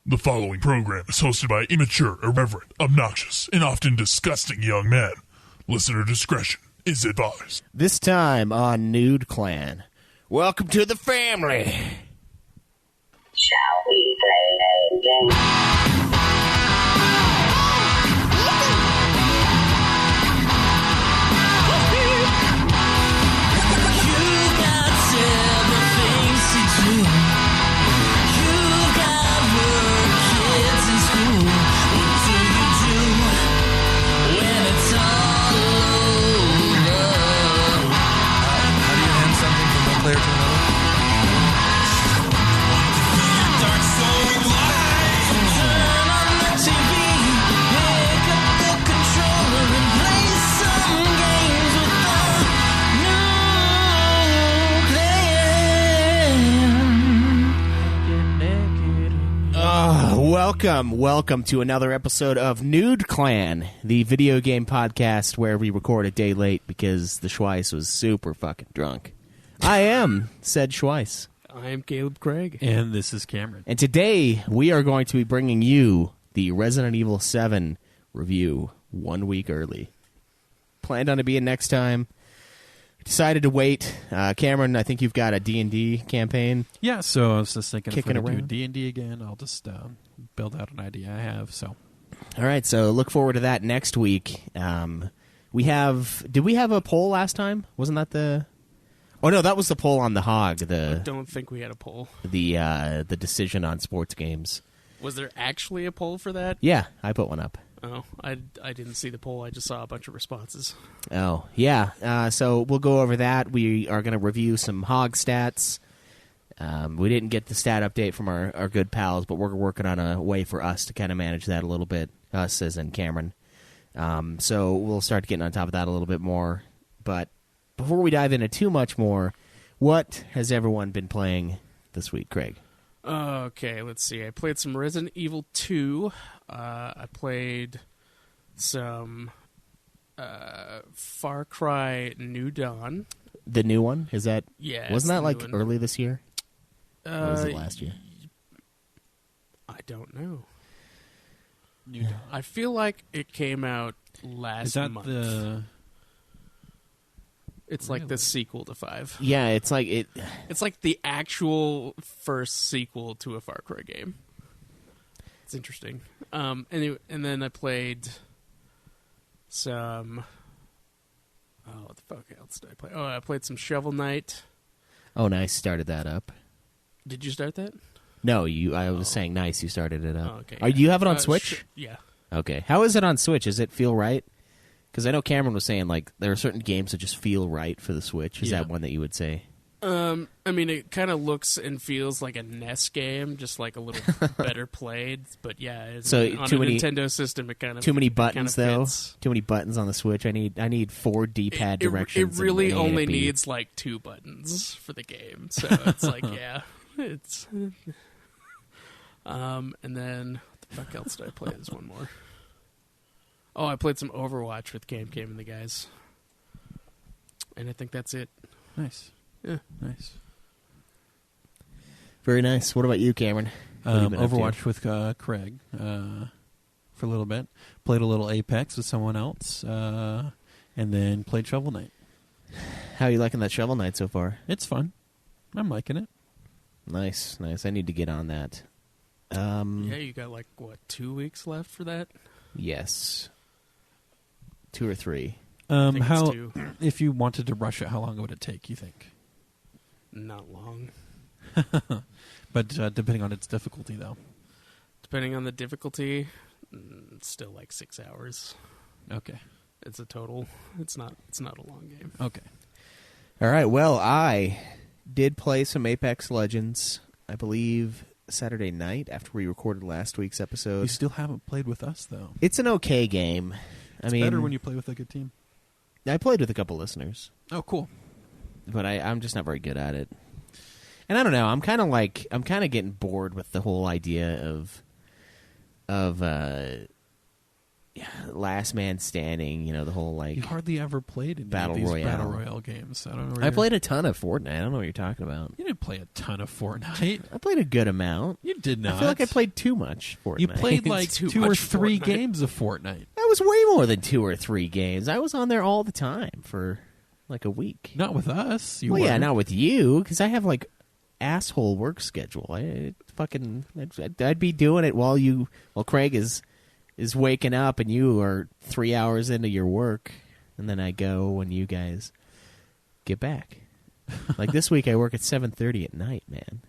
The following program is hosted by immature, irreverent, obnoxious, and often disgusting young men. Listener discretion is advised. This time on Nude Clan. Welcome to the family. Shall we play a game? Player to another. Dark soul light. Turn on the TV, pick up the controller and play some games with the new clan. Welcome to another episode of Nude Clan, the video game podcast where we record a day late because the Schweiss was super fucking drunk. I am said Schweiss. I am Caleb Craig. And this is Cameron. And today we are going to be bringing you the Resident Evil VII review 1 week early. Planned on it being next time. Decided to wait. Cameron, I think you've got a D&D campaign. Yeah, so I was just thinking Kicking if we're going around. to do D&D again, I'll just build out an idea I have. So, All right, so look forward to that next week. Did we have a poll last time? Wasn't that the... Oh, no, that was the poll on the Hog, I don't think we had a poll. the decision on sports games. Was there actually a poll for that? Yeah, I put one up. Oh, I didn't see the poll. I just saw a bunch of responses. Oh, yeah. So we'll go over that. We are going to review some Hog stats. We didn't get the stat update from our good pals, but we're working on a way for us to kind of manage that a little bit, us as in Cameron. So we'll start getting on top of that a little bit more. But before we dive into too much more, what has everyone been playing this week, Craig? Okay, let's see. I played some Resident Evil 2. I played some Far Cry New Dawn. The new one? Is that... Yeah. Wasn't that like one. early this year? Or was it last year? I don't know. New Dawn. I feel like it came out last Is that month. It's like the sequel to 5. Yeah, it's like... It's like the actual first sequel to a Far Cry game. It's interesting. Anyway, and then I played some... Oh, what the fuck else did I play? Oh, I played some Shovel Knight. Oh, nice. Started that up. Did you start that? No, I was saying nice. You started it up. Oh, okay. Do you have it on Switch? Yeah. Okay. How is it on Switch? Does it feel right? Because I know Cameron was saying like there are certain games that just feel right for the Switch. Is Yeah. that one that you would say? I mean, it kind of looks and feels like a NES game, just like a little better played. But yeah, So, on too a many- Nintendo system, it kind of Too many buttons though. fits. Too many buttons on the Switch. I need 4 D-pad directions. It really and an A and a only B. needs like 2 buttons for the game, so it's like yeah, it's. And then what the fuck else did I play? There's one more. Oh, I played some Overwatch with Cam and the guys, and I think that's it. Nice. Yeah, Nice. Very nice. What about you, Cameron? What have you been up to? Overwatch with Craig for a little bit. Played a little Apex with someone else, and then played Shovel Knight. How are you liking that Shovel Knight so far? It's fun. I'm liking it. Nice. I need to get on that. yeah. You got like what 2 weeks left for that? Yes. 2 or 3. I think it's How 2. if you wanted to rush it, how long would it take? You think? Not long. But depending on its difficulty, though. Depending on the difficulty, it's still like 6 hours. Okay. It's a total. It's not a long game. Okay. All right. Well, I did play some Apex Legends, I believe, Saturday night after we recorded last week's episode. You still haven't played with us, though. It's an okay game. It's better when you play with a good team. I played with a couple listeners, Oh, cool. but I'm just not very good at it. And I don't know. I'm kind of getting bored with the whole idea of last man standing. You know, the whole like You hardly ever played in Battle these Royale. Battle Royale games. I don't know. I played a ton of Fortnite. I don't know what you're talking about. You didn't play a ton of Fortnite. I played a good amount. You did not. I feel like I played too much Fortnite. You played like Too 2 or much 3 Fortnite. games of Fortnite. That was way more than 2 or 3 games. I was on there all the time for like a week. Not with us. You Well, yeah, were. not with you, because I have like asshole work schedule. I'd be doing it while Craig is waking up and you are 3 hours into your work, and then I go when you guys get back. Like this week, I work at 7:30 at night. Man,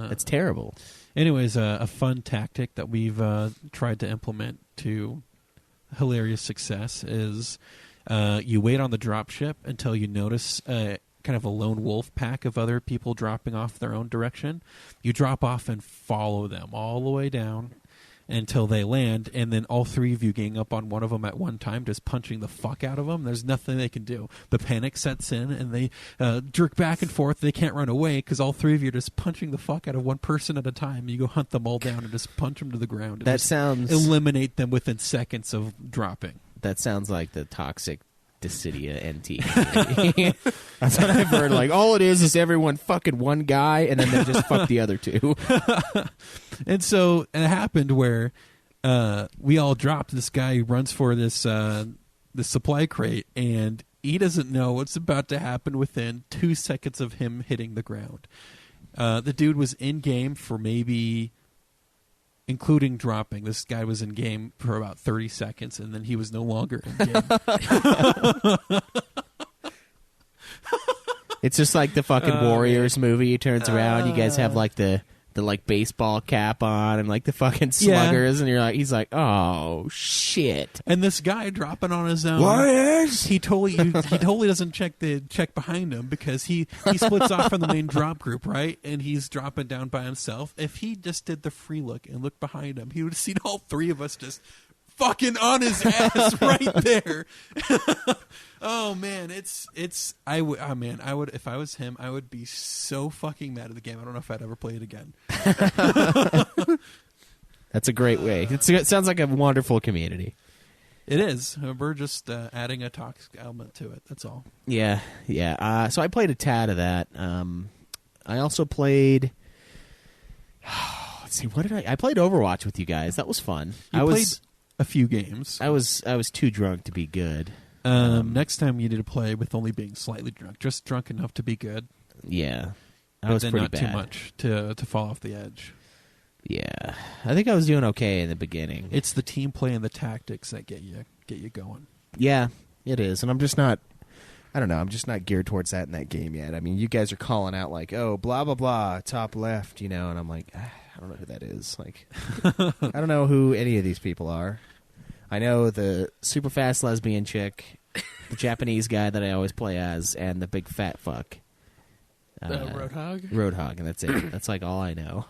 that's terrible. Anyways, a fun tactic that we've tried to implement to hilarious success is you wait on the dropship until you notice kind of a lone wolf pack of other people dropping off their own direction. You drop off and follow them all the way down until they land, and then all 3 of you gang up on one of them at one time, just punching the fuck out of them. There's nothing they can do. The panic sets in, and they jerk back and forth. They can't run away because all 3 of you are just punching the fuck out of one person at a time. You go hunt them all down and just punch them to the ground. And That just sounds eliminate them within seconds of dropping. That sounds like the toxic Dissidia NT community. That's what I've heard. Like, all it is everyone fucking one guy, and then they just fuck the other 2. And so it happened where we all dropped. This guy runs for this supply crate, and he doesn't know what's about to happen within 2 seconds of him hitting the ground. The dude was in game for maybe, including dropping, this guy was in game for about 30 seconds, and then he was no longer in game. It's just like the fucking Warriors movie. He turns around. You guys have like the like baseball cap on and like the fucking sluggers, and he's like, oh shit. And this guy dropping on his own. Warriors. He totally doesn't check behind him because he splits off from the main drop group, right? And he's dropping down by himself. If he just did the free look and looked behind him, he would have seen all 3 of us just fucking on his ass right there. Oh man, I would if I was him, I would be so fucking mad at the game. I don't know if I'd ever play it again. That's a great way. It sounds like a wonderful community. It is. We're just adding a toxic element to it. That's all. Yeah. So I played a tad of that. I also played. Let's see, what did I played Overwatch with you guys. That was fun. I played a few games. I was too drunk to be good. Next time you need to play with only being slightly drunk, just drunk enough to be good. Yeah, I But was then pretty not bad. too much to fall off the edge. Yeah, I think I was doing okay in the beginning. It's the team play and the tactics that get you going. Yeah, it is, and I'm just not. I don't know. I'm just not geared towards that in that game yet. I mean, you guys are calling out like, "Oh, blah blah blah, top left," and I'm like, I don't know who that is. Like, I don't know who any of these people are. I know the super fast lesbian chick, the Japanese guy that I always play as, and the big fat fuck. Roadhog? Roadhog, and that's it. That's like all I know.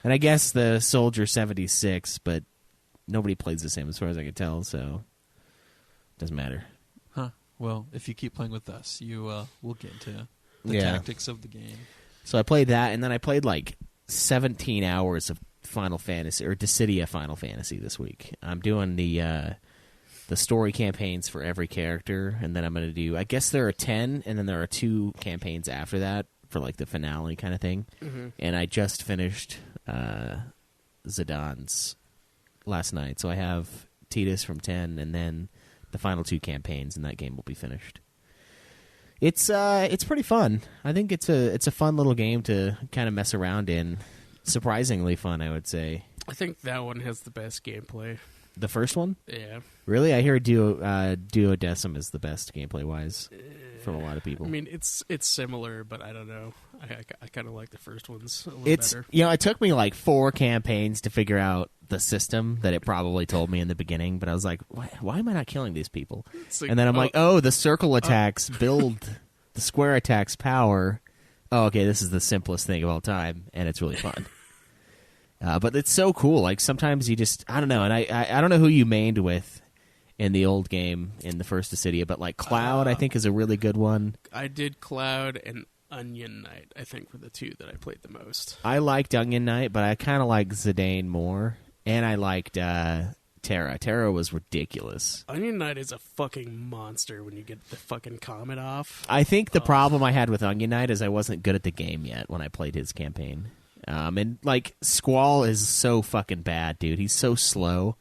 And I guess the Soldier 76, but nobody plays the same as far as I can tell, so doesn't matter. Huh. Well, if you keep playing with us, you will get into the Yeah. tactics of the game. So I played that, and then I played like 17 hours of Final Fantasy, or Dissidia Final Fantasy this week. I'm doing the story campaigns for every character, and then I'm going to do, I guess there are 10, and then there are 2 campaigns after that for like the finale kind of thing. Mm-hmm. And I just finished Zidane last night, so I have Tidus from 10, and then the final 2 campaigns, and that game will be finished. It's pretty fun. I think it's a fun little game to kind of mess around in. Surprisingly fun, I would say. I think that one has the best gameplay. The first one? Yeah. Really? I hear Duodecim is the best gameplay-wise from a lot of people. I mean, it's similar, but I don't know. I kind of like the first one's a little better. It took me like 4 campaigns to figure out the system that it probably told me in the beginning, but I was like, why am I not killing these people? Like, and then I'm like, the circle attacks build the square attacks power. Oh, okay, this is the simplest thing of all time, and it's really fun. But it's so cool. Like, sometimes you just, I don't know, and I don't know who you mained with in the old game in the first Dissidia, but like Cloud, I think, is a really good one. I did Cloud and Onion Knight, I think, were the 2 that I played the most. I liked Onion Knight, but I kind of like Zidane more, and I liked Terra. Terra was ridiculous. Onion Knight is a fucking monster when you get the fucking comet off. I think the problem I had with Onion Knight is I wasn't good at the game yet when I played his campaign. And, like, Squall is so fucking bad, dude. He's so slow.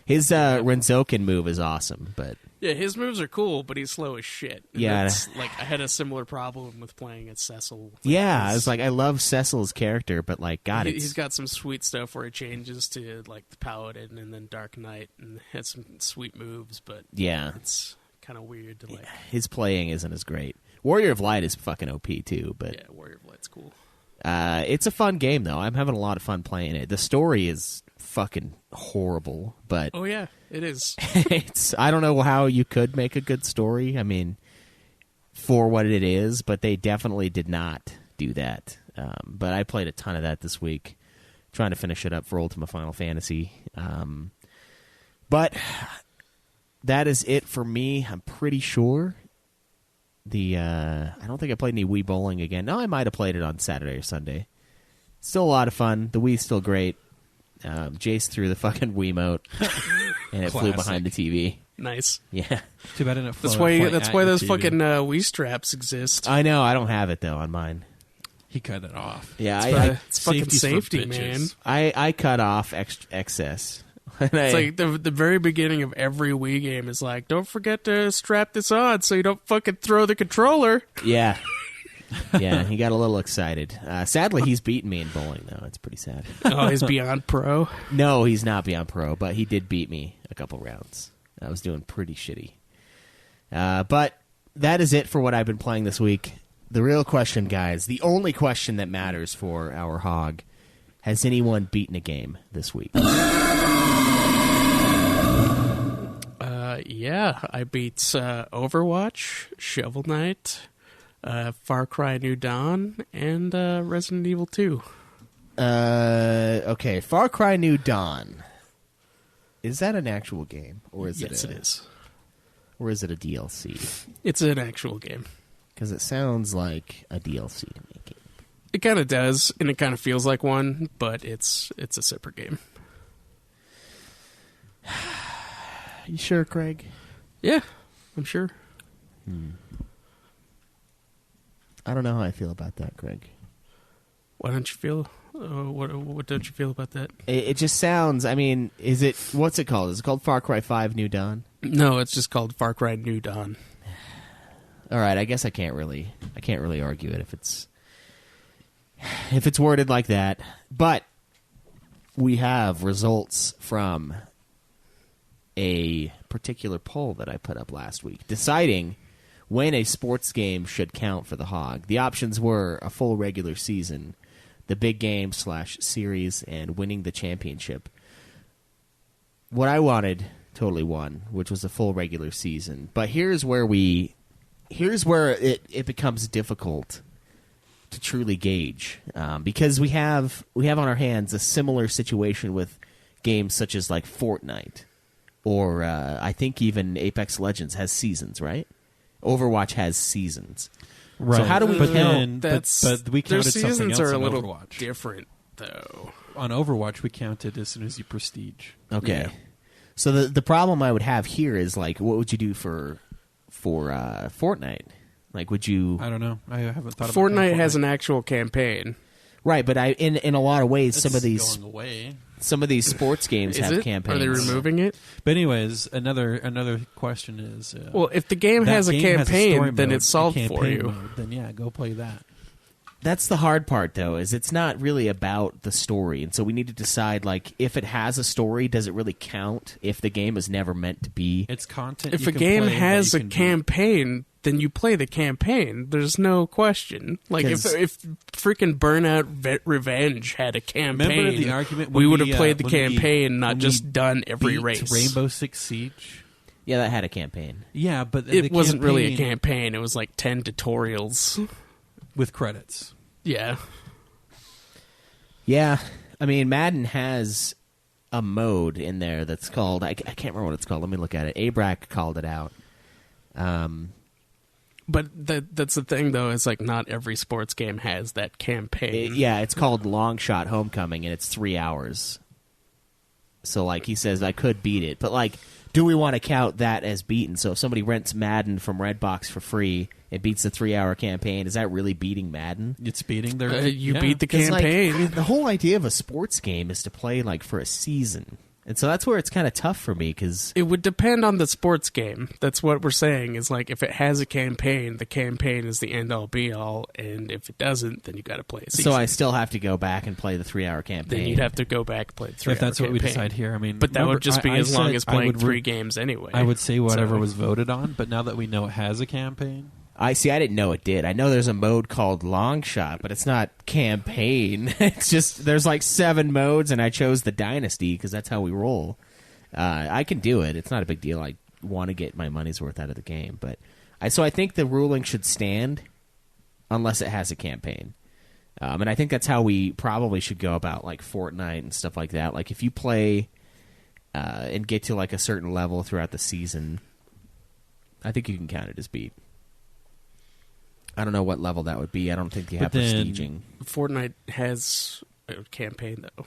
His Renzoken move is awesome, but... Yeah, his moves are cool, but he's slow as shit. And Yeah. like, I had a similar problem with playing as Cecil. Yeah, I was like, I love Cecil's character, but, like, God, He's got some sweet stuff where he changes to, like, the Paladin and then Dark Knight, and has some sweet moves, but yeah, it's kind of weird to, like... his playing isn't as great. Warrior of Light is fucking OP, too, but... Yeah, Warrior of Light's cool. It's a fun game, though. I'm having a lot of fun playing it. The story is fucking horrible, but Oh, yeah, it is. I don't know how you could make a good story. I mean, for what it is, but they definitely did not do that. But I played a ton of that this week, trying to finish it up for Ultima Final Fantasy. But that is it for me. I'm pretty sure. I don't think I played any Wii Bowling again. No, I might have played it on Saturday or Sunday. Still a lot of fun. The Wii's still great. Jace threw the fucking Wiimote, and it flew Classic. behind the TV. Nice. Yeah, Too bad I didn't. That's fly why at those your TV. fucking Wii straps exist. I know. I don't have it though on mine. He cut it off. Yeah, It's fucking Safety's for safety, bitches. man. I cut off excess. It's like the very beginning of every Wii game is like, don't forget to strap this on so you don't fucking throw the controller. yeah, yeah. He got a little excited. Sadly, he's beaten me in bowling though. It's pretty sad. Oh, he's beyond pro. No, he's not beyond pro, but he did beat me a couple rounds. I was doing pretty shitty. But that is it for what I've been playing this week. The real question, guys, the only question that matters for our hog, has anyone beaten a game this week? Yeah, I beat Overwatch, Shovel Knight, Far Cry New Dawn, and Resident Evil 2. Okay, Far Cry New Dawn. Is that an actual game, or is Yes, it it is. or is it a DLC? It's an actual game. Because it sounds like a DLC to me. It kind of does, and it kind of feels like one, but it's a separate game. You sure, Craig? Yeah, I'm sure. I don't know how I feel about that, Craig. Why don't you feel? What don't you feel about that? It just sounds. I mean, is it? What's it called? Is it called Far Cry 5 New Dawn? No, it's just called Far Cry New Dawn. All right, I guess I can't really argue it if it's worded like that. But we have results from a particular poll that I put up last week, deciding when a sports game should count for the hog. The options were a full regular season, the big game / series, and winning the championship. What I wanted totally won, which was a full regular season. But here's where it becomes difficult to truly gauge, because we have on our hands a similar situation with games such as like Fortnite, or I think even Apex Legends has seasons, right? Overwatch has seasons. Right. So how do we but count? Then, That's but we their counted something seasons else are a on little Overwatch. different, though. On Overwatch, we counted as soon as you prestige. Okay. Yeah. So the problem I would have here is like, what would you do for Fortnite? Like, would you? I don't know. I haven't thought about Fortnite has an actual campaign. Right, but in a lot of ways, some of these going away. sports games Is have it? campaigns. Are they removing it? But anyways, another question is, Well, if the game that has a game campaign, story then mode, it's solved a for campaign you. mode, then yeah, go play that. That's the hard part, though, is it's not really about the story, and so we need to decide, like, if it has a story, does it really count? If the game is never meant to be, It's content. If you a can game play that has you a can beat. campaign, then you play the campaign. There's no question. Like, if 'Cause- freaking Burnout Revenge had a campaign, Remember the argument we when would have we, played the when we- campaign, not when just we done every beat race. Rainbow Six Siege. yeah, that had a campaign. Yeah, but It the wasn't really a campaign campaign. It was like 10 tutorials. with credits. Yeah. Yeah, I mean, Madden has a mode in there that's called, I can't remember what it's called. Let me look at it. Abrac called it out. But that's the thing, though, is like not every sports game has that campaign. Yeah, it's called Long Shot Homecoming, and it's 3 hours. So, like, he says I could beat it. But, like, do we want to count that as beaten? So if somebody rents Madden from Redbox for free and beats the 3-hour campaign, is that really beating Madden? It's beating their... You yeah. beat the 'Cause, campaign. like, the whole idea of a sports game is to play, like, for a season. And so that's where it's kind of tough for me, because... It would depend on the sports game. That's what we're saying, is like, if it has a campaign, the campaign is the end-all be-all, and if it doesn't, then you got to play a season. So I still have to go back and play the 3-hour campaign. Then you'd have to go back and play the 3-hour If that's what we campaign. decide here, I mean... But that remember, would just be I as long said as I playing would 3 games anyway. I would say whatever So- was voted on, but now that we know it has a campaign... I didn't know it did. I know there's a mode called Long Shot, but it's not campaign. It's just, there's like 7 modes, and I chose the Dynasty because that's how we roll. I can do it. It's not a big deal. I want to get my money's worth out of the game. But I think the ruling should stand unless it has a campaign. And I think that's how we probably should go about like Fortnite and stuff like that. Like if you play and get to like a certain level throughout the season, I think you can count it as beat. I don't know what level that would be. I don't think you have But then- prestiging. Fortnite has a campaign, though.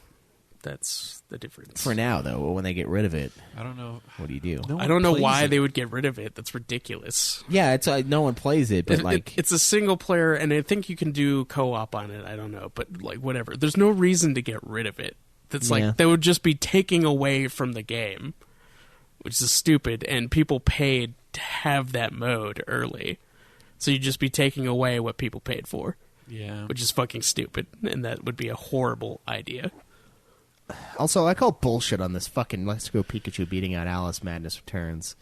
That's the difference. For now, though, when they get rid of it, I don't know. what do you do? No I one don't know plays why it. they would get rid of it. That's ridiculous. Yeah, it's no one plays it, but like it's a single player, and I think you can do co-op on it. I don't know, but like whatever. There's no reason to get rid of it. That's Yeah. like that would just be taking away from the game, which is stupid. And people paid to have that mode early, so you'd just be taking away what people paid for, Yeah. which is fucking stupid. And that would be a horrible idea. also I call bullshit on this fucking Let's Go Pikachu beating out Alice Madness Returns.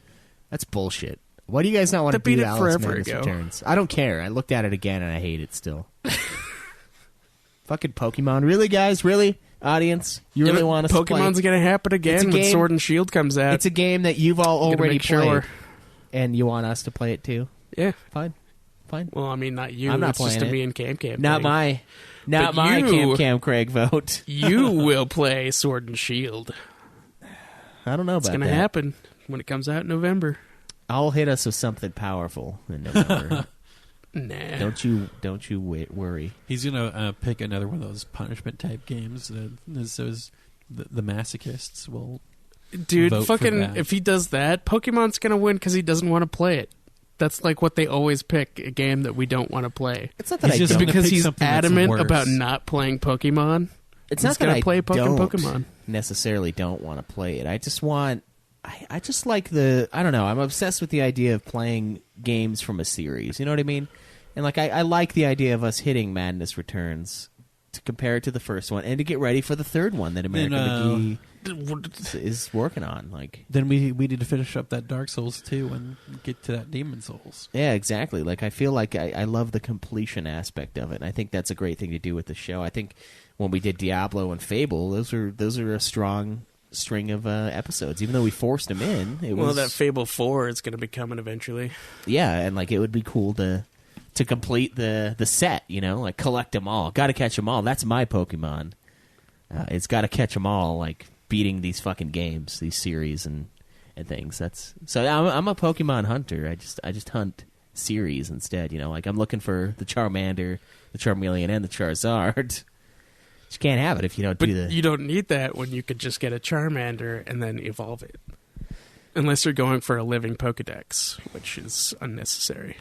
That's bullshit. Why do you guys not want to They beat beat it Alice forever Madness ago. Returns? I don't care. I looked at it again and I hate it still. Fucking Pokemon, really, guys? Really, audience? You really want us to play? Pokemon's gonna happen It's again a when game- Sword and Shield comes out. It's a game that you've all Gotta already make played, sure. and you want us to play it too. Yeah. Fine. Well, I mean, not you. I'm not it's just a playing it. me and Cam Cam. Not thing. my you- Cam Craig vote. You will play Sword and Shield. I don't know It's about going to that. happen when it comes out in November. I'll hit us with something powerful in November. Nah. Don't you worry. He's gonna pick another one of those punishment type games. The masochists will. Dude, vote for fucking, that. if he does that, Pokemon's going to win because he doesn't want to play it. That's like what they always pick, a game that we don't want to play. It's not that He's I just don't. gonna Because pick he's something that's adamant worse. about not playing Pokemon. It's he's not that gonna I play don't Pokemon. necessarily don't want to play it. I just want. I just like the. I don't know. I'm obsessed with the idea of playing games from a series. You know what I mean? And like I like the idea of us hitting Madness Returns to compare it to the first one and to get ready for the third one that American McGee is working on. Like, Then we need to finish up that Dark Souls 2 and get to that Demon Souls. yeah, exactly. Like, I feel like I love the completion aspect of it. And I think that's a great thing to do with the show. I think when we did Diablo and Fable, those are a strong string of episodes. Even though we forced them in, it Well, was that Fable 4 is going to be coming eventually. yeah, and like it would be cool to complete the set. You know, like collect them all. Got to catch them all. That's my Pokemon. It's got to catch them all. Like beating these fucking games, these series and things. That's so. I'm a Pokemon hunter. I just hunt series instead. You know, like I'm looking for the Charmander, the Charmeleon, and the Charizard. You can't have it if you don't But do the. you don't need that when you could just get a Charmander and then evolve it. Unless you're going for a living Pokedex, which is unnecessary.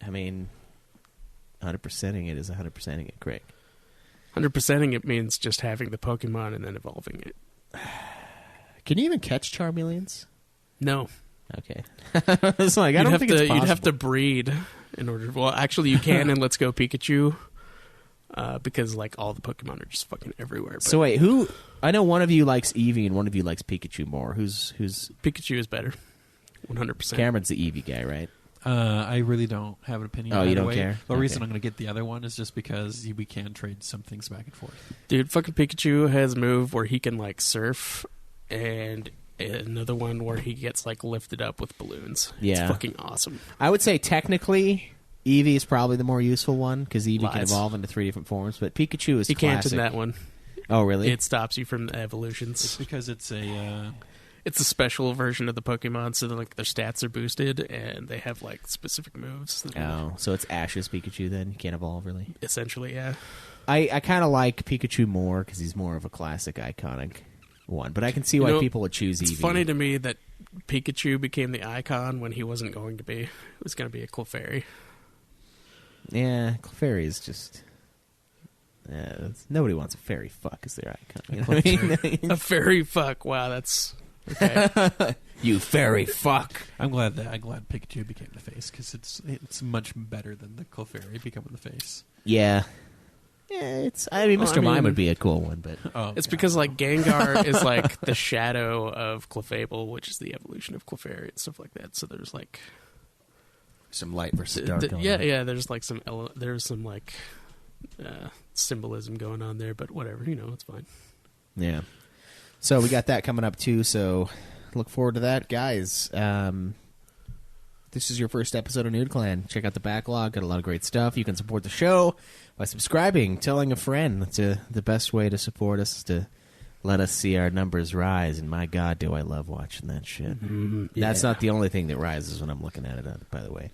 I mean, 100%ing it is 100%ing it, Craig. 100%ing it means just having the Pokemon and then evolving it. Can you even catch Charmeleons? No. Okay. It's like I don't think it's possible. You'd have to breed in order. Well, actually, you can in Let's Go Pikachu, because like all the Pokemon are just fucking everywhere. But So wait, who? I know one of you likes Eevee and one of you likes Pikachu more. Who's Pikachu is better, 100%. Cameron's the Eevee guy, right? I really don't have an opinion. Oh, you either don't way. care? The reason Okay. I'm going to get the other one is just because we can trade some things back and forth. Dude, fucking Pikachu has a move where he can like surf, and another one where he gets like lifted up with balloons. Yeah. It's fucking awesome. I would say technically Eevee is probably the more useful one because Eevee can Lies. evolve into 3 different forms, but Pikachu is He can't classic. in that one. Oh, really? It stops you from the evolutions. Because it's a... It's a special version of the Pokemon, so that, like their stats are boosted and they have like specific moves. That Oh, so it's Ash's Pikachu then? You can't evolve, really? essentially, yeah. I kind of like Pikachu more because he's more of a classic, iconic one, but I can see why people would choose Eevee. It's funny to me that Pikachu became the icon when he wasn't going to be. It was going to be a Clefairy. Yeah, Clefairy is just... nobody wants a fairy fuck as their icon. You know what I mean? A fairy fuck. Wow, that's... Okay. You fairy fuck. I'm glad Pikachu became the face, because it's much better than the Clefairy becoming the face. Yeah. Yeah, Mr. Mime would be a cool one, but... It's because, like, Gengar is, like, the shadow of Clefable, which is the evolution of Clefairy and stuff like that. So there's, like... Some light versus dark going on. Yeah, there's, like, some symbolism going on there, but whatever, it's fine. Yeah. So we got that coming up, too, so look forward to that. Guys, this is your first episode of Nude Clan. Check out the backlog. Got a lot of great stuff. You can support the show by subscribing, telling a friend. That's the best way to support us, is to let us see our numbers rise. And my God, do I love watching that shit. Mm-hmm. That's not the only thing that rises when I'm looking at it, by the way.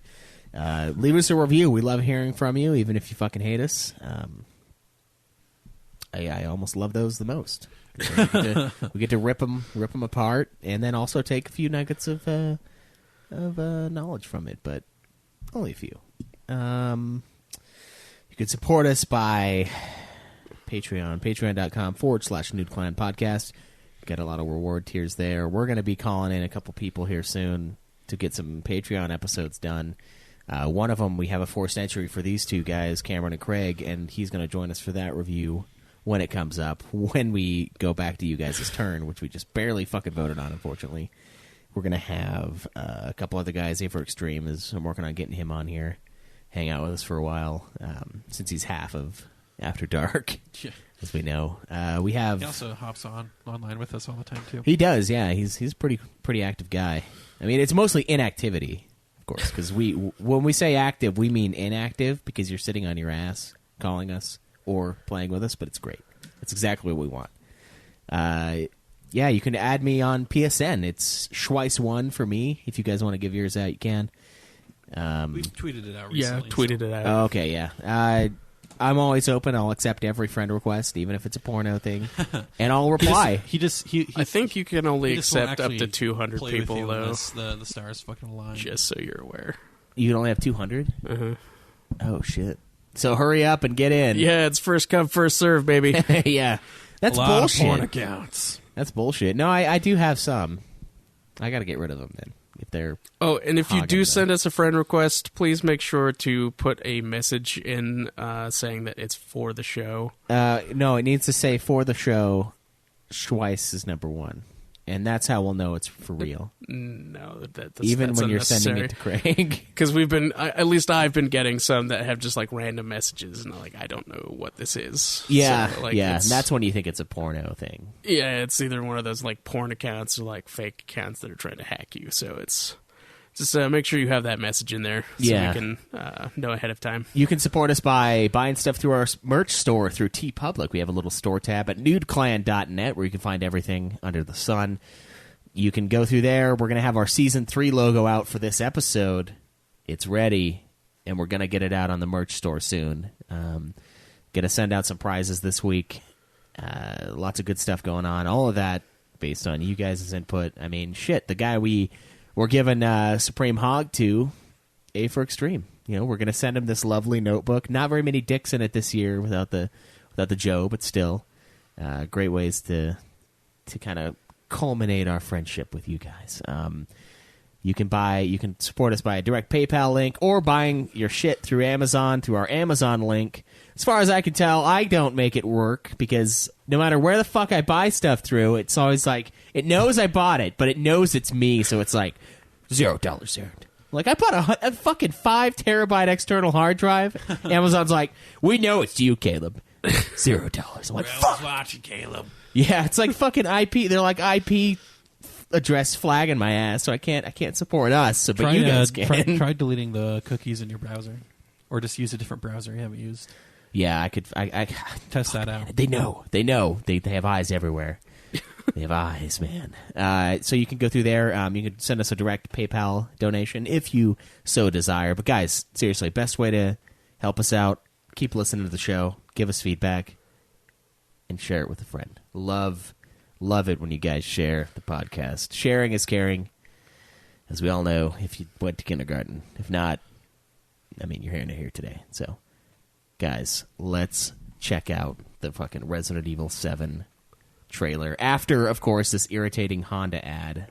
Leave us a review. We love hearing from you, even if you fucking hate us. I almost love those the most. We get to rip them apart, and then also take a few nuggets of knowledge from it, but only a few. You can support us by patreon.com/Nude Clan Podcast. Got a lot of reward tiers there. We're going to be calling in a couple people here soon to get some Patreon episodes done. One of them, we have a forced entry for these two guys, Cameron and Craig, and he's going to join us for that review when it comes up, when we go back to you guys' turn, which we just barely fucking voted on, unfortunately. We're going to have a couple other guys. A for Extreme I'm working on getting him on here, hang out with us for a while, since he's half of After Dark, as we know. We have... He also hops online with us all the time, too. He does, yeah. He's a pretty active guy. I mean, it's mostly inactivity, of course, because when we say active, we mean inactive, because you're sitting on your ass calling us or playing with us, but it's great. It's exactly what we want. Yeah, you can add me on PSN. It's Schweiss1 for me. If you guys want to give yours out, you can. We've tweeted it out recently. Yeah, tweeted it out. Oh, okay, yeah. I'm always open. I'll accept every friend request, even if it's a porno thing, and I'll reply. I think you can only he just won't accept up to actually 200 play with people, you though. unless the stars fucking align. Just so you're aware. You can only have 200? Uh-huh. Oh, shit. So hurry up and get in. Yeah, it's first come, first serve, baby. Yeah. That's a lot bullshit. of porn accounts. That's bullshit. No, I do have some. I got to get rid of them then. If they're And if you hogging do the- send us a friend request, please make sure to put a message in saying that it's for the show. No, it needs to say for the show, Schweiss is number one. And that's how we'll know it's for real. No, that's Even when you're sending it to Craig. Because at least I've been getting some that have just like random messages, and I don't know what this is. Yeah, So, like, yeah. it's- And that's when you think it's a porno thing. Yeah, it's either one of those like porn accounts or like fake accounts that are trying to hack you. So it's just make sure you have that message in there so Yeah. you can know ahead of time. You can support us by buying stuff through our merch store through TeePublic. We have a little store tab at nudeclan.net where you can find everything under the sun. You can go through there. We're going to have our Season 3 logo out for this episode. It's ready, and we're going to get it out on the merch store soon. Going to send out some prizes this week. Lots of good stuff going on. All of that based on you guys' input. I mean, shit, the guy we're giving Supreme Hog to, A for Extreme. You know, we're going to send him this lovely notebook. Not very many dicks in it this year without the Joe, but still, great ways to kind of culminate our friendship with you guys. You can support us by a direct PayPal link or buying your shit through Amazon through our Amazon link. As far as I can tell, I don't make it work because no matter where the fuck I buy stuff through, it's always like it knows I bought it, but it knows it's me, so it's like $0 earned. Like, I bought a fucking 5 terabyte external hard drive. Amazon's like, we know it's you, Caleb. $0. I'm like, fuck. Watching Caleb. Yeah, it's like fucking IP. They're like IP address flagging my ass, so I can't support us. So, but you guys can. Try deleting the cookies in your browser, or just use a different browser you haven't used. Yeah, I could. I Test that out. They know. They have eyes everywhere. They have eyes, man. So you can go through there. You can send us a direct PayPal donation if you so desire. But guys, seriously, best way to help us out: keep listening to the show, give us feedback, and share it with a friend. Love Love it when you guys share the podcast. Sharing is caring, as we all know if you went to kindergarten. If not, I mean, you're hearing it here today. So, guys, let's check out the fucking Resident Evil 7 trailer. After, of course, this irritating Honda ad.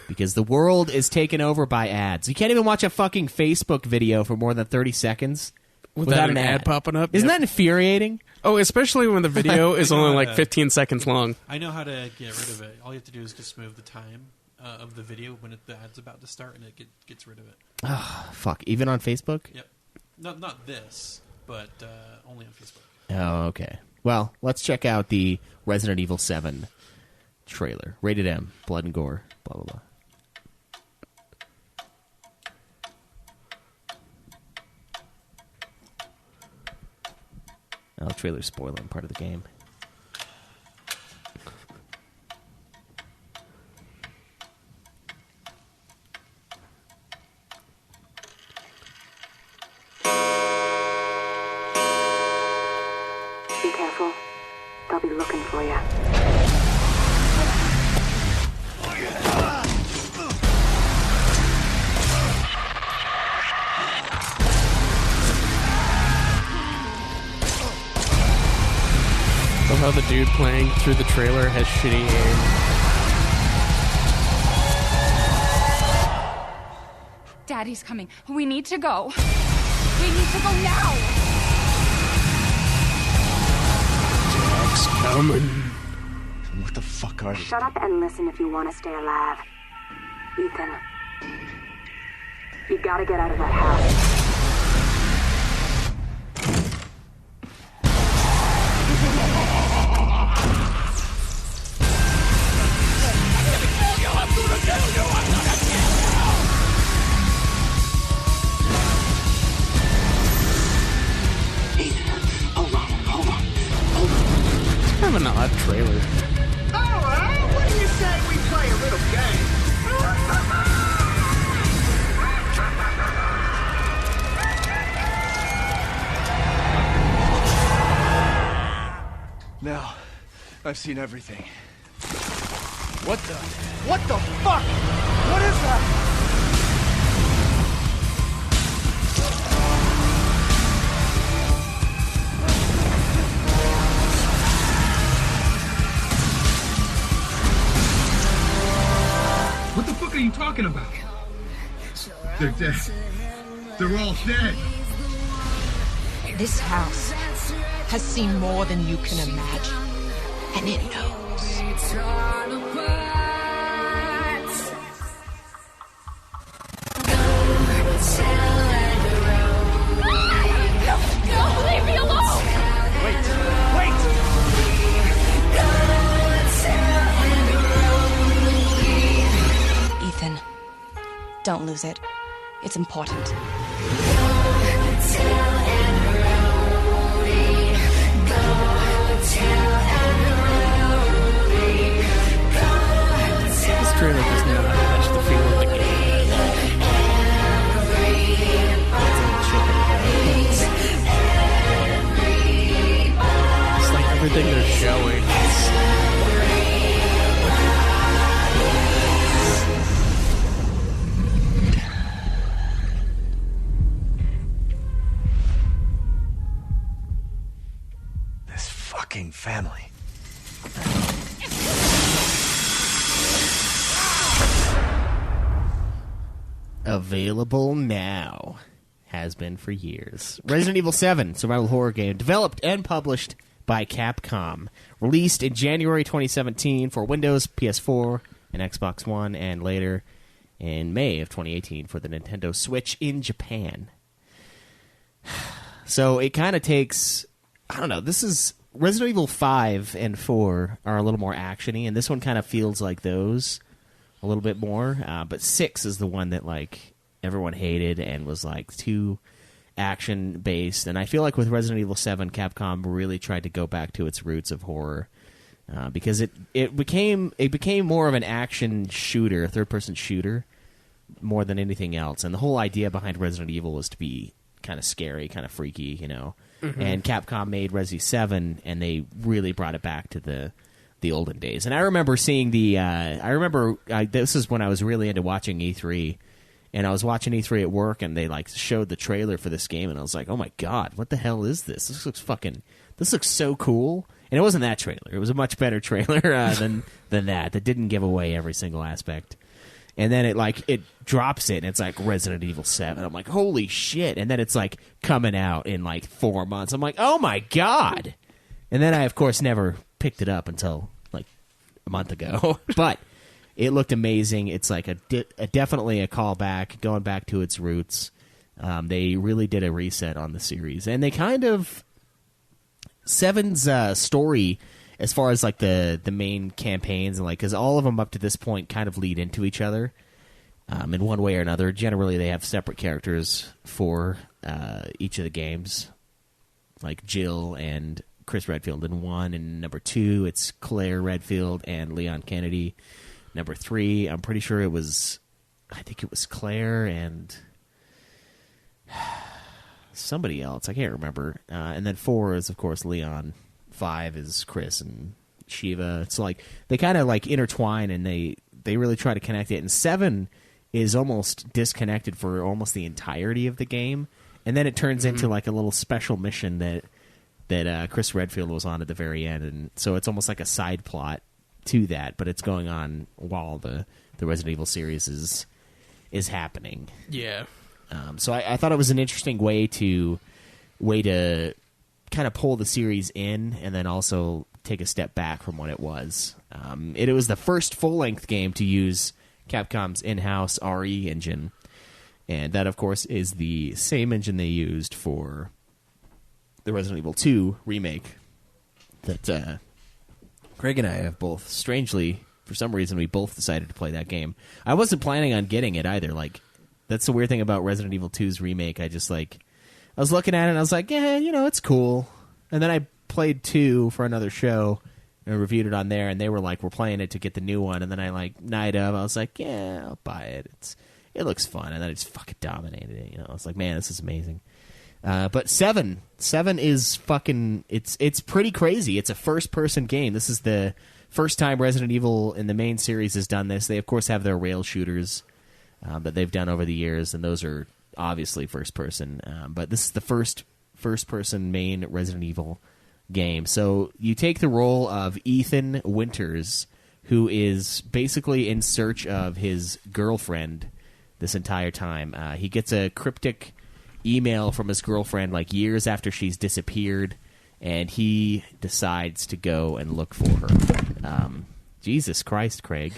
Because the world is taken over by ads. You can't even watch a fucking Facebook video for more than 30 seconds without an ad popping up. Isn't that infuriating? Oh, especially when the video is only like 15 seconds long. I know how to get rid of it. All you have to do is just move the time of the video when the ad's about to start, and it gets rid of it. Oh, fuck. Even on Facebook? Yep. Not this, but only on Facebook. Oh, okay. Well, let's check out the Resident Evil 7 trailer. Rated M. Blood and gore. Blah, blah, blah. Oh, trailer's spoiling part of the game. Be careful. They'll be looking for you. Somehow the dude playing through the trailer has shitty aim. Daddy's coming. We need to go. We need to go now. Jack's coming. What the fuck are you? Shut up and listen if you want to stay alive. Ethan, you gotta get out of that house. Kind of an odd trailer. Alright, what do you say we play a little game? Now, I've seen everything. What the fuck? What is that? What the fuck are you talking about? They're dead. They're all dead. This house has seen more than you can imagine, and it knows. No, leave me alone! Ethan, don't lose it. It's important. This trailer does not match the feel of the game. It's like everything they're showing is... This fucking family. Available now. Has been for years. Resident Evil 7 survival horror game developed and published by Capcom. Released in January 2017 for Windows, PS4, and Xbox One, and later in May of 2018 for the Nintendo Switch in Japan. So it kind of takes... I don't know. This is... Resident Evil 5 and 4 are a little more action-y, and this one kind of feels like those a little bit more. But 6 is the one that, like, everyone hated and was, like, too action-based. And I feel like with Resident Evil 7, Capcom really tried to go back to its roots of horror. Because it became more of an action shooter, a third-person shooter, more than anything else. And the whole idea behind Resident Evil was to be kind of scary, kind of freaky, you know. Mm-hmm. And Capcom made Resi 7, and they really brought it back to the the olden days. And I remember seeing this is when I was really into watching E3, and I was watching E3 at work, and they like showed the trailer for this game, and I was like, oh my god, what the hell is this? This looks so cool. And it wasn't that trailer. It was a much better trailer than that. That didn't give away every single aspect. And then it drops it, and it's like Resident Evil 7. I'm like, holy shit. And then it's like coming out in like 4 months. I'm like, oh my god. And then I, of course, never picked it up until like a month ago. But it looked amazing. It's like definitely a callback, going back to its roots. They really did a reset on the series. And they kind of... 7's story, as far as like the main campaigns, and like because all of them up to this point kind of lead into each other in one way or another. Generally, they have separate characters for each of the games, like Jill and Chris Redfield in 1, and number 2, it's Claire Redfield and Leon Kennedy. Number 3, I'm pretty sure I think it was Claire and somebody else. I can't remember. And then 4 is, of course, Leon. 5 is Chris and Shiva. It's like they kind of like intertwine, and they really try to connect it. And 7 is almost disconnected for almost the entirety of the game, and then it turns into like a little special mission that Chris Redfield was on at the very end, and so it's almost like a side plot to that, but it's going on while the Resident Evil series is happening. Yeah. So I thought it was an interesting way to kind of pull the series in, and then also take a step back from what it was. It was the first full-length game to use Capcom's in-house RE engine, and that, of course, is the same engine they used for the Resident Evil 2 remake that Craig and I have both, strangely, for some reason, we both decided to play that game. I wasn't planning on getting it either. Like, that's the weird thing about Resident Evil 2's remake. I was looking at it, and I was like, yeah, it's cool. And then I played 2 for another show, and reviewed it on there, and they were like, we're playing it to get the new one. And then I, night of, I was like, yeah, I'll buy it. It looks fun. And then I just fucking dominated it. I was like, man, this is amazing. But 7 is fucking, it's pretty crazy. It's a first-person game. This is the first time Resident Evil in the main series has done this. They, of course, have their rail shooters that they've done over the years, and those are obviously first-person. But this is the first-person main Resident Evil game. So you take the role of Ethan Winters, who is basically in search of his girlfriend this entire time. He gets a cryptic email from his girlfriend years after she's disappeared, and he decides to go and look for her. Jesus Christ, Craig.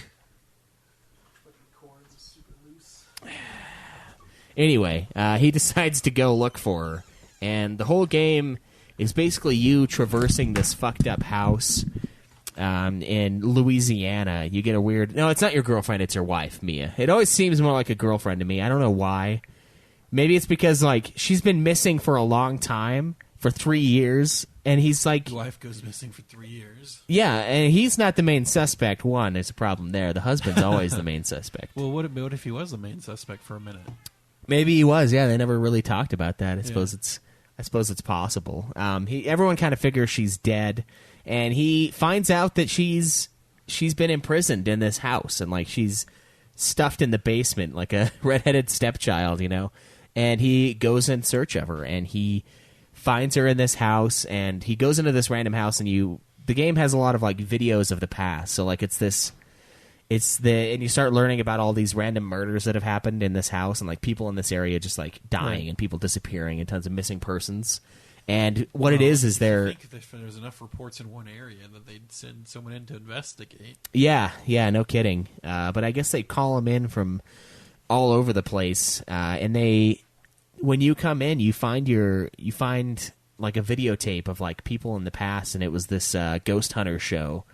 Anyway, he decides to go look for her, and the whole game is basically you traversing this fucked up house in Louisiana. You get a weird... No, it's not your girlfriend, it's your wife, Mia. It always seems more like a girlfriend to me. I don't know why. Maybe it's because, she's been missing for a long time, for 3 years, and he's like... Your wife goes missing for 3 years. Yeah, and he's not the main suspect. One, there's a problem there. The husband's always the main suspect. Well, what if he was the main suspect for a minute? Maybe he was, yeah. They never really talked about that. I suppose it's possible. Everyone kind of figures she's dead, and he finds out that she's been imprisoned in this house, and she's stuffed in the basement like a redheaded stepchild, And he goes in search of her, and he finds her in this house, and he goes into this random house, and the game has a lot of videos of the past, so and you start learning about all these random murders that have happened in this house, and people in this area just dying, right, and people disappearing, and tons of missing persons. And what it is I think if there's enough reports in one area that they'd send someone in to investigate. Yeah, no kidding. But I guess they call them in from all over the place, and when you come in, you find a videotape of people in the past, and it was this ghost hunter show.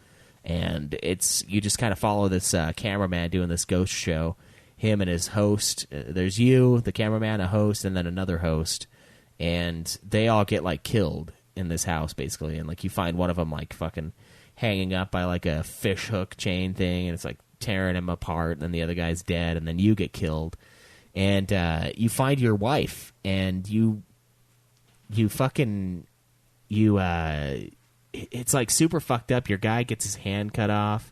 And you just kind of follow this cameraman doing this ghost show, him and his host. There's you, the cameraman, a host, and then another host, and they all get killed in this house basically. And you find one of them fucking hanging up by a fish hook chain thing, and it's tearing him apart. And then the other guy's dead, and then you get killed, and you find your wife, and it's like super fucked up. Your guy gets his hand cut off,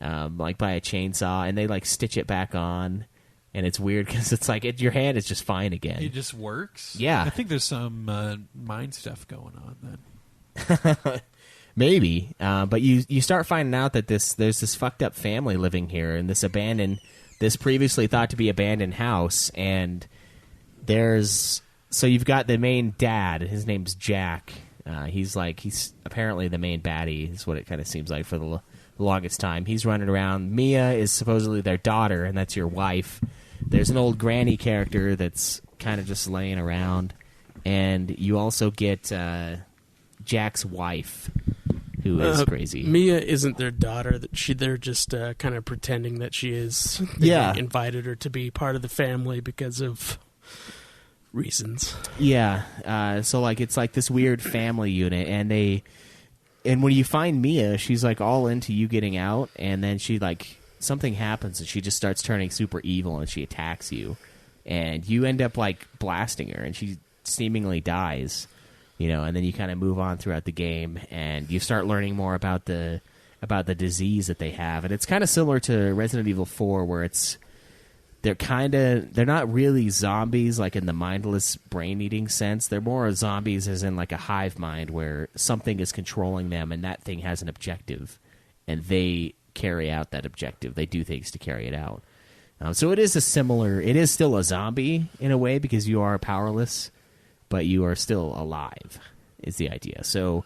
like by a chainsaw, and they like stitch it back on, and it's weird because it's like your hand is just fine again. It just works. Yeah, I think there's some mind stuff going on then. Maybe, but you start finding out that there's this fucked up family living here in this previously thought to be abandoned house, and so you've got the main dad. His name's Jack. He's apparently the main baddie, is what it kind of seems like for the longest time. He's running around. Mia is supposedly their daughter, and that's your wife. There's an old granny character that's kind of just laying around, and you also get Jack's wife, who is crazy. Mia isn't their daughter. They're just kind of pretending that she is. They invited her to be part of the family because of reasons. Yeah. So like it's like this weird family unit, and when you find Mia, she's like all into you getting out, and then she like something happens and she just starts turning super evil and she attacks you, and you end up like blasting her, and she seemingly dies. And then you kind of move on throughout the game, and you start learning more about the disease that they have, and it's kind of similar to Resident Evil 4, where they're not really zombies like in the mindless brain eating sense. They're more zombies as in like a hive mind where something is controlling them, and that thing has an objective, and they carry out that objective. They do things to carry it out. So it is still a zombie in a way because you are powerless, but you are still alive, is the idea. So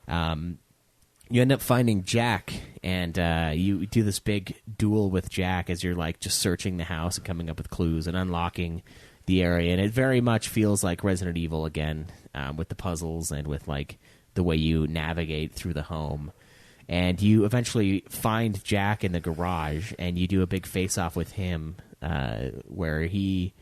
you end up finding Jack, and you do this big duel with Jack as you're like just searching the house and coming up with clues and unlocking the area. And it very much feels like Resident Evil again, with the puzzles and with like the way you navigate through the home. And you eventually find Jack in the garage, and you do a big face-off with him where he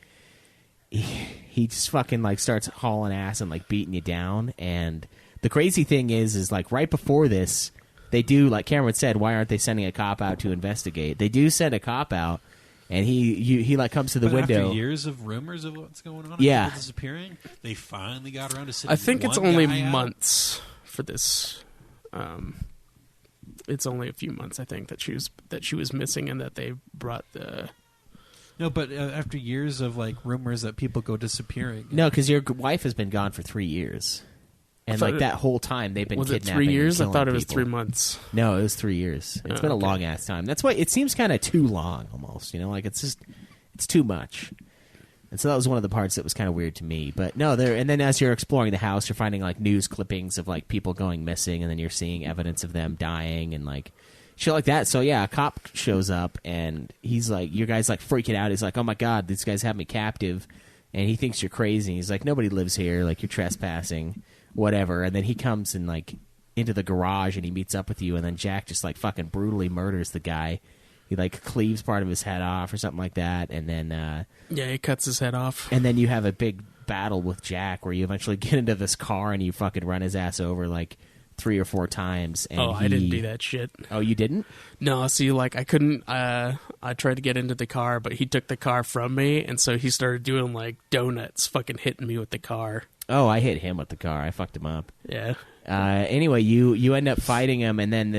just fucking like starts hauling ass and like beating you down. And the crazy thing is like right before this, they do, like Cameron said, why aren't they sending a cop out to investigate? They do send a cop out, and he like comes to the window. After years of rumors of what's going on, yeah, people disappearing, they finally got around to sending. I think it's one only guy out. months for this. It's only a few months, I think, that she was missing, and that they brought the. No, but after years of like rumors that people go disappearing. No, because your wife has been gone for 3 years, and like that whole time they've been kidnapping. Was it 3 years? And I thought it was people. 3 months. No, it was 3 years. It's been a long ass time. That's why it seems kind of too long, almost. Like it's too much. And so that was one of the parts that was kind of weird to me. But no, and then as you're exploring the house, you're finding like news clippings of like people going missing, and then you're seeing evidence of them dying and like shit like that. So yeah, a cop shows up, and he's like, your guy's like freaking out. He's like, oh my god, these guys have me captive, and he thinks you're crazy. He's like, nobody lives here, like you're trespassing, whatever. And then he comes and like into the garage, and he meets up with you, and then Jack just like fucking brutally murders the guy. He like cleaves part of his head off or something like that, and then he cuts his head off. And then you have a big battle with Jack where you eventually get into this car and you fucking run his ass over like 3 or 4 times. And I didn't do that shit. Oh, you didn't? No, see, like I couldn't. I tried to get into the car, but he took the car from me, and so he started doing like donuts, fucking hitting me with the car. Oh, I hit him with the car. I fucked him up. Yeah. Anyway, you end up fighting him, and then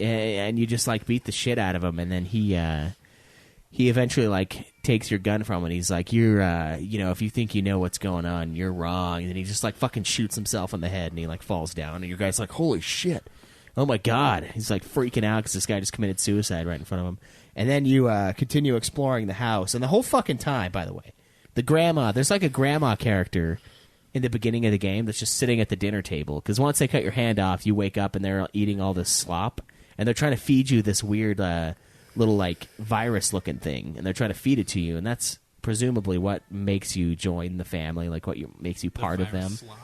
and you just like beat the shit out of him, and then he eventually like takes your gun from him, and he's like, you're if you think you know what's going on, you're wrong. And then he just like fucking shoots himself in the head, and he like falls down, and your guy's like, holy shit, oh my god. He's like freaking out because this guy just committed suicide right in front of him. And then you continue exploring the house, and the whole fucking time, by the way, there's like a grandma character in the beginning of the game that's just sitting at the dinner table, because once they cut your hand off, you wake up and they're eating all this slop, and they're trying to feed you this weird little like virus looking thing, and they're trying to feed it to you, and that's presumably what makes you join the family, like makes you part of them. Slop.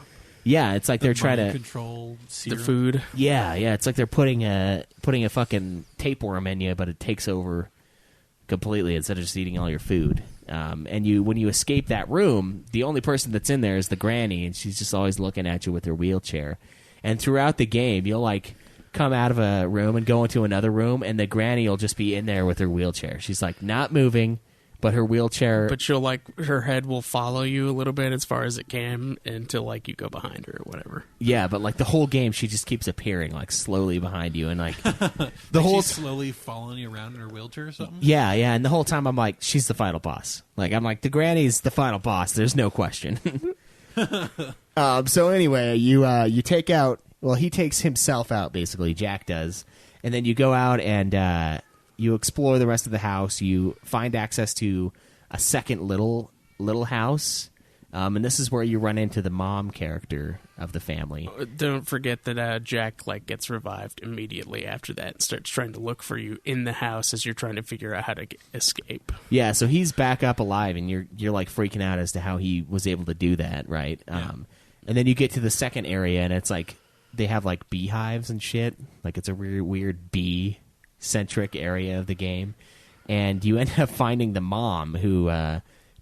Yeah, it's like they're trying to control the food. Yeah, it's like they're putting a fucking tapeworm in you, but it takes over completely instead of just eating all your food. And when you escape that room, the only person that's in there is the granny, and she's just always looking at you with her wheelchair. And throughout the game, you'll like come out of a room and go into another room, and the granny will just be in there with her wheelchair. She's like not moving, but her wheelchair. But she'll her head will follow you a little bit as far as it can until you go behind her or whatever. Yeah, but the whole game, she just keeps appearing slowly behind you, and she's slowly following you around in her wheelchair or something. Yeah, and the whole time I'm like, she's the final boss. I'm like, the granny's the final boss. There's no question. So anyway, you take out. Well, he takes himself out basically. Jack does, and then you go out and you explore the rest of the house. You find access to a second little house. And this is where you run into the mom character of the family. Don't forget that Jack gets revived immediately after that and starts trying to look for you in the house as you're trying to figure out how to escape. Yeah, so he's back up alive, and you're freaking out as to how he was able to do that, right? Yeah. And then you get to the second area, and it's they have beehives and shit. It's a weird bee-centric area of the game, and you end up finding the mom who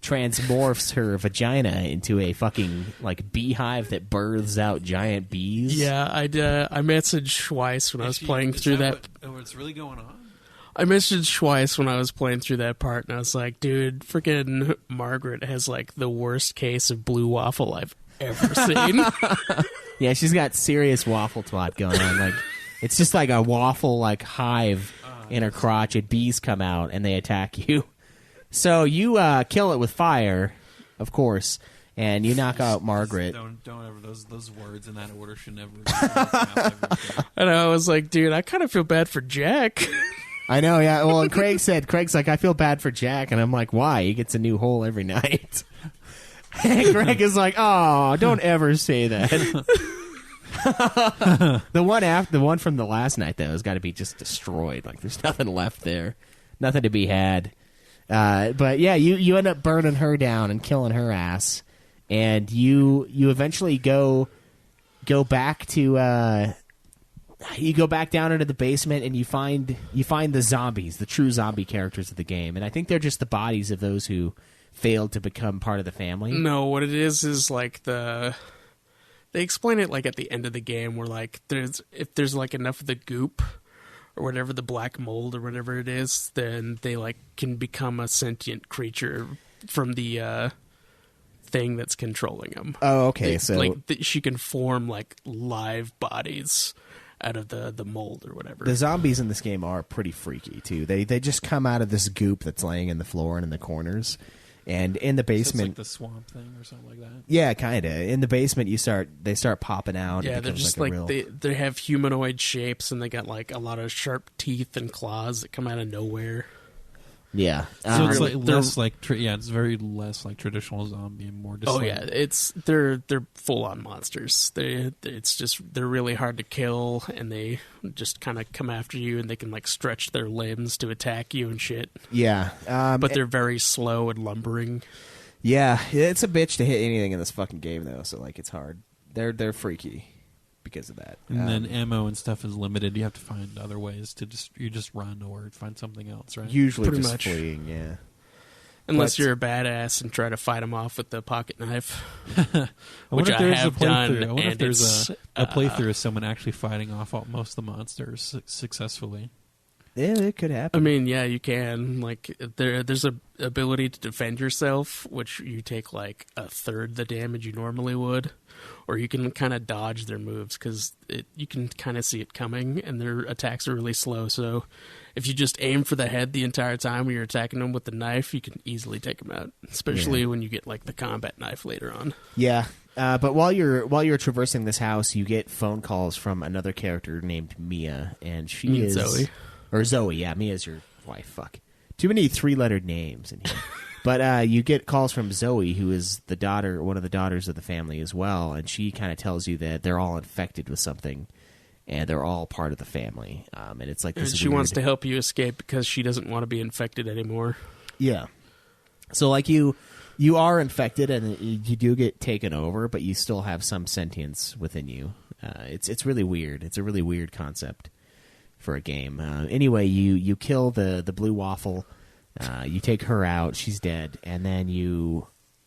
transmorphs her vagina into a fucking beehive that births out giant bees. Yeah, I messaged Schweiss when I was playing through that. What's really going on? I messaged Schweiss when I was playing through that part, and I was like, dude, freaking Margaret has the worst case of blue waffle I've ever seen. Yeah, she's got serious waffle twat going on. It's just a waffle hive in her crotch, and bees come out and they attack you. So you kill it with fire, of course, and you knock out Margaret. Don't ever those words in that order should never. I know. I was like, dude, I kind of feel bad for Jack. I know, yeah. Well, and Craig's like, I feel bad for Jack, and I'm like, why? He gets a new hole every night. And Greg is like, oh, don't ever say that. The one from the last night though has got to be just destroyed. There's nothing left there, nothing to be had. But yeah, you end up burning her down and killing her ass, and you eventually go back to you go back down into the basement, and you find the zombies, the true zombie characters of the game, and I think they're just the bodies of those who failed to become part of the family. No, what it is they explain it at the end of the game where if there's enough of the goop or whatever, the black mold or whatever it is, then they can become a sentient creature from the thing that's controlling them. Oh, okay. She can form live bodies out of the mold or whatever. The zombies in this game are pretty freaky too. They just come out of this goop that's laying in the floor and in the corners. And in the basement, so it's the swamp thing or something like that. Yeah, kind of. In the basement, they start popping out. Yeah, they're just they have humanoid shapes, and they got a lot of sharp teeth and claws that come out of nowhere. Yeah, so it's less it's very less traditional zombie and more. Just they're full on monsters. They're really hard to kill, and they just kind of come after you, and they can stretch their limbs to attack you and shit. Yeah, but they're very slow and lumbering. Yeah, it's a bitch to hit anything in this fucking game though. So it's hard. They're freaky because of that. And then ammo and stuff is limited. You have to find other ways to just run or find something else, right? Usually pretty just much fleeing, yeah. Unless you're a badass and try to fight them off with the pocket knife, which I have done. I wonder and if there's a playthrough of someone actually fighting off most of the monsters successfully. Yeah, it could happen. I mean, yeah, you can. There's a ability to defend yourself, which you take a third the damage you normally would, or you can kind of dodge their moves because you can kind of see it coming, and their attacks are really slow. So if you just aim for the head the entire time when you're attacking them with the knife, you can easily take them out. Especially when you get the combat knife later on. Yeah. But while you're traversing this house, you get phone calls from another character named Mia, and she is Zoe. Or Zoe, yeah. Mia's your wife. Fuck. Too many three-lettered names in here. But you get calls from Zoe, who is one of the daughters of the family as well, and she kind of tells you that they're all infected with something, and they're all part of the family. And it's this. And she wants to help you escape because she doesn't want to be infected anymore. Yeah. So you are infected, and you do get taken over, but you still have some sentience within you. It's really weird. It's a really weird concept for a game. Anyway, you kill the blue waffle. You take her out. She's dead. And then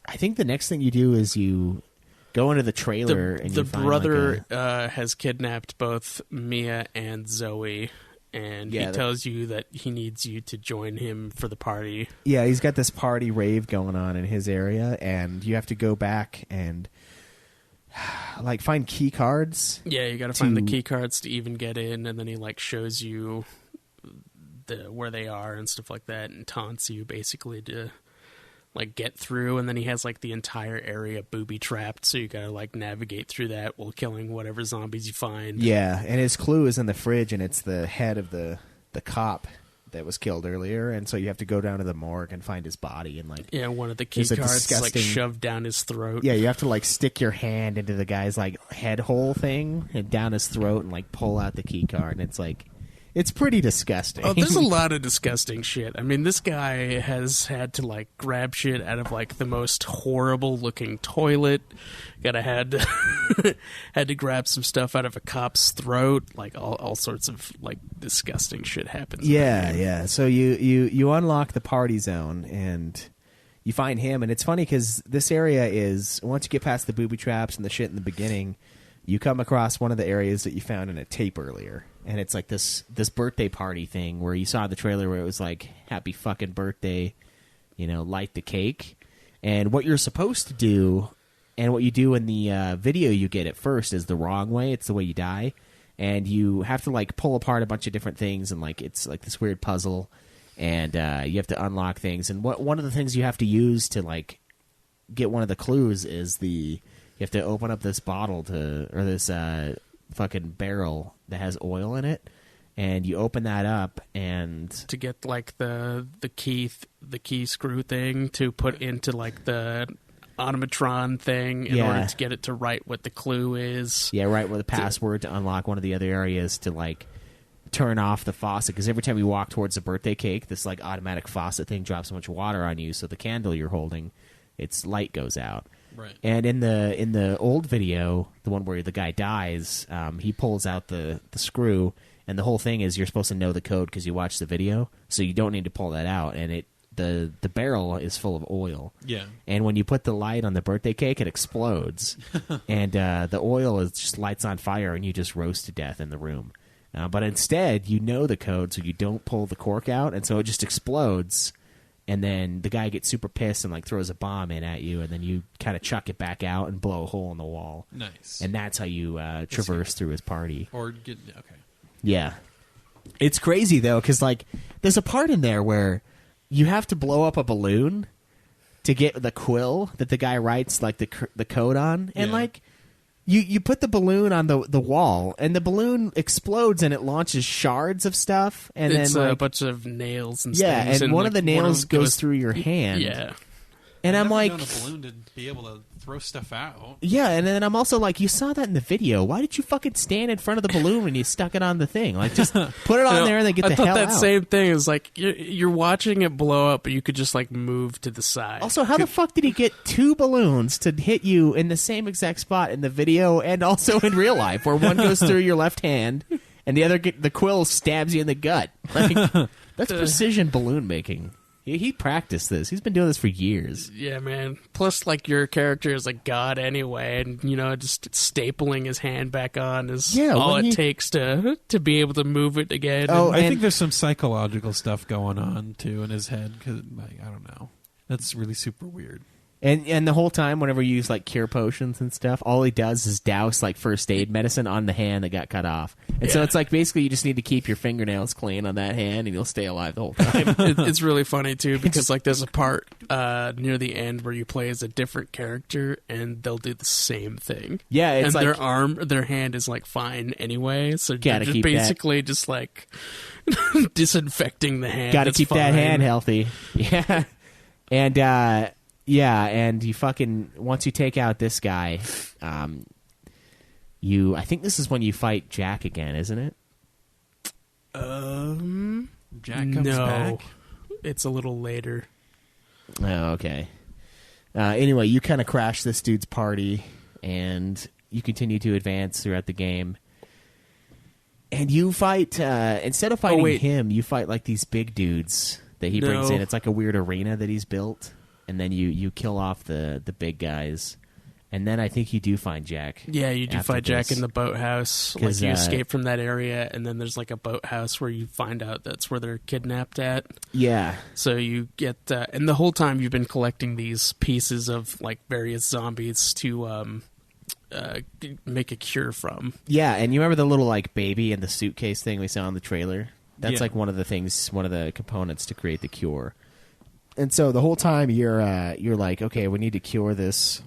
I think the next thing you do is you go into the trailer and the you find brother has kidnapped both Mia and Zoe, and Yeah, he tells you that he needs you to join him for the party. Yeah, he's got this party rave going on in his area, and you have to go back and like find key cards. Yeah, you got to find the key cards to even get in, and then he like shows you where they are and stuff like that, and taunts you basically to like get through. And then he has like the entire area booby trapped, so you got to like navigate through that while killing whatever zombies you find. Yeah, and his clue is in the fridge, and it's the head of the cop that was killed earlier, and so you have to go down to the morgue and find his body, and like one of the key cards like shoved down his throat. Yeah, you have to like stick your hand into the guy's like head hole thing and down his throat and like pull out the key card, and it's like it's pretty disgusting. Oh, there's a lot of disgusting shit. I mean, this guy has had to like grab shit out of like the most horrible looking toilet. Had to grab some stuff out of a cop's throat. Like all sorts of like disgusting shit happens. Yeah. So you unlock the party zone and you find him, and it's funny because this area is, once you get past the booby traps and the shit in the beginning, you come across one of the areas that you found in a tape earlier. And it's like this birthday party thing where you saw the trailer where it was like, happy fucking birthday, light the cake. And what you're supposed to do, and what you do in the video you get at first, is the wrong way. It's the way you die. And you have to like pull apart a bunch of different things, and like it's like this weird puzzle. And you have to unlock things. And one of the things you have to use to like get one of the clues is you have to open up this bottle or this fucking barrel that has oil in it, and you open that up and to get like the key screw thing to put into like the automatron thing in order to get it to write what the clue is. Yeah, right, with the password to unlock one of the other areas to like turn off the faucet, because every time you walk towards the birthday cake, this like automatic faucet thing drops so much water on you, so the candle you're holding, its light goes out. Right. And in the old video, the one where the guy dies, he pulls out the screw, and the whole thing is you're supposed to know the code because you watched the video, so you don't need to pull that out. And the barrel is full of oil. Yeah. And when you put the light on the birthday cake, it explodes, and the oil just lights on fire, and you just roast to death in the room. But instead, you know the code, so you don't pull the cork out, and so it just explodes. And then the guy gets super pissed and like throws a bomb in at you, and then you kind of chuck it back out and blow a hole in the wall. Nice. And that's how you traverse through his party. Okay. Yeah. It's crazy though, because like there's a part in there where you have to blow up a balloon to get the quill that the guy writes like the code on, and like you put the balloon on the wall, and the balloon explodes, and it launches shards of stuff, and it's then like, a bunch of nails and things. And one like, of the nails goes through your hand. Yeah. And I'm like, known a balloon to be able to throw stuff out. Yeah, and then I'm also like, you saw that in the video. Why did you fucking stand in front of the balloon when you stuck it on the thing? Like, just put it on there and then get the hell out. I thought that same thing is like you're watching it blow up, but you could just like move to the side. Also, how the fuck did he get two balloons to hit you in the same exact spot in the video and also in real life, where one goes through your left hand and the other the quill stabs you in the gut? Like, that's precision balloon making. He practiced this. He's been doing this for years. Yeah, man. Plus, like, your character is a god anyway, and, just stapling his hand back on is all it takes to be able to move it again. Oh, I think there's some psychological stuff going on, too, in his head, because, like, I don't know. That's really super weird. And the whole time, whenever you use like cure potions and stuff, all he does is douse like first aid medicine on the hand that got cut off. And so it's like basically you just need to keep your fingernails clean on that hand, and you'll stay alive the whole time. It's really funny too, because like there's a part near the end where you play as a different character, and they'll do the same thing. Yeah, it's and like their hand is like fine anyway, so gotta they're just keep basically just like disinfecting the hand. Got to keep that hand healthy. Yeah, and. Yeah, and you fucking, once you take out this guy, I think this is when you fight Jack again, isn't it? Jack comes back? It's a little later. Oh, okay. Anyway, you kind of crash this dude's party, and you continue to advance throughout the game. And you fight, instead of fighting him, you fight like these big dudes that he brings in. It's like a weird arena that he's built. And then you kill off the big guys, And then I think you do find Jack. Yeah, you do after find Jack this. in the boathouse. Like 'Cause, you escape from that area, and then there's like a boathouse where you find out that's where they're kidnapped at. Yeah. So you get, and the whole time you've been collecting these pieces of like various zombies to make a cure from. Yeah, and you remember the little like baby in the suitcase thing we saw in the trailer? That's Yeah. like one of the components to create the cure. And so the whole time you're like, okay, we need to cure this.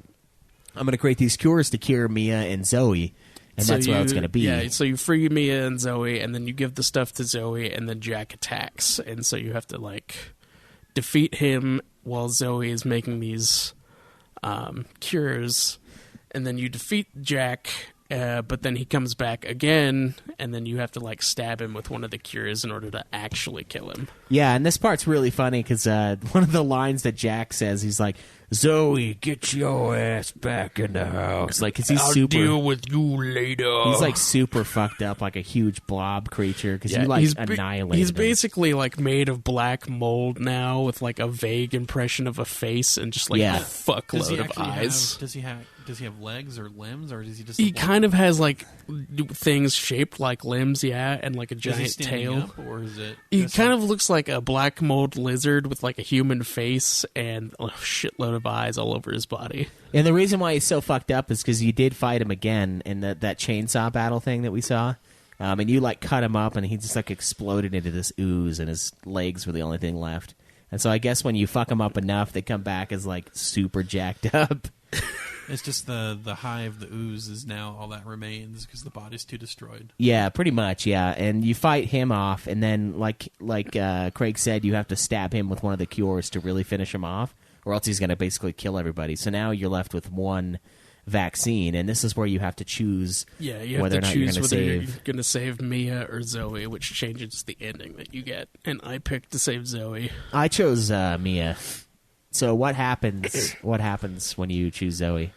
I'm going to create these cures to cure Mia and Zoe, and So that's what it's going to be. Yeah, so you free Mia and Zoe, and then you give the stuff to Zoe, and then Jack attacks, and so you have to like defeat him while Zoe is making these cures, and then you defeat Jack. But then he comes back again, and then you have to like stab him with one of the cures in order to actually kill him. Yeah, and this part's really funny because one of the lines that Jack says, he's like, "Zoe, get your ass back in the house." Like, 'cause he's I'll super. deal with you later. He's like super fucked up, like a huge blob creature because you like annihilated He's him. basically like made of black mold now, with like a vague impression of a face and just like a fuckload of eyes. Does he have legs or limbs, or does he just? He kind of has like things shaped like limbs, yeah, and like a giant tail. Up, or is it? He kind of looks like a black mold lizard with like a human face and a shitload of eyes all over his body. And the reason why he's so fucked up is because you did fight him again in that chainsaw battle thing that we saw. And you like cut him up and he just like exploded into this ooze and his legs were the only thing left. And so I guess when you fuck him up enough, they come back as like super jacked up. It's just the hive, the ooze is now all that remains because the body's too destroyed. Yeah, pretty much, yeah. And you fight him off, and then like Craig said, you have to stab him with one of the cures to really finish him off, or else he's going to basically kill everybody. So now you're left with one vaccine, and this is where you have to choose whether or not you're going to save. You're going to save Mia or Zoe, which changes the ending that you get. And I picked to save Zoe. I chose Mia. So what happens? What happens when you choose Zoe?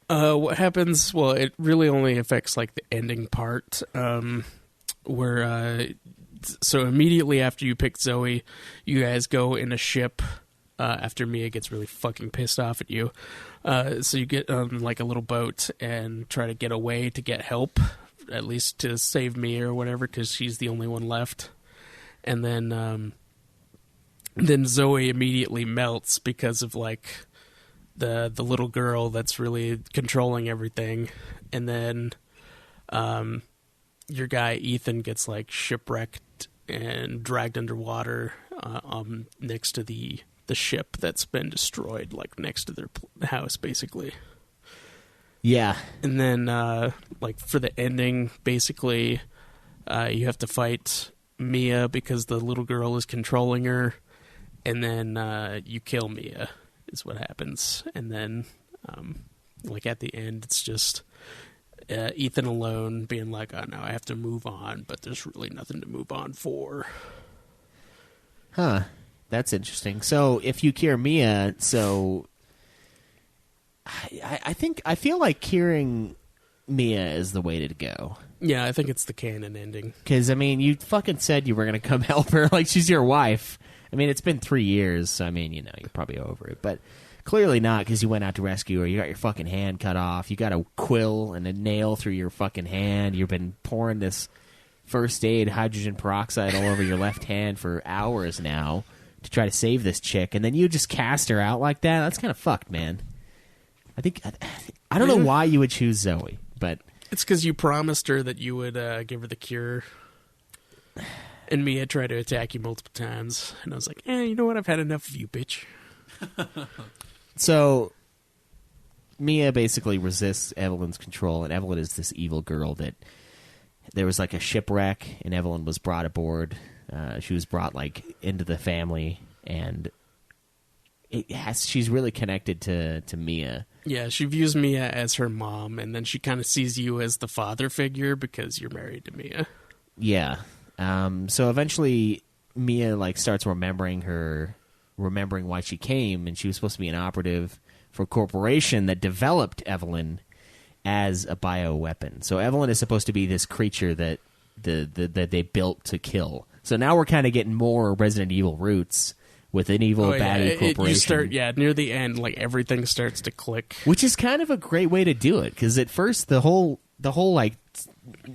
What happens? Well, it really only affects like the ending part, where so immediately after you pick Zoe, you guys go in a ship. After Mia gets really fucking pissed off at you, so you get on like a little boat and try to get away to get help, at least to save Mia or whatever, because she's the only one left. And then Zoe immediately melts because of like the little girl that's really controlling everything, and then your guy Ethan gets like shipwrecked and dragged underwater next to the ship that's been destroyed, like next to their house, basically. Yeah. And then like for the ending, basically you have to fight Mia because the little girl is controlling her, and then you kill Mia is what happens. And then like at the end, it's just Ethan alone being like, oh no, I have to move on, but there's really nothing to move on for. Huh. That's interesting. So if you cure Mia, so I feel like curing Mia is the way to go. Yeah, I think it's the canon ending. Because, I mean, you fucking said you were going to come help her. Like, she's your wife. I mean, it's been 3 years, so, I mean, you know, you're probably over it. But clearly not, because you went out to rescue her. You got your fucking hand cut off. You got a quill and a nail through your fucking hand. You've been pouring this first aid hydrogen peroxide all over your left hand for hours now to try to save this chick, and then you just cast her out like that. That's kind of fucked, man. I don't know why you would choose Zoe, but it's because you promised her that you would give her the cure, and Mia tried to attack you multiple times, and I was like, you know what? I've had enough of you, bitch. So Mia basically resists Evelyn's control, and Evelyn is this evil girl that there was like a shipwreck, and Evelyn was brought aboard. She was brought like into the family, and she's really connected to Mia. Yeah, she views Mia as her mom, and then she kind of sees you as the father figure because you're married to Mia. Yeah. So eventually Mia like starts remembering why she came, and she was supposed to be an operative for a corporation that developed Evelyn as a bioweapon. So Evelyn is supposed to be this creature that that they built to kill. So now we're kind of getting more Resident Evil roots with an evil baddie corporation. You start, near the end, like everything starts to click, which is kind of a great way to do it, because at first the whole like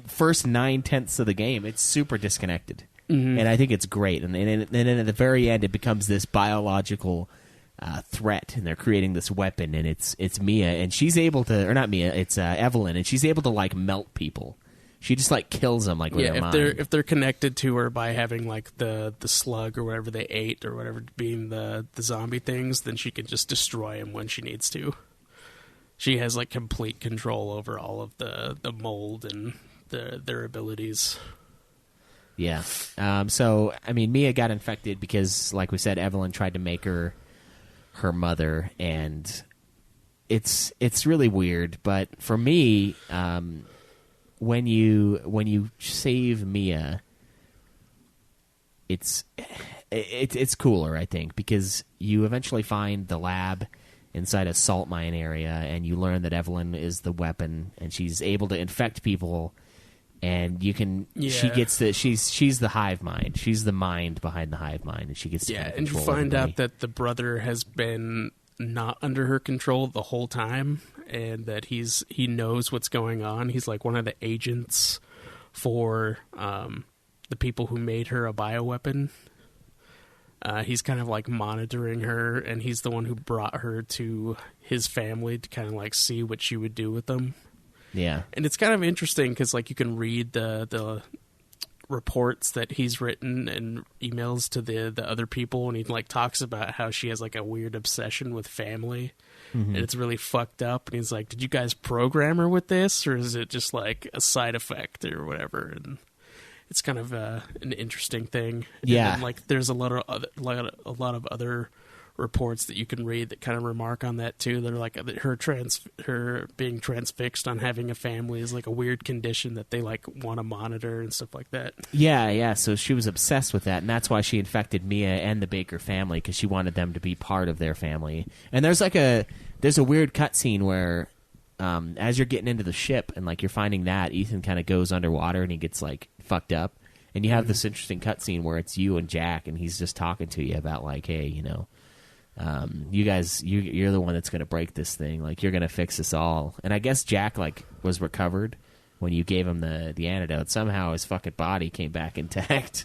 first 9/10 of the game, it's super disconnected, and I think it's great. And then at the very end, it becomes this biological threat, and they're creating this weapon, and it's Mia, and she's able to, or not Mia, it's Evelyn, and she's able to like melt people. She just like kills them like with her mind. If they're connected to her by having like the slug or whatever they ate or whatever being the zombie things, then she can just destroy them when she needs to. She has like complete control over all of the mold and their abilities. Yeah. So I mean, Mia got infected because, like we said, Evelyn tried to make her mother, and it's really weird. But for me, when you save Mia, it's cooler, I think, because you eventually find the lab inside a salt mine area, and you learn that Evelyn is the weapon, and she's able to infect people, and you can she gets she's the hive mind, she's the mind behind the hive mind, and she gets to kind of and you find out that the brother has been not under her control the whole time, and that he knows what's going on. He's like one of the agents for the people who made her a bioweapon. He's kind of like monitoring her, and he's the one who brought her to his family to kind of like see what she would do with them. Yeah. And it's kind of interesting because like you can read the reports that he's written and emails to the other people, and he like talks about how she has like a weird obsession with family, and it's really fucked up. And he's like, did you guys program her with this, or is it just like a side effect or whatever? And it's kind of an interesting thing. Yeah. And then, like there's a lot of other reports that you can read that kind of remark on that too. They're like her being transfixed on having a family is like a weird condition that they like want to monitor and stuff like that. Yeah. So she was obsessed with that, and that's why she infected Mia and the Baker family, because she wanted them to be part of their family. And there's a weird cutscene where, as you're getting into the ship and like you're finding that Ethan kind of goes underwater and he gets like fucked up, and you have this interesting cutscene where it's you and Jack, and he's just talking to you about like, hey, you know, you guys, you're the one that's going to break this thing. Like, you're going to fix us all. And I guess Jack like was recovered when you gave him the antidote. Somehow his fucking body came back intact.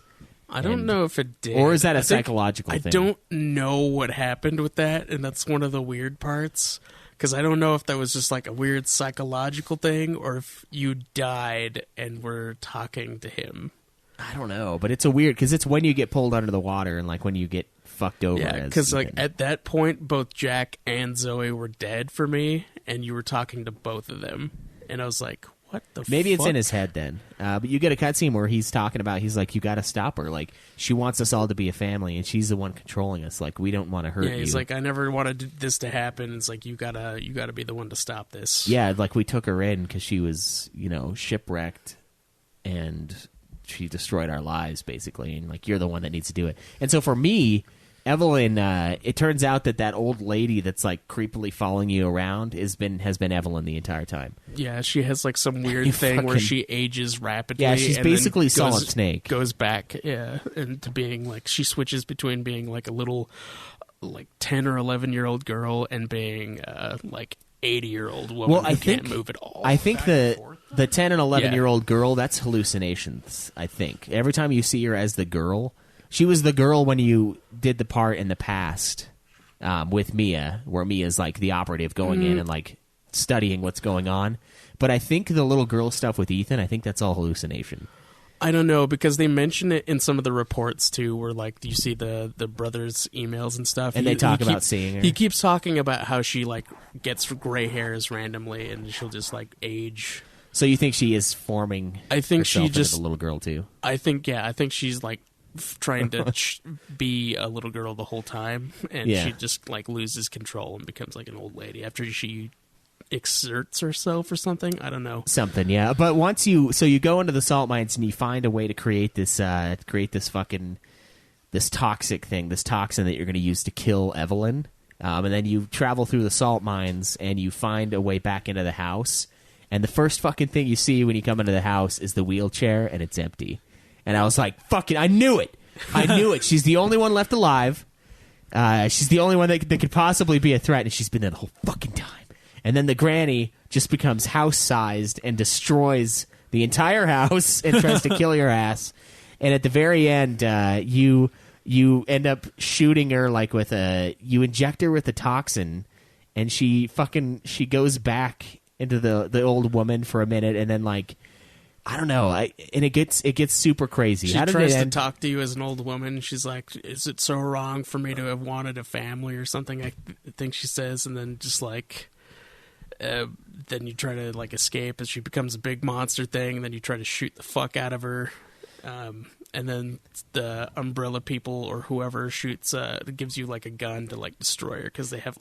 I don't know if it did. Or is that a psychological thing? I don't know what happened with that, and that's one of the weird parts. Because I don't know if that was just like a weird psychological thing, or if you died and were talking to him. I don't know, but it's a weird, because it's when you get pulled under the water and like when you get fucked over. Yeah, because like at that point, both Jack and Zoe were dead for me, and you were talking to both of them, and I was like, what the Maybe fuck? it's in his head then. But you get a cutscene where he's talking about, he's like, you got to stop her. Like, she wants us all to be a family, and she's the one controlling us. Like, we don't want to hurt you. Yeah, he's like, I never wanted this to happen. It's like, you gotta be the one to stop this. Yeah, like we took her in because she was, you know, shipwrecked, and she destroyed our lives, basically. And like, you're the one that needs to do it. And so for me, Evelyn, it turns out that old lady that's like creepily following you around has been Evelyn the entire time. Yeah, she has like some weird thing where she ages rapidly. Yeah, she's and basically then Solid Snake. Goes back, into being like, she switches between being like a little like 10 or 11-year-old girl and being like 80-year-old woman who can't move at all. I think the 10 and 11-year-old girl, that's hallucinations, I think. Every time you see her as the girl, she was the girl when you did the part in the past with Mia, where Mia's like the operative going in and like studying what's going on. But I think the little girl stuff with Ethan, I think that's all hallucination. I don't know, because they mention it in some of the reports too, where like you see the brothers' emails and stuff, and they talk about seeing her. He keeps talking about how she like gets gray hairs randomly, and she'll just like age. So you think she is forming? I think herself she just into the little girl too. I think she's like trying to be a little girl the whole time, and she just like loses control and becomes like an old lady after she exerts herself or something. I don't know. Something, yeah. But once you go into the salt mines and you find a way to create this toxic thing, this toxin that you're going to use to kill Evelyn, and then you travel through the salt mines and you find a way back into the house, and the first fucking thing you see when you come into the house is the wheelchair, and it's empty. And I was like, fucking, I knew it. I knew it. She's the only one left alive. She's the only one that could possibly be a threat, and she's been there the whole fucking time. And then the granny just becomes house-sized and destroys the entire house and tries to kill your ass. And at the very end, you end up shooting her you inject her with a toxin, and she goes back into the old woman for a minute, and then I don't know, and it gets super crazy. She How did tries it to end? talk to you as an old woman. She's like, "Is it so wrong for me to have wanted a family or something?" I think she says, and then just then you try to escape as she becomes a big monster thing. And then you try to shoot the fuck out of her, and then the umbrella people or whoever shoots gives you a gun to destroy her because they have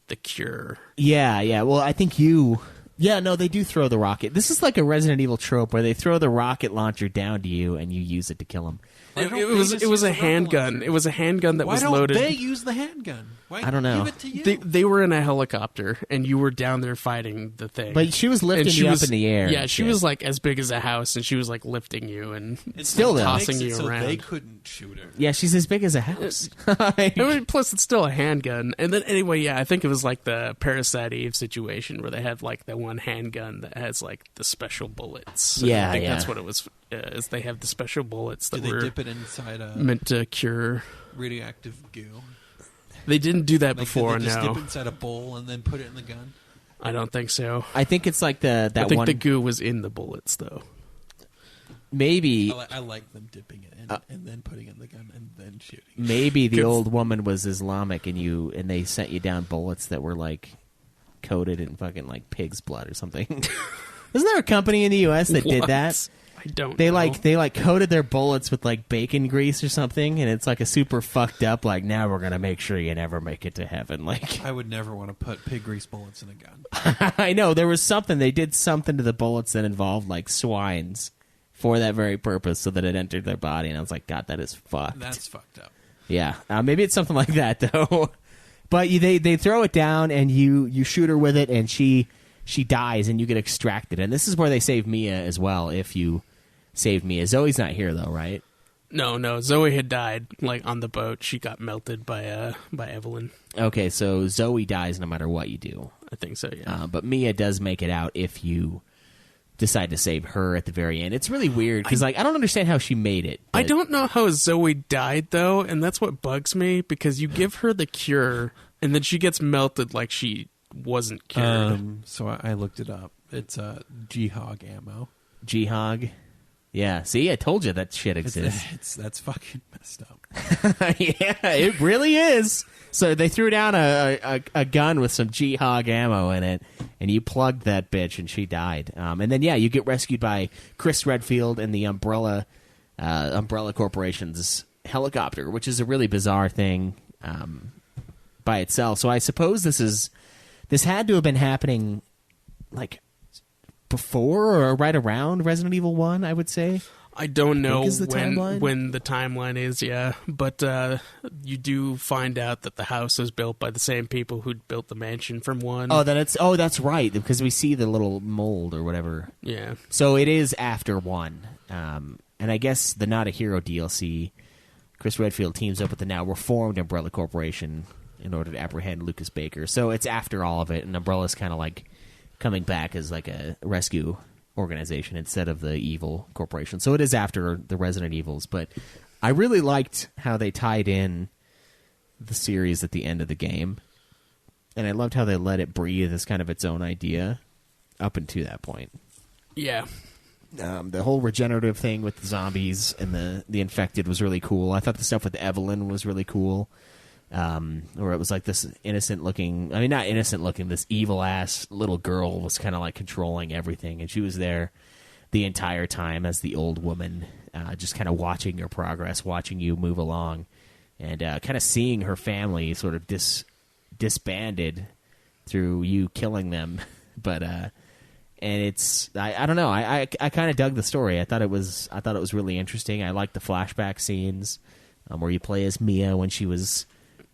the cure. Yeah. Well, I think you. Yeah, no, they do throw the rocket. This is like a Resident Evil trope where they throw the rocket launcher down to you and you use it to kill them. It was a handgun. It was a handgun that was loaded. Why don't they use the handgun? Why I don't know. Give it to you? They were in a helicopter, and you were down there fighting the thing. But she was lifting you up in the air. Yeah, and she shit. was as big as a house, and she was lifting you and still though. tossing you so around. they couldn't shoot her. Yeah, she's as big as a house. Plus, it's still a handgun. And then anyway, yeah, I think it was the Parasite Eve situation where they have that one handgun that has the special bullets. So Yeah, I think yeah. that's what it was. Is they have the special bullets that Do they were dip it inside a meant to cure. radioactive goo? They didn't do that Did before. they just No, dip inside a bowl and then put it in the gun? I don't think so. I think it's that I think one. the goo was in the bullets, though. Maybe I like them dipping it in and then putting it in the gun and then shooting. maybe the old woman was Islamic and they sent you down bullets that were coated in fucking pig's blood or something. Isn't there a company in the U.S. that did What? that? I don't They know. they coated their bullets with bacon grease or something, and it's a super fucked up now we're gonna make sure you never make it to heaven. I would never want to put pig grease bullets in a gun. I know there was something they did something to the bullets that involved swines for that very purpose, so that it entered their body, and I was like, God, that is fucked. That's fucked up. Yeah, maybe it's something like that though. But they throw it down, and you shoot her with it, and she dies, and you get extracted. And this is where they save Mia as well. If you save Mia, Zoe's not here though, right? No. Zoe had died on the boat. She got melted by Evelyn. Okay, so Zoe dies no matter what you do. I think so. Yeah. But Mia does make it out if you decide to save her at the very end. It's really weird because I don't understand how she made it. I but- don't know how Zoe died though, and that's what bugs me because you give her the cure, and then she gets melted like she wasn't cured. So I looked it up. It's G-Hog ammo. G-Hog. Yeah, see, I told you that shit exists. That's fucking messed up. Yeah, it really is. So they threw down a gun with some G-Hog ammo in it, and you plugged that bitch, and she died. And then, you get rescued by Chris Redfield and the Umbrella Corporation's helicopter, which is a really bizarre thing by itself. So I suppose this had to have been happening before or right around Resident Evil 1, I would say. I don't know is the timeline? when the timeline is, yeah. But you do find out that the house was built by the same people who'd built the mansion from 1. That's right, because we see the little mold or whatever. Yeah. So it is after 1. And I guess the Not a Hero DLC, Chris Redfield teams up with the now reformed Umbrella Corporation in order to apprehend Lucas Baker. So it's after all of it, and Umbrella's kind of coming back as a rescue organization instead of the evil corporation. So it is after the Resident Evils, but I really liked how they tied in the series at the end of the game. And I loved how they let it breathe as kind of its own idea up until that point. Yeah. The whole regenerative thing with the zombies and the infected was really cool. I thought the stuff with Evelyn was really cool. Where it was this innocent looking, not innocent looking, this evil ass little girl was kind of controlling everything, and she was there the entire time as the old woman, just kind of watching your progress, watching you move along, and kind of seeing her family sort of disbanded through you killing them. But and it's I don't know, I kind of dug the story. I thought it was really interesting. I liked the flashback scenes where you play as Mia when she was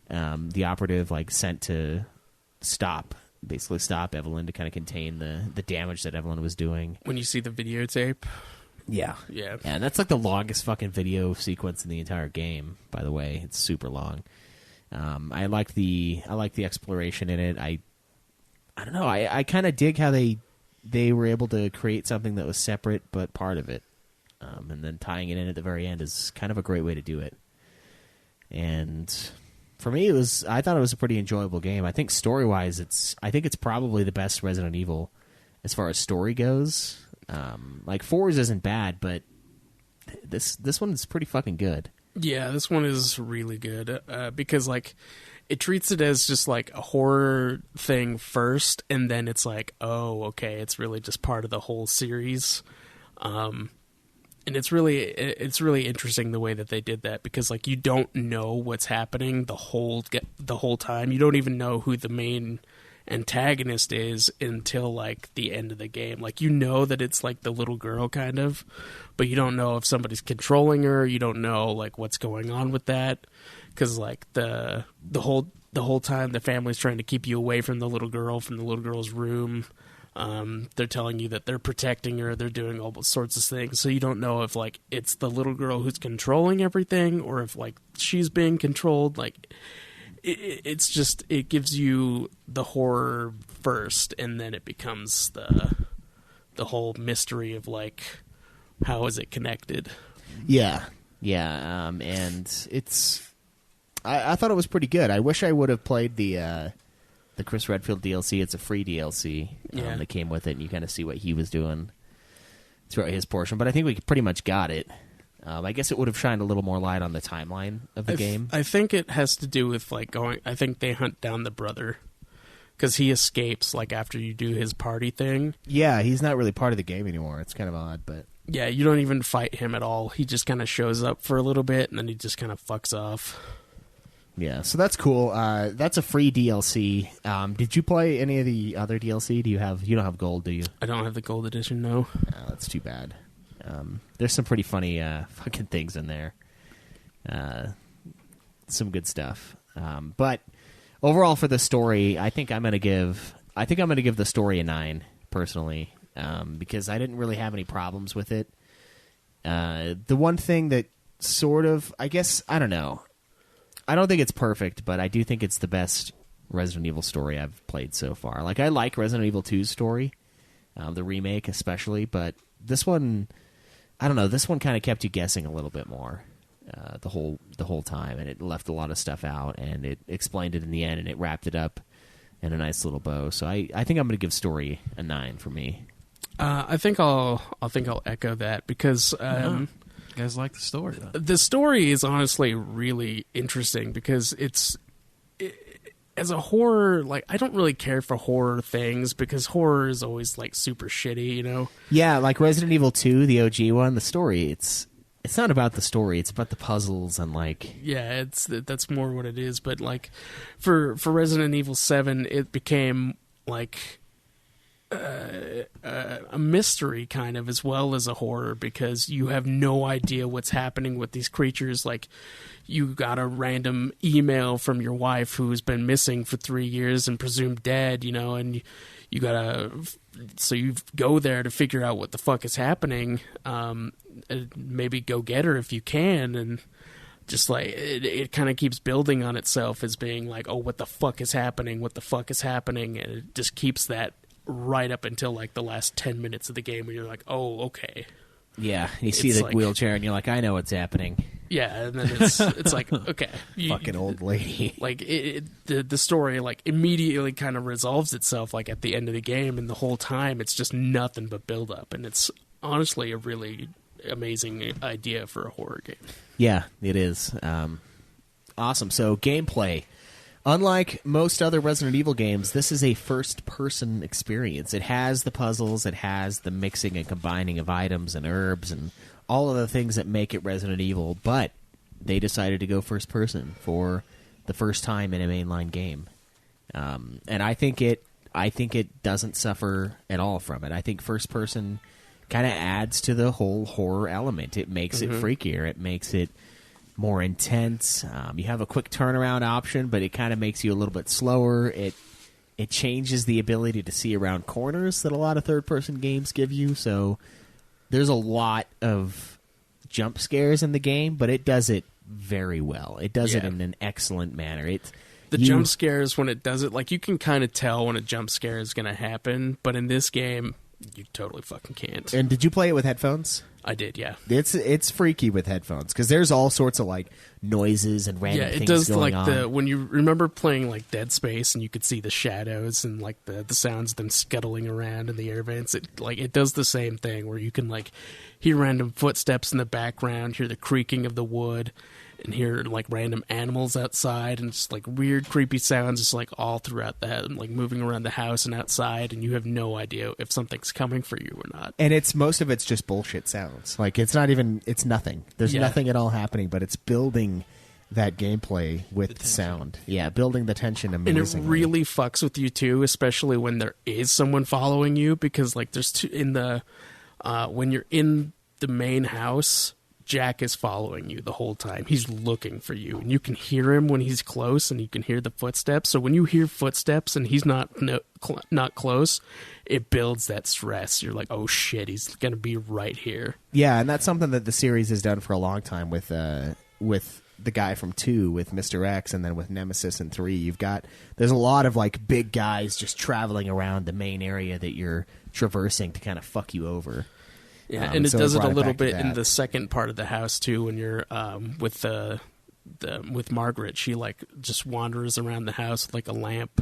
the operative sent to stop Evelyn to kind of contain the damage that Evelyn was doing. When you see the videotape. Yeah, and that's the longest fucking video sequence in the entire game. By the way, it's super long. I like the exploration in it. I don't know. I kind of dig how they were able to create something that was separate but part of it, and then tying it in at the very end is kind of a great way to do it. And for me, I thought it was a pretty enjoyable game. I think story-wise, it's probably the best Resident Evil as far as story goes. Like 4's isn't bad, but this one is pretty fucking good. Yeah, this one is really good because like it treats it as just like a horror thing first, and then it's like, oh, okay, it's really just part of the whole series. And it's really interesting the way that they did that, because like you don't know what's happening the whole time. You don't even know who the main antagonist is until like the end of the game. Like, you know that it's like the little girl kind of, but you don't know if somebody's controlling her. You don't know like what's going on with that, because like the whole time the family's trying to keep you away from the little girl's room. They're telling you that they're protecting her, they're doing all sorts of things, so you don't know if like it's the little girl who's controlling everything or if like she's being controlled. Like it's just, it gives you the horror first, and then it becomes the whole mystery of like, how is it connected? Yeah. And it's I thought it was pretty good. I wish I would have played the Chris Redfield DLC. It's a free DLC that came with it, and you kind of see what he was doing throughout his portion. But I think we pretty much got it. I guess it would have shined a little more light on the timeline of the game. I think it has to do with like I think they hunt down the brother, because he escapes like after you do his party thing. Yeah, he's not really part of the game anymore. It's kind of odd, but yeah, you don't even fight him at all. He just kind of shows up for a little bit, and then he just kind of fucks off. Yeah, so that's cool. That's a free DLC. Did you play any of the other DLC? You don't have gold, do you? I don't have the gold edition, no. Oh, that's too bad. There's some pretty funny fucking things in there. Some good stuff. But overall for the story, I think I'm gonna give the story a 9 personally, because I didn't really have any problems with it. The one thing that sort of, I guess, I don't know. I don't think it's perfect, but I do think it's the best Resident Evil story I've played so far. Like, I like Resident Evil 2's story, the remake especially, but this one, I don't know, this one kind of kept you guessing a little bit more the whole time, and it left a lot of stuff out, and it explained it in the end, and it wrapped it up in a nice little bow. So I think I'm going to give story a 9 for me. I think I'll echo that, because you guys like the story, though. The story is honestly really interesting, because as a horror, like, I don't really care for horror things, because horror is always like super shitty, you know? Yeah, like Resident Evil 2, the OG one, the story, it's not about the story, it's about the puzzles and like... Yeah, that's more what it is, but like for Resident Evil 7, it became like a mystery kind of, as well as a horror, because you have no idea what's happening with these creatures. Like, you got a random email from your wife who's been missing for 3 years and presumed dead, you know, and you gotta, so you go there to figure out what the fuck is happening, maybe go get her if you can, and just like it kind of keeps building on itself as being like, oh, what the fuck is happening, and it just keeps that right up until like the last 10 minutes of the game, where you're like, oh, okay. Yeah, you see the wheelchair and you're like, I know what's happening. Yeah, and then it's like, okay, fucking old lady. Like the story like immediately kind of resolves itself like at the end of the game, and the whole time it's just nothing but build up, and it's honestly a really amazing idea for a horror game. Yeah, it is. Awesome. So gameplay. Unlike most other Resident Evil games, this is a first-person experience. It has the puzzles, it has the mixing and combining of items and herbs and all of the things that make it Resident Evil, but they decided to go first-person for the first time in a mainline game. And I think it doesn't suffer at all from it. I think first-person kind of adds to the whole horror element. It makes it freakier. It makes it more intense. You have a quick turnaround option, but it kind of makes you a little bit slower. It changes the ability to see around corners that a lot of third-person games give you. So there's a lot of jump scares in the game, but it does it very well. It does it in an excellent manner. The jump scares, when it does it, like, you can kind of tell when a jump scare is going to happen, but in this game, you totally fucking can't. And did you play it with headphones? I did, yeah. It's freaky with headphones because there's all sorts of like noises and random things going on. Yeah, it does like when you remember playing like Dead Space and you could see the shadows and like the sounds of them scuttling around in the air vents. It does the same thing where you can like hear random footsteps in the background, hear the creaking of the wood, and hear like random animals outside and just like weird creepy sounds just like all throughout like moving around the house and outside, and you have no idea if something's coming for you or not. And most of it's just bullshit sounds. Like it's nothing. There's nothing at all happening, but it's building that gameplay with sound. Yeah, building the tension amazingly. And it really fucks with you too, especially when there is someone following you, because like there's when you're in the main house, Jack is following you the whole time. He's looking for you, and you can hear him when he's close, and you can hear the footsteps. So when you hear footsteps and he's not close, it builds that stress. You're like, oh shit, he's gonna be right here. Yeah, and that's something that the series has done for a long time with the guy from 2, with Mr. X, and then with Nemesis in 3. There's a lot of like big guys just traveling around the main area that you're traversing to kind of fuck you over. Yeah, and it does it a little bit in the second part of the house too. When you're with Margaret, she like just wanders around the house with like a lamp,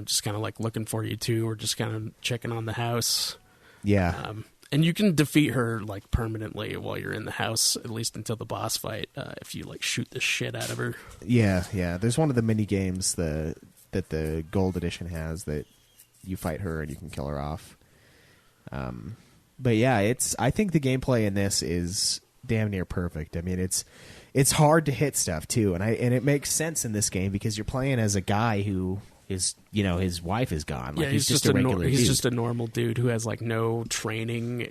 just kind of like looking for you too, or just kind of checking on the house. Yeah, and you can defeat her like permanently while you're in the house, at least until the boss fight, if you like shoot the shit out of her. Yeah. There's one of the mini games that the Gold Edition has that you fight her and you can kill her off. But yeah, I think the gameplay in this is damn near perfect. I mean, it's hard to hit stuff too, and it makes sense in this game because you're playing as a guy who is, his wife is gone. Like, he's just a regular dude. He's just a normal dude who has like no training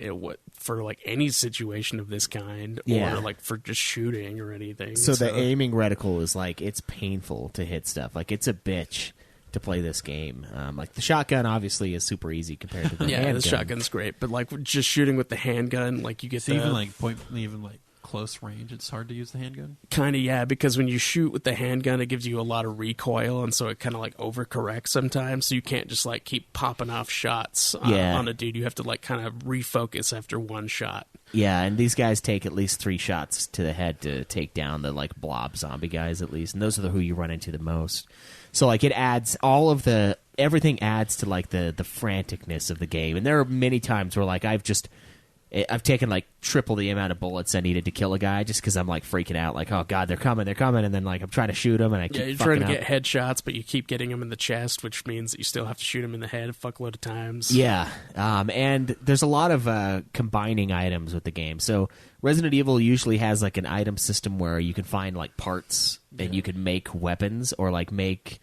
for like any situation of this kind, or like for just shooting or anything. So the aiming reticle is like, it's painful to hit stuff. Like, it's a bitch to play this game. Like the shotgun obviously is super easy compared to the handgun. The shotgun's great, but like just shooting with the handgun, like you get even like close range, it's hard to use the handgun. Kind of, yeah, because when you shoot with the handgun, it gives you a lot of recoil, and so it kind of like overcorrects sometimes. So you can't just like keep popping off shots on a dude. You have to like kind of refocus after one shot. Yeah, and these guys take at least 3 shots to the head to take down the like blob zombie guys at least, and those are who you run into the most. So like it adds everything adds to like the franticness of the game. And there are many times where like I've taken like triple the amount of bullets I needed to kill a guy just because I'm like freaking out, like, oh god, they're coming, and then like I'm trying to shoot them and I keep you're trying to get headshots, but you keep getting them in the chest, which means that you still have to shoot them in the head a fuckload of times. Yeah, and there's a lot of combining items with the game. So Resident Evil usually has like an item system where you can find like parts and you can make weapons or like make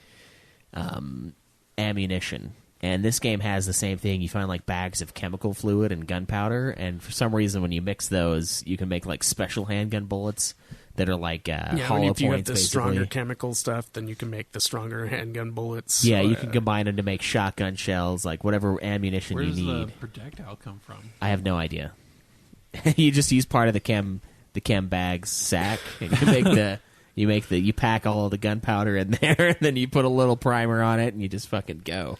ammunition. And this game has the same thing. You find like bags of chemical fluid and gunpowder, and for some reason when you mix those, you can make like special handgun bullets that are like hollow if you points, have the stronger chemical stuff, then you can make the stronger handgun bullets. Yeah, you can combine them to make shotgun shells, like whatever ammunition you need. Where does the projectile come from? I have no idea. You just use part of the chem bag's sack, and you pack all of the gunpowder in there, and then you put a little primer on it, and you just fucking go.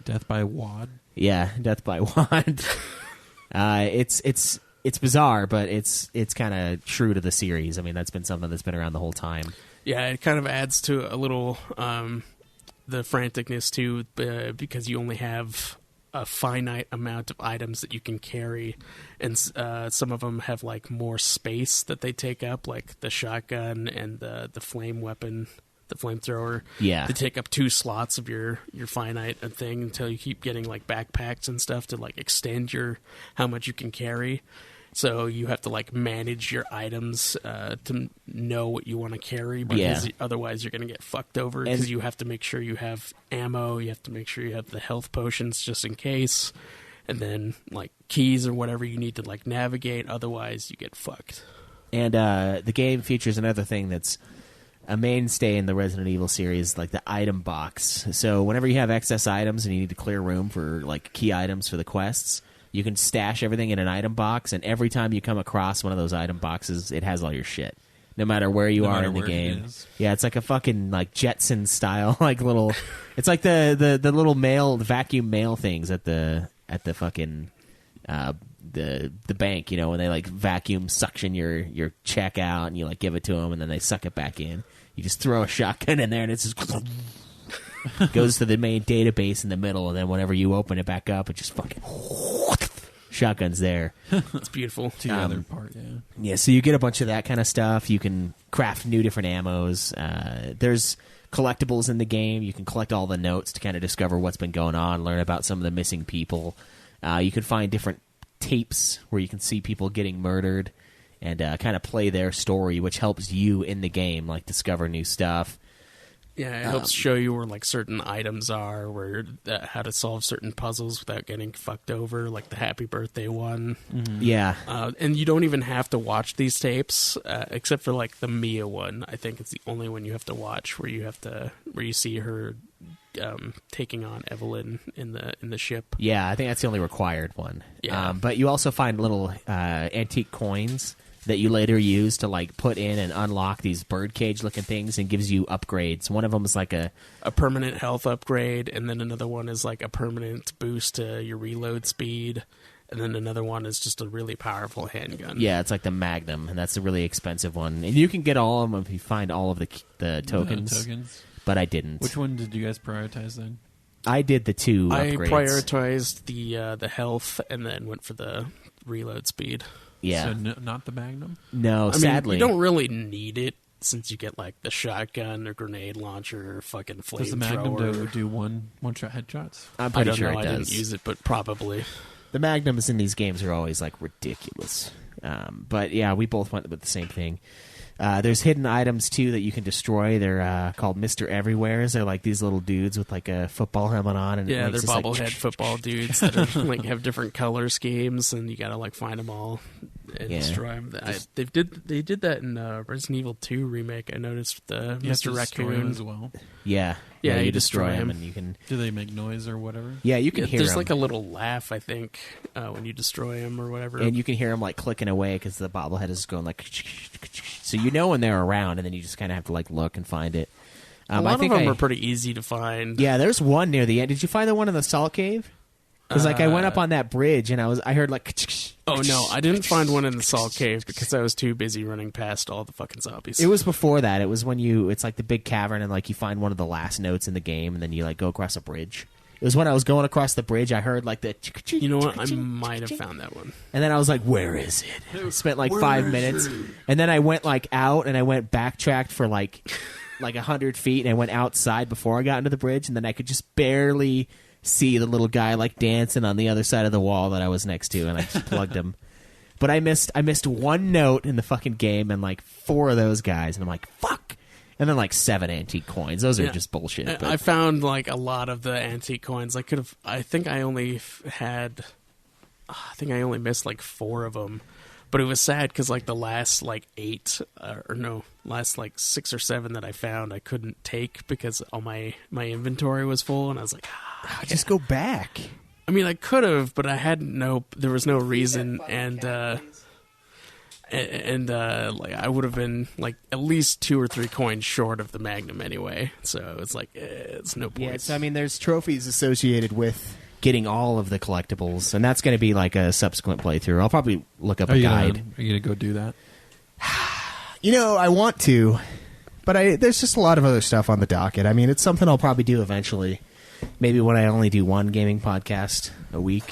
Death by wad. Yeah, death by wad. It's bizarre, but it's kind of true to the series. I mean, that's been something that's been around the whole time. Yeah, it kind of adds to a little the franticness too, because you only have a finite amount of items that you can carry, and some of them have like more space that they take up, like the shotgun and the flame weapon. The flamethrower. Yeah. They take up 2 slots of your finite thing until you keep getting like backpacks and stuff to like extend how much you can carry. So you have to like manage your items to know what you want to carry, because otherwise you're going to get fucked over, because you have to make sure you have ammo, you have to make sure you have the health potions just in case, and then like keys or whatever you need to like navigate, otherwise you get fucked. And the game features another thing that's a mainstay in the Resident Evil series, like the item box. So whenever you have excess items and you need to clear room for like key items for the quests, you can stash everything in an item box, and every time you come across one of those item boxes, it has all your shit. no matter where you No are matter in the where it game. is. Yeah, it's like a fucking like Jetson style like little. It's like the little vacuum mail things at the fucking the bank, you know, when they like vacuum suction your check out and you like give it to them and then they suck it back in. You just throw a shotgun in there and it's just goes to the main database in the middle, and then whenever you open it back up, it just fucking shotgun's there. It's beautiful. To the other part, yeah. Yeah, so you get a bunch of that kind of stuff. You can craft new different ammos. There's collectibles in the game. You can collect all the notes to kind of discover what's been going on, learn about some of the missing people. You can find different tapes where you can see people getting murdered and kind of play their story, which helps you in the game, like discover new stuff. Yeah, it helps show you where like certain items are, where how to solve certain puzzles without getting fucked over, like the Happy Birthday one. Mm-hmm. Yeah, and you don't even have to watch these tapes, except for like the Mia one. I think it's the only one you have to watch, where you see her taking on Evelyn in the ship. Yeah, I think that's the only required one. Yeah. But you also find little antique coins that you later use to like put in and unlock these birdcage looking things, and gives you upgrades. One of them is like a permanent health upgrade, and then another one is like a permanent boost to your reload speed, and then another one is just a really powerful handgun. Yeah, it's like the Magnum, and that's a really expensive one. And you can get all of them if you find all of the tokens. But I didn't. Which one did you guys prioritize then? I did the two upgrades. I prioritized the health, and then went for the reload speed. Yeah. So not the Magnum? No, I sadly. mean, you don't really need it, since you get like the shotgun or grenade launcher or fucking flamethrower. Does the Magnum do one-shot headshots? I'm pretty sure I it does. I didn't use it, but probably. The Magnums in these games are always like ridiculous. But yeah, we both went with the same thing. There's hidden items too that you can destroy. They're called Mr. Everywheres. They're like these little dudes with like a football helmet on, and Yeah, it they're makes this, bobblehead like, football dudes that are, like have different color schemes, and you gotta like find them all and destroy them. They did that in Resident Evil 2 remake. I noticed with the Mr. Raccoon as well. Yeah, you destroy them, and you can. Do they make noise or whatever? Yeah, you can hear. There's them. like a little laugh, I think, when you destroy them or whatever, and you can hear them like clicking away because the bobblehead is going like. So you know when they're around, and then you just kind of have to like look and find it. A lot of them are pretty easy to find. Yeah, there's one near the end. Did you find the one in the salt cave? Because like I went up on that bridge and I heard like. Oh no, I didn't find one in the salt cave because I was too busy running past all the fucking zombies. It was before that. It was when it's like the big cavern and like you find one of the last notes in the game and then you like go across a bridge. It was when I was going across the bridge. I heard like the. You know what? I might have found that one. And then I was like, "Where is it?" I spent like 5 minutes, and then I went like out and I went backtracked for like 100 feet, and I went outside before I got into the bridge, and then I could just barely see the little guy like dancing on the other side of the wall that I was next to, and I just plugged him. But I missed one note in the fucking game, and like 4 of those guys, and I'm like, "Fuck." And then like 7 antique coins. Those are just bullshit. But. I found like a lot of the antique coins. I think I only missed like 4 of them. But it was sad because like the last like 6 or 7 that I found I couldn't take because all my inventory was full, and I was like, just go back. I mean, I could have, but there was no reason, and like I would have been like at least 2 or 3 coins short of the Magnum anyway. So it's like it's no point. Yeah, so I mean, there's trophies associated with getting all of the collectibles, and that's going to be like a subsequent playthrough. I'll probably look up a guide. Are you gonna go do that? You know, I want to, but there's just a lot of other stuff on the docket. I mean, it's something I'll probably do eventually. Maybe when I only do one gaming podcast a week,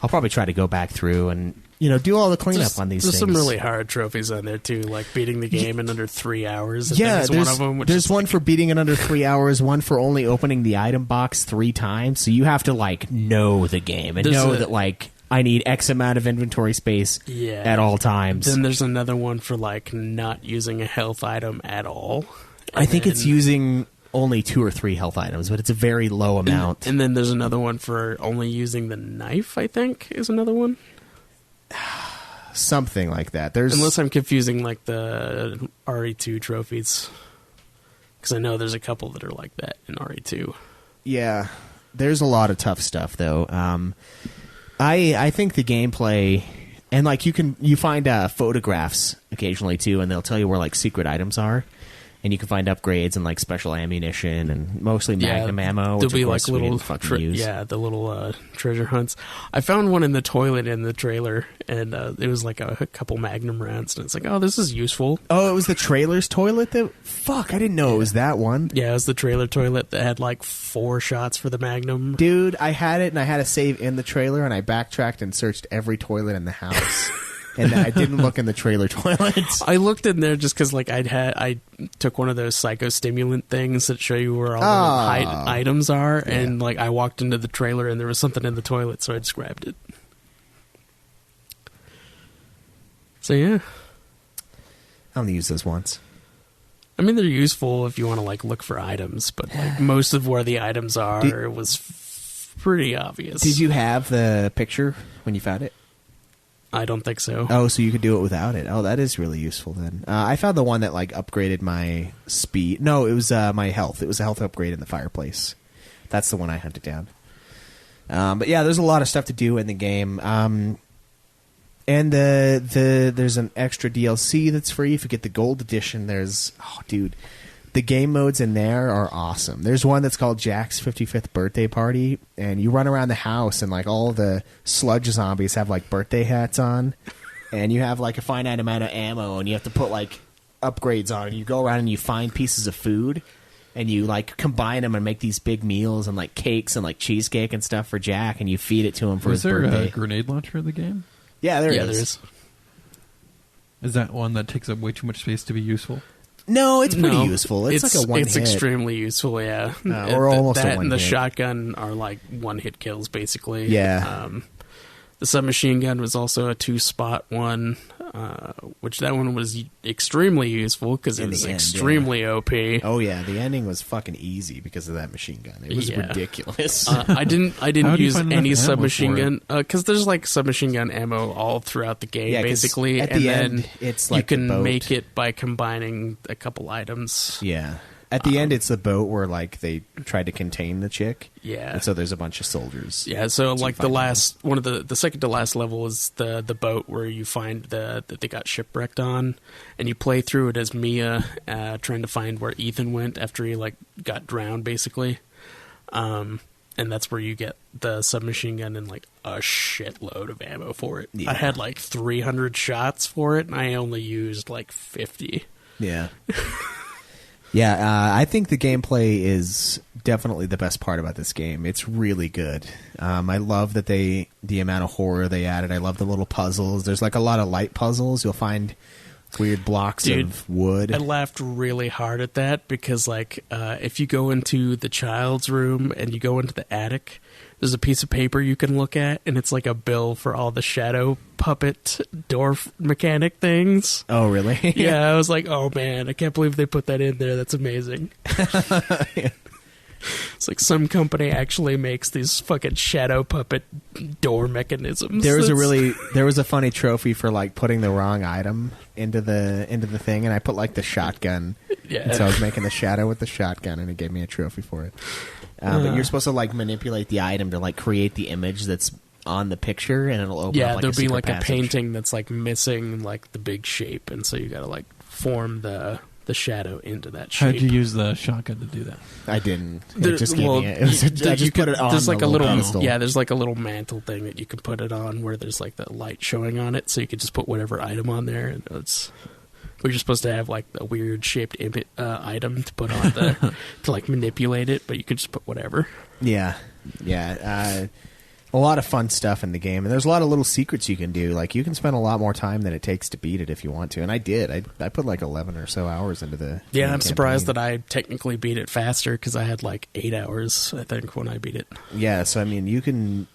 I'll probably try to go back through and do all the cleanup on these things. There's some really hard trophies on there too, like beating the game in under 3 hours. Yeah, there's one of them. There's one for beating in under 3 hours, one for only opening the item box 3 times. So you have to like know the game and that like I need X amount of inventory space at all times. Then there's another one for like not using a health item at all. I think it's using only 2 or 3 health items, but it's a very low amount. And then there's another one for only using the knife, I think, is another one. Something like that. Unless I'm confusing like the RE2 trophies, because I know there's a couple that are like that in RE2. Yeah, there's a lot of tough stuff though. I think the gameplay and like you find photographs occasionally too, and they'll tell you where like secret items are, and you can find upgrades and like special ammunition and mostly magnum ammo. There'll Which be of course like we little, didn't fucking use. the little treasure hunts. I found one in the toilet in the trailer, and it was like a couple magnum rounds, and it's like, oh, this is useful. Oh, it was the trailer's toilet. Fuck, I didn't know it was that one. Yeah, it was the trailer toilet that had like 4 shots for the magnum. Dude, I had it, and I had a save in the trailer, and I backtracked and searched every toilet in the house. And I didn't look in the trailer toilets. I looked in there just because, like, I took one of those psychostimulant things that show you where all the items are, and like I walked into the trailer and there was something in the toilet, so I just grabbed it. So yeah, I only used those once. I mean, they're useful if you want to like look for items, but like most of where the items are was pretty obvious. Did you have the picture when you found it? I don't think so. Oh, so you could do it without it. Oh, that is really useful then. I found the one that like upgraded my speed. No, it was my health. It was a health upgrade in the fireplace. That's the one I hunted down. But yeah, there's a lot of stuff to do in the game. And there's an extra DLC that's free if you get the gold edition. The game modes in there are awesome. There's one that's called Jack's 55th birthday party, and you run around the house, and like all the sludge zombies have like birthday hats on, and you have like a finite amount of ammo, and you have to put like upgrades on, and you go around and you find pieces of food, and you like combine them and make these big meals and like cakes and like cheesecake and stuff for Jack, and you feed it to him for his birthday. Was there a grenade launcher in the game? Yeah, there is. There is. Is that one that takes up way too much space to be useful? No, it's pretty useful. It's like a one hit. It's extremely useful, yeah. Or almost that a one and the hit. shotgun are like one-hit kills, basically. Yeah. The submachine gun was also a 2-spot one, which that one was extremely useful because it was extremely OP. Oh yeah, the ending was fucking easy because of that machine gun. It was ridiculous. I didn't use any submachine gun it? because there's like submachine gun ammo all throughout the game, basically. At and the then end, it's like you the can boat. make it by combining a couple items. Yeah. At the end, it's the boat where like they tried to contain the chick. Yeah. And so there's a bunch of soldiers. Yeah. So like the last one of the second to last level is the boat where you find that they got shipwrecked on, and you play through it as Mia trying to find where Ethan went after he like got drowned, basically. And that's where you get the submachine gun and like a shitload of ammo for it. Yeah. I had like 300 shots for it, and I only used like 50. Yeah. Yeah, I think the gameplay is definitely the best part about this game. It's really good. I love that the amount of horror they added. I love the little puzzles. There's like a lot of light puzzles. You'll find weird blocks of wood. I laughed really hard at that because like if you go into the child's room and you go into the attic, there's a piece of paper you can look at, and it's like a bill for all the shadow puppet door mechanic things. Oh, really? Yeah, I was like, oh man, I can't believe they put that in there. That's amazing. Yeah. It's like some company actually makes these fucking shadow puppet door mechanisms. There was a funny trophy for like putting the wrong item into the thing, and I put like the shotgun. Yeah. And so I was making the shadow with the shotgun, and it gave me a trophy for it. But you're supposed to like manipulate the item to like create the image that's on the picture, and it'll open up like there'll be like passage. a painting that's like missing like the big shape, and so you got to like form the shadow into that shape. How'd you use the shotgun to do that? I didn't. It just gave me it. I just put it on. There's like the a little pedestal. there's like a little mantle thing that you can put it on where there's like the light showing on it, so you can just put whatever item on there. And we're just supposed to have like a weird shaped item to put on to like manipulate it, but you could just put whatever. Yeah. A lot of fun stuff in the game, and there's a lot of little secrets you can do. Like you can spend a lot more time than it takes to beat it if you want to, and I did. I put like 11 or so hours into the Yeah, I'm campaign. surprised that I technically beat it faster because I had like 8 hours, I think, when I beat it. Yeah, so I mean, you can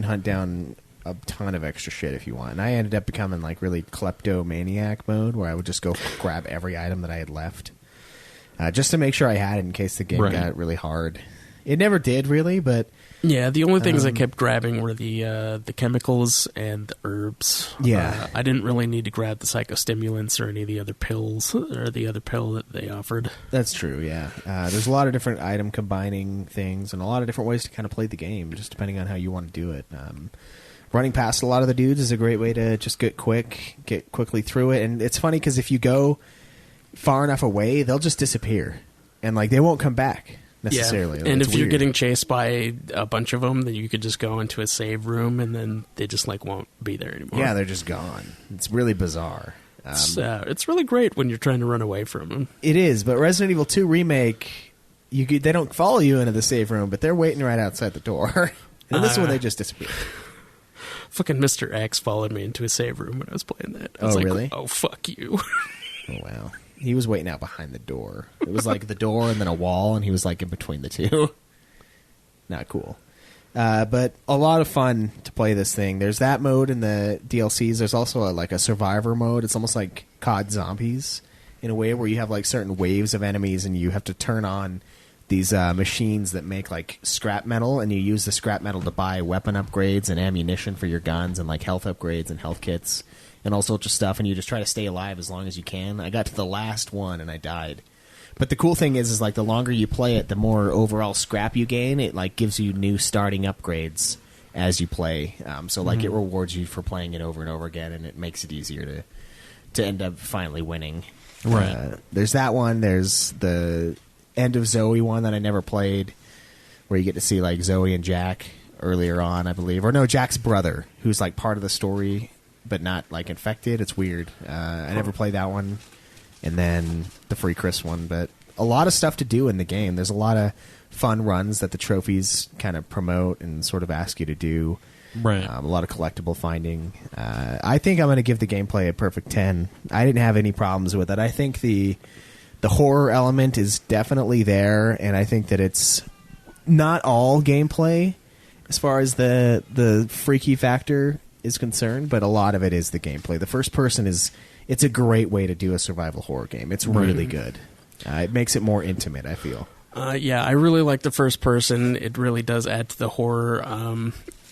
hunt down a ton of extra shit if you want. And I ended up becoming like really kleptomaniac mode, where I would just go grab every item that I had left, just to make sure I had it in case the game got really hard. It never did really, but yeah, the only things I kept grabbing were the chemicals and the herbs. Yeah, I didn't really need to grab the psychostimulants or any of the other pills or the other pill that they offered. That's true. Yeah, there's a lot of different item combining things and a lot of different ways to kind of play the game, just depending on how you want to do it. running past a lot of the dudes is a great way to just get quickly through it. And it's funny because if you go far enough away, they'll just disappear, and like they won't come back necessarily. Yeah. Like, and it's if you're weird. getting chased by a bunch of them, then you could just go into a save room, and then they just like won't be there anymore. Yeah, they're just gone. It's really bizarre. It's really great when you're trying to run away from them. It is, but Resident Evil 2 Remake, they don't follow you into the save room, but they're waiting right outside the door. And this one, they just disappear. Fucking Mr. X followed me into a save room when I was playing that. I was like, really? Oh, fuck you. Oh, wow. He was waiting out behind the door. It was like the door and then a wall, and he was like in between the two. Not cool. But a lot of fun to play this thing. There's that mode in the DLCs. There's also a survivor mode. It's almost like COD Zombies in a way where you have like certain waves of enemies, and you have to turn on these machines that make like scrap metal, and you use the scrap metal to buy weapon upgrades and ammunition for your guns and like health upgrades and health kits and all sorts of stuff, and you just try to stay alive as long as you can. I got to the last one and I died. But the cool thing is like the longer you play it, the more overall scrap you gain. It like gives you new starting upgrades as you play. So like it rewards you for playing it over and over again, and it makes it easier to end up finally winning. Right. There's that one. There's the End of Zoe one that I never played, where you get to see like Zoe and Jack earlier on, I believe. Or no, Jack's brother, who's like part of the story but not like infected. It's weird. I never played that one. And then the Free Chris one. But a lot of stuff to do in the game. There's a lot of fun runs that the trophies kind of promote and sort of ask you to do. Right. A lot of collectible finding. I think I'm going to give the gameplay a perfect 10. I didn't have any problems with it. I think the horror element is definitely there, and I think that it's not all gameplay as far as the freaky factor is concerned, but a lot of it is the gameplay. The first person it's a great way to do a survival horror game. It's really good. It makes it more intimate, I feel. Yeah, I really like the first person. It really does add to the horror.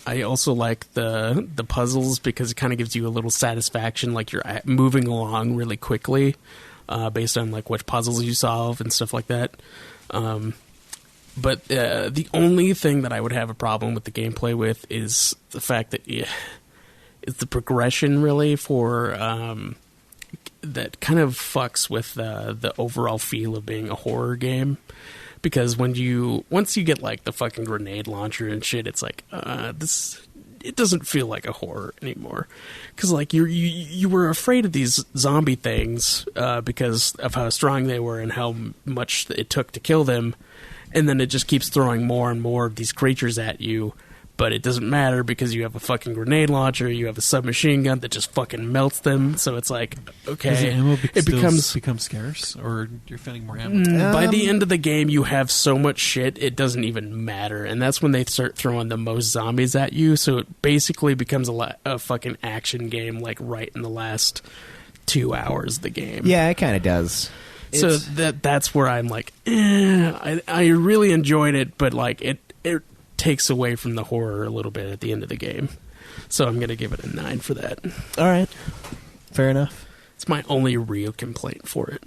I also like the puzzles because it kind of gives you a little satisfaction, like you're moving along really quickly based on like which puzzles you solve and stuff like that. But the only thing that I would have a problem with the gameplay with is the fact that it's the progression really for that kind of fucks with the overall feel of being a horror game. Because once you get like the fucking grenade launcher and shit, it's like it doesn't feel like a horror anymore. Because like you were afraid of these zombie things because of how strong they were and how much it took to kill them, and then it just keeps throwing more and more of these creatures at you. But it doesn't matter because you have a fucking grenade launcher, you have a submachine gun that just fucking melts them. So it's like, okay, does the ammo it becomes scarce, or you're finding more ammo? by the end of the game, you have so much shit, it doesn't even matter. And that's when they start throwing the most zombies at you. So it basically becomes a fucking action game, like right in the last 2 hours of the game. Yeah, it kind of does. So that's where I'm like, I really enjoyed it, but like it takes away from the horror a little bit at the end of the game. So I'm going to give it a 9 for that. All right. Fair enough. It's my only real complaint for it.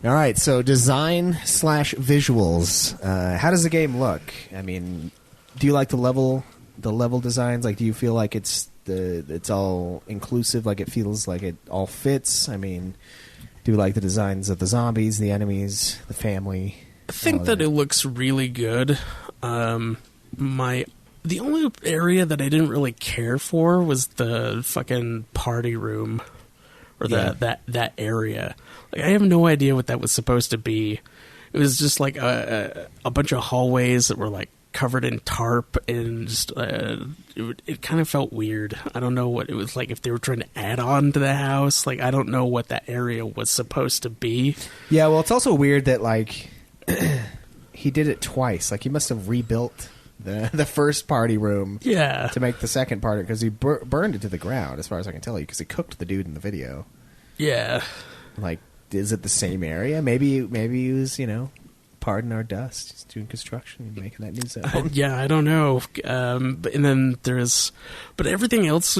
All right, so design / visuals. How does the game look? I mean, do you like the level designs? Like, do you feel like it's all inclusive? Like, it feels like it all fits? I mean, do you like the designs of the zombies, the enemies, the family? I think that it looks really good. The only area that I didn't really care for was the fucking party room, or that area. Like, I have no idea what that was supposed to be. It was just like a bunch of hallways that were like covered in tarp, and just it kind of felt weird. I don't know what it was like, if they were trying to add on to the house. Like, I don't know what that area was supposed to be. Yeah, well, it's also weird that like he did it twice. Like, he must have rebuilt the first party room to make the second party, because he burned it to the ground, as far as I can tell you, because he cooked the dude in the video. Yeah. Like, is it the same area? Maybe he was, pardon our dust. He's doing construction and making that new zone. Yeah, I don't know. And then but everything else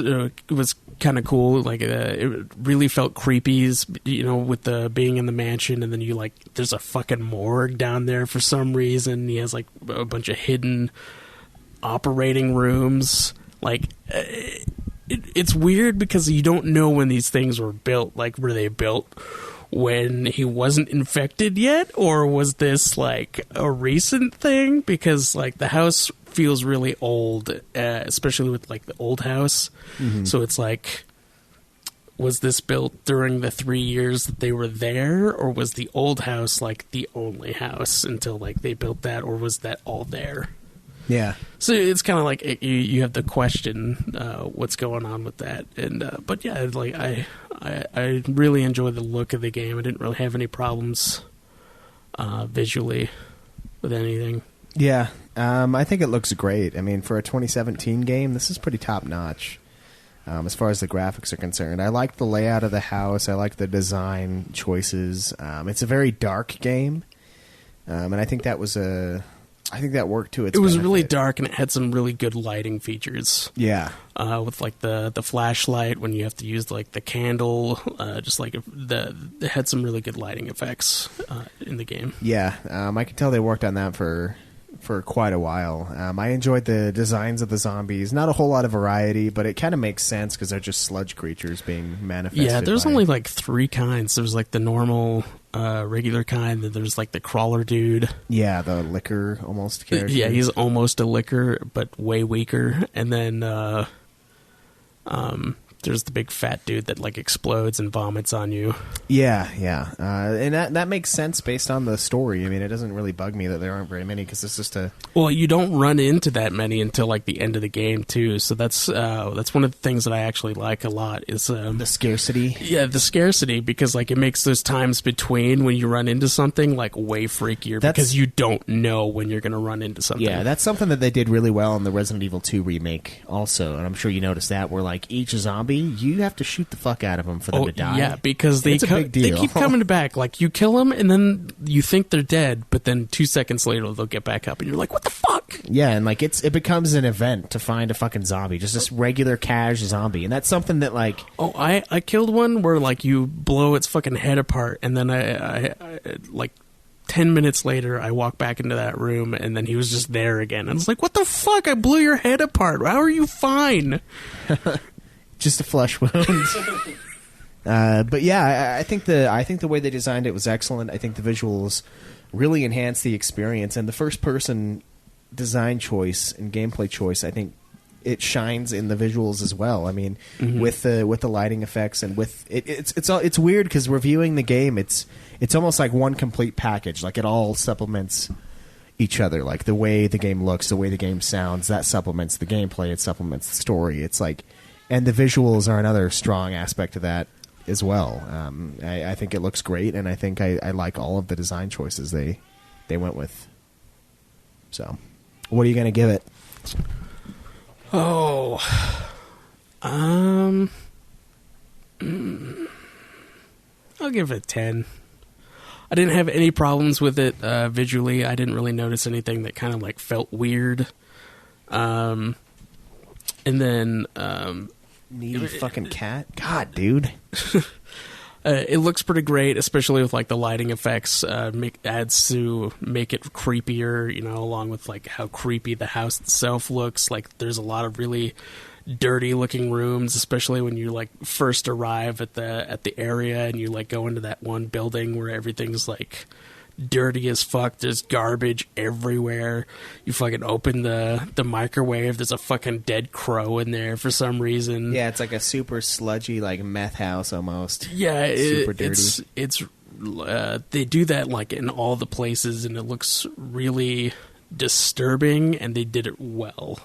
was kind of cool. Like, it really felt creepy, with the being in the mansion, and then there's a fucking morgue down there for some reason. He has like a bunch of hidden operating rooms. Like, it's weird because you don't know when these things were built. Like, were they built when he wasn't infected yet, or was this like a recent thing? Because like the house feels really old, especially with like the old house. So it's like, was this built during the 3 years that they were there, or was the old house like the only house until like they built that, or was that all there? Yeah. So it's kind of like you have to question what's going on with that, and but yeah, like I really enjoy the look of the game. I didn't really have any problems visually with anything. Yeah, I think it looks great. I mean, for a 2017 game, this is pretty top notch as far as the graphics are concerned. I like the layout of the house. I like the design choices. It's a very dark game, and I think that was I think that worked to its It was benefit. really dark, and it had some really good lighting features. Yeah. With like the flashlight when you have to use like the candle, just like it had some really good lighting effects in the game. Yeah, I can tell they worked on that for quite a while. I enjoyed the designs of the zombies. Not a whole lot of variety, but it kind of makes sense because they're just sludge creatures being manifested. Yeah, there's by... only like 3 kinds. There's like the normal, regular kind. Then there's like the crawler dude. Yeah, the liquor almost character. Yeah, he's almost a liquor, but way weaker. And then there's the big fat dude that like explodes and vomits on you. Yeah, and that makes sense based on the story. I mean, it doesn't really bug me that there aren't very many because it's just a... Well, you don't run into that many until like the end of the game too. So that's one of the things that I actually like a lot is the scarcity. Yeah, the scarcity, because like it makes those times between when you run into something like way freakier because you don't know when you're going to run into something. Yeah, that's something that they did really well in the Resident Evil 2 remake also, and I'm sure you noticed that, where like each zombie, you have to shoot the fuck out of them for them to die. Yeah, because they keep coming back. Like, you kill them, and then you think they're dead, but then 2 seconds later, they'll get back up, and you're like, what the fuck? Yeah, and like it becomes an event to find a fucking zombie, just this regular cash zombie, and that's something that like... Oh, I killed one where like you blow its fucking head apart, and then I like 10 minutes later, I walk back into that room, and then he was just there again. I was like, what the fuck? I blew your head apart. How are you fine? Just a flesh wound. But yeah, I think the way they designed it was excellent. I think the visuals really enhanced the experience, and the first person design choice and gameplay choice, I think it shines in the visuals as well. I mean, with the lighting effects and with it's weird because reviewing the game, it's almost like one complete package. Like it all supplements each other. Like the way the game looks, the way the game sounds, that supplements the gameplay. It supplements the story. It's like, and the visuals are another strong aspect of that as well. I think it looks great, and I think I like all of the design choices they went with. So, what are you going to give it? Oh, I'll give it a 10. I didn't have any problems with it visually. I didn't really notice anything that kind of like felt weird. And then needy fucking cat. God, dude. It looks pretty great, especially with like the lighting effects. Adds to make it creepier, you know, along with like how creepy the house itself looks. Like there's a lot of really dirty looking rooms, especially when you like first arrive at the area and you like go into that one building where everything's like dirty as fuck. There's garbage everywhere. You fucking open the microwave, there's a fucking dead crow in there for some reason. Yeah, it's like a super sludgy like meth house almost. Yeah, super dirty. It's they do that like in all the places, and it looks really disturbing, and they did it well.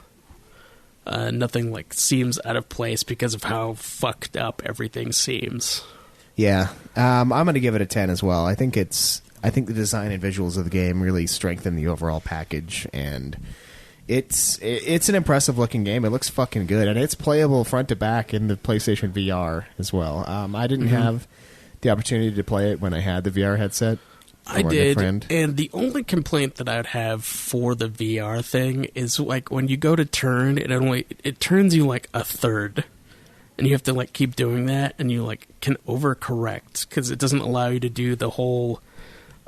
Nothing like seems out of place because of how fucked up everything seems. Yeah, I'm going to give it a 10 as well. I think the design and visuals of the game really strengthen the overall package, and it's an impressive looking game. It looks fucking good, and it's playable front to back in the PlayStation VR as well. I didn't have the opportunity to play it when I had the VR headset. I did, and the only complaint that I'd have for the VR thing is like when you go to turn, it turns you like a third, and you have to like keep doing that, and you like can overcorrect because it doesn't allow you to do the whole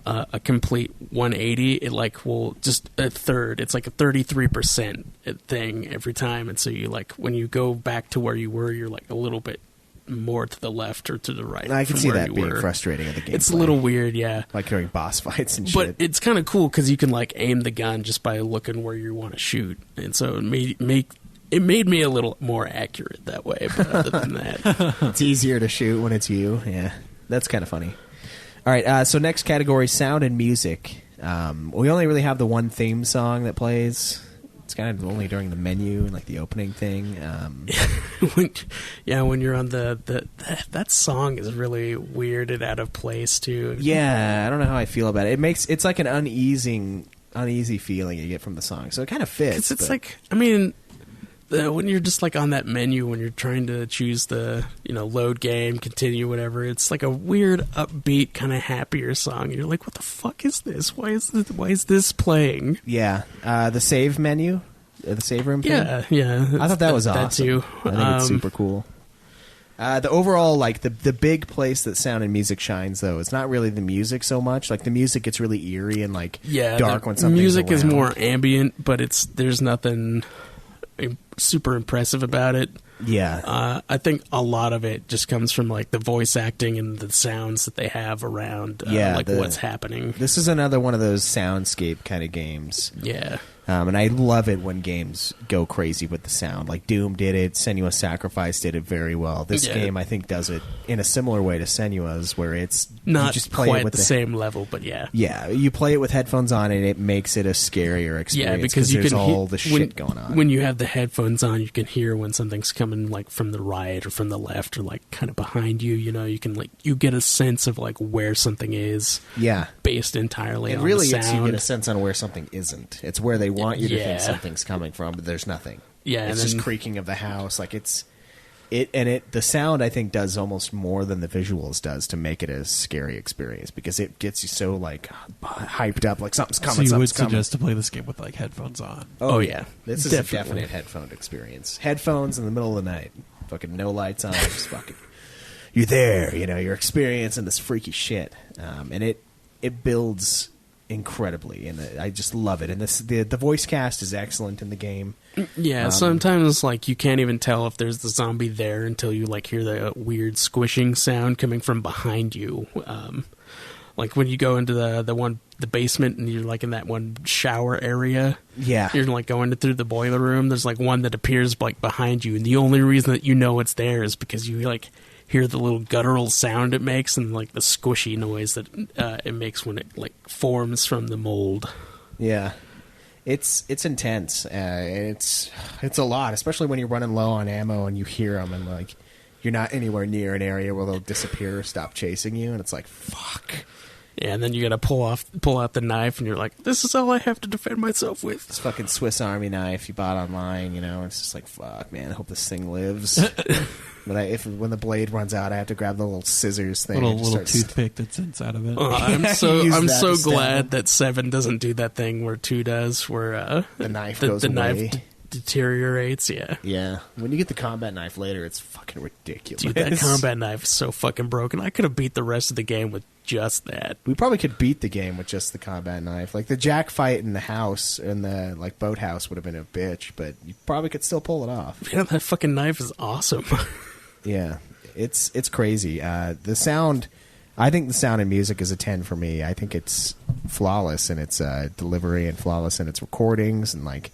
a complete 180, it like will just a third. It's like a 33% thing every time, and so you like when you go back to where you were, you're like a little bit more to the left or to the right. I can see that being frustrating at the game. It's a little weird, yeah. Like during boss fights and but shit. It's kind of cool because you can like aim the gun just by looking where you want to shoot, and so it made me a little more accurate that way. But other than that, it's easier to shoot when it's you. Yeah, that's kind of funny. All right, so next category, sound and music. We only really have the one theme song that plays. It's kind of only during the menu and like the opening thing. When you're on that song is really weird and out of place too. Yeah, I don't know how I feel about it. It's like an uneasy feeling you get from the song, so it kind of fits. It's like, I mean, when you're just like on that menu when you're trying to choose the load game, continue, whatever, it's like a weird upbeat kind of happier song. You're like, what the fuck is this? Why is this playing? Yeah, the save menu, the save room thing? Yeah. I thought that was awesome. That too. I think it's super cool. The overall, like the big place that sound and music shines, though, it's not really the music so much. Like the music gets really eerie and like dark when something's music around. is more ambient, but there's nothing super impressive about it. Yeah. I think a lot of it just comes from like the voice acting and the sounds that they have around what's happening. This is another one of those soundscape kind of games. Yeah. And I love it when games go crazy with the sound. Like Doom did it, Senua's Sacrifice did it very well. This game, I think, does it in a similar way to Senua's, where it's not you just play quite it with the same level, but yeah. Yeah, you play it with headphones on, and it makes it a scarier experience. Yeah, because you there's can all the shit going on. When you have the headphones on, you can hear when something's coming like from the right or from the left or like kind of behind you. You can like you get a sense of like where something is. Yeah, based entirely on really the sound. you get a sense on where something isn't. It's where they want you to think something's coming from, but there's nothing. Yeah, it's just creaking of the house. Like the sound I think does almost more than the visuals does to make it a scary experience, because it gets you so like hyped up, like something's coming. So you would suggest to play this game with like headphones on? Oh yeah, this is a definite headphone experience. Headphones in the middle of the night, fucking no lights on, just fucking you're there. You're experiencing this freaky shit, and it builds incredibly, and I just love it. And the voice cast is excellent in the game. Yeah, sometimes like you can't even tell if there's the zombie there until you like hear the weird squishing sound coming from behind you. Like when you go into the basement and you're like in that one shower area. Yeah, you're like going through the boiler room. There's like one that appears like behind you, and the only reason that you know it's there is because you like hear the little guttural sound it makes and like the squishy noise that it makes when it like forms from the mold. Yeah, it's intense. It's a lot, especially when you're running low on ammo and you hear them and like you're not anywhere near an area where they'll disappear or stop chasing you, and it's like fuck. Yeah, and then you got to pull out the knife, and you're like, "This is all I have to defend myself with." This fucking Swiss Army knife you bought online, It's just like, fuck, man. I hope this thing lives. But when the blade runs out, I have to grab the little scissors thing. Little toothpick that's inside of it. I'm so glad that 7 doesn't do that thing where 2 does, where the knife goes away. Knife deteriorates. Yeah. When you get the combat knife later, it's fucking ridiculous. Dude, that combat knife is so fucking broken. I could have beat the rest of the game with just that. We probably could beat the game with just the combat knife. Like the Jack fight in the house, in the like boathouse, would have been a bitch, but you probably could still pull it off. Yeah, that fucking knife is awesome. Yeah, it's crazy. The sound, I think the sound and music is a 10 for me. I think it's flawless in its delivery and flawless in its recordings, and like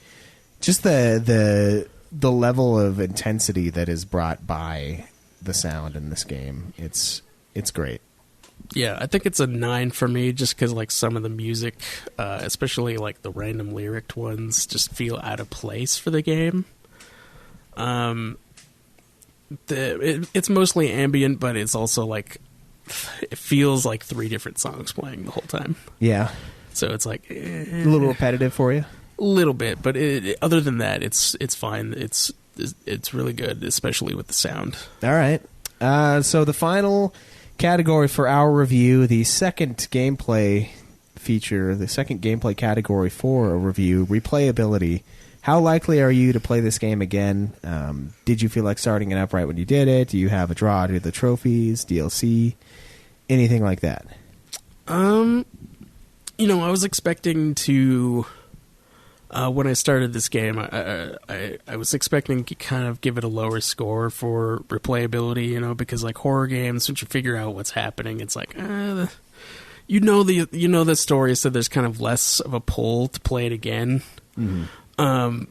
just the level of intensity that is brought by the sound in this game. It's great. Yeah, I think it's a 9 for me, just because like some of the music, especially like the random lyric ones, just feel out of place for the game. It's mostly ambient, but it's also like it feels like 3 different songs playing the whole time. Yeah, so it's like a little repetitive for you. A little bit, but other than that, it's fine. It's really good, especially with the sound. All right. So the final category for our review, the second gameplay feature, the second gameplay category for a review, replayability. How likely are you to play this game again? Did you feel like starting it up right when you did it? Do you have a draw to the trophies, DLC, anything like that? I was expecting to. When I started this game, I was expecting to kind of give it a lower score for replayability, because like horror games, once you figure out what's happening, it's like, the story, so there's kind of less of a pull to play it again. Mm-hmm.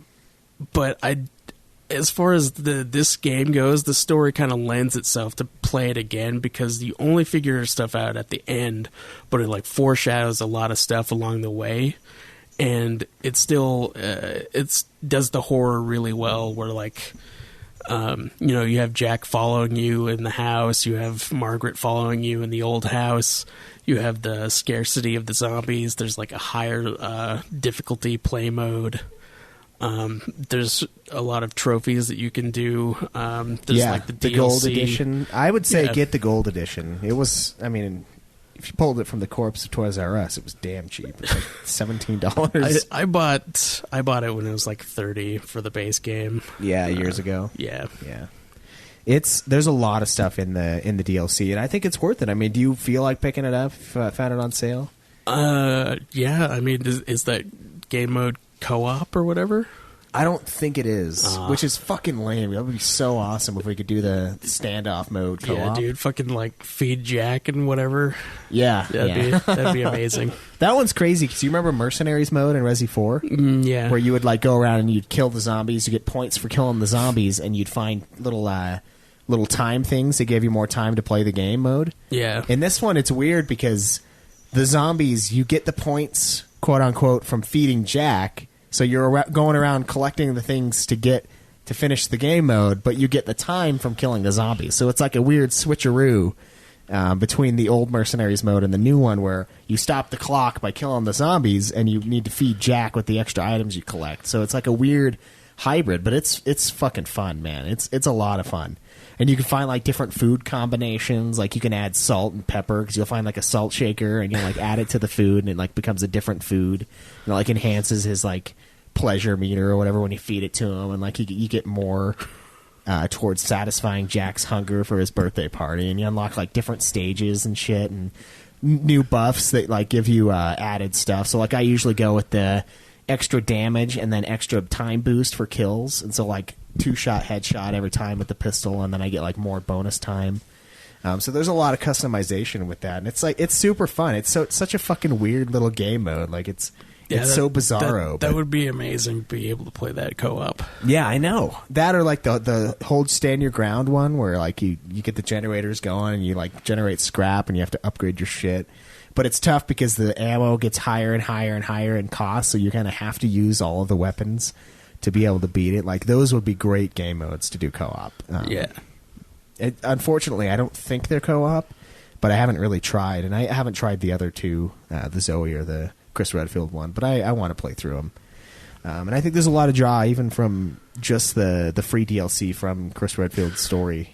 But as far as this game goes, the story kind of lends itself to play it again because you only figure stuff out at the end, but it like foreshadows a lot of stuff along the way. And it still does the horror really well where like you have Jack following you in the house, you have Margaret following you in the old house, you have the scarcity of the zombies, there's like a higher difficulty play mode, there's a lot of trophies that you can do, there's like the DLC. Gold edition. I would say get the gold edition. It was, if you pulled it from the corpse of Toys R Us, it was damn cheap. It was like $17. I bought it when it was like $30 for the base game. Yeah, years ago. Yeah. There's a lot of stuff in the DLC, and I think it's worth it. Do you feel like picking it up if I found it on sale? Yeah. Is that game mode co-op or whatever? I don't think it is, which is fucking lame. That would be so awesome if we could do the standoff mode co-op. Yeah, dude, fucking like feed Jack and whatever. Yeah, that'd be amazing. That one's crazy because you remember Mercenaries mode in Resi 4? Yeah. Where you would like go around and you'd kill the zombies, you get points for killing the zombies, and you'd find little time things that gave you more time to play the game mode. Yeah. In this one, it's weird because the zombies, you get the points, quote unquote, from feeding Jack. So you're going around collecting the things to finish the game mode, but you get the time from killing the zombies. So it's like a weird switcheroo between the old Mercenaries mode and the new one where you stop the clock by killing the zombies and you need to feed Jack with the extra items you collect. So it's like a weird hybrid, but it's fucking fun, man. It's a lot of fun. And you can find like different food combinations. Like you can add salt and pepper because you'll find like a salt shaker and you like add it to the food and it like becomes a different food. And it like enhances his like pleasure meter or whatever when you feed it to him, and like you get more towards satisfying Jack's hunger for his birthday party, and you unlock like different stages and shit and new buffs that like give you added stuff. So like I usually go with the extra damage and then extra time boost for kills, and so like 2-shot headshot every time with the pistol, and then I get like more bonus time. So there's a lot of customization with that, and it's super fun. It's such a fucking weird little game mode. Like it's so bizarro. That would be amazing to be able to play that co-op. Yeah, I know. That or like the hold stand your ground one where like you get the generators going and you like generate scrap and you have to upgrade your shit. But it's tough because the ammo gets higher and higher and higher in cost, so you kind of have to use all of the weapons to be able to beat it. Like those would be great game modes to do co-op. Yeah. Unfortunately, I don't think they're co-op, but I haven't really tried, and I haven't tried the other two, the Zoe or the Chris Redfield one, but I want to play through them. And I think there's a lot of draw even from just the free DLC from Chris Redfield's story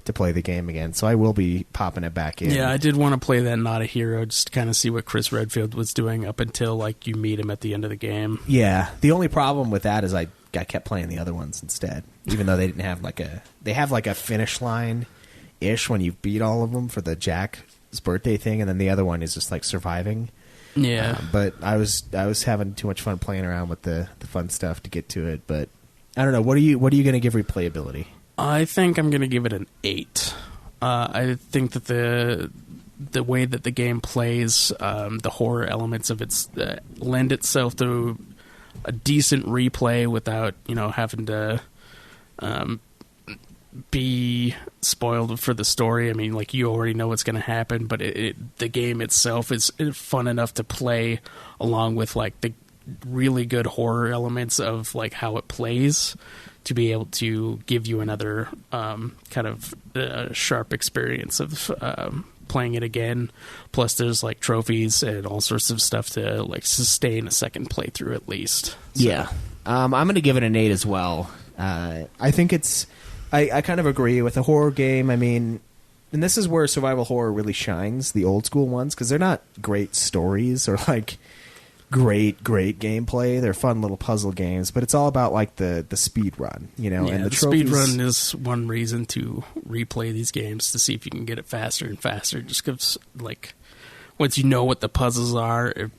to play the game again. So I will be popping it back in. Yeah, I did want to play that Not a Hero just to kind of see what Chris Redfield was doing up until like you meet him at the end of the game. Yeah, the only problem with that is I kept playing the other ones instead, even though they didn't have they have like a finish line ish when you beat all of them for the Jack's birthday thing, and then the other one is just like surviving. Yeah, but I was having too much fun playing around with the fun stuff to get to it. But I don't know. What are you going to give replayability? I think I'm going to give it an 8. I think that the way that the game plays, the horror elements of it lend itself to a decent replay without having to be spoiled for the story. I mean, like you already know what's going to happen, but the game itself is fun enough to play along with like the really good horror elements of like how it plays to be able to give you another kind of sharp experience of playing it again. Plus there's like trophies and all sorts of stuff to like sustain a second playthrough at least. So. Yeah. I'm going to give it an 8 as well. I think it's I kind of agree with a horror game. I mean, and this is where survival horror really shines, the old school ones, because they're not great stories or like great gameplay. They're fun little puzzle games, but it's all about like the speed run, Yeah, and the speed run is one reason to replay these games to see if you can get it faster and faster. Just because like once you know what the puzzles are,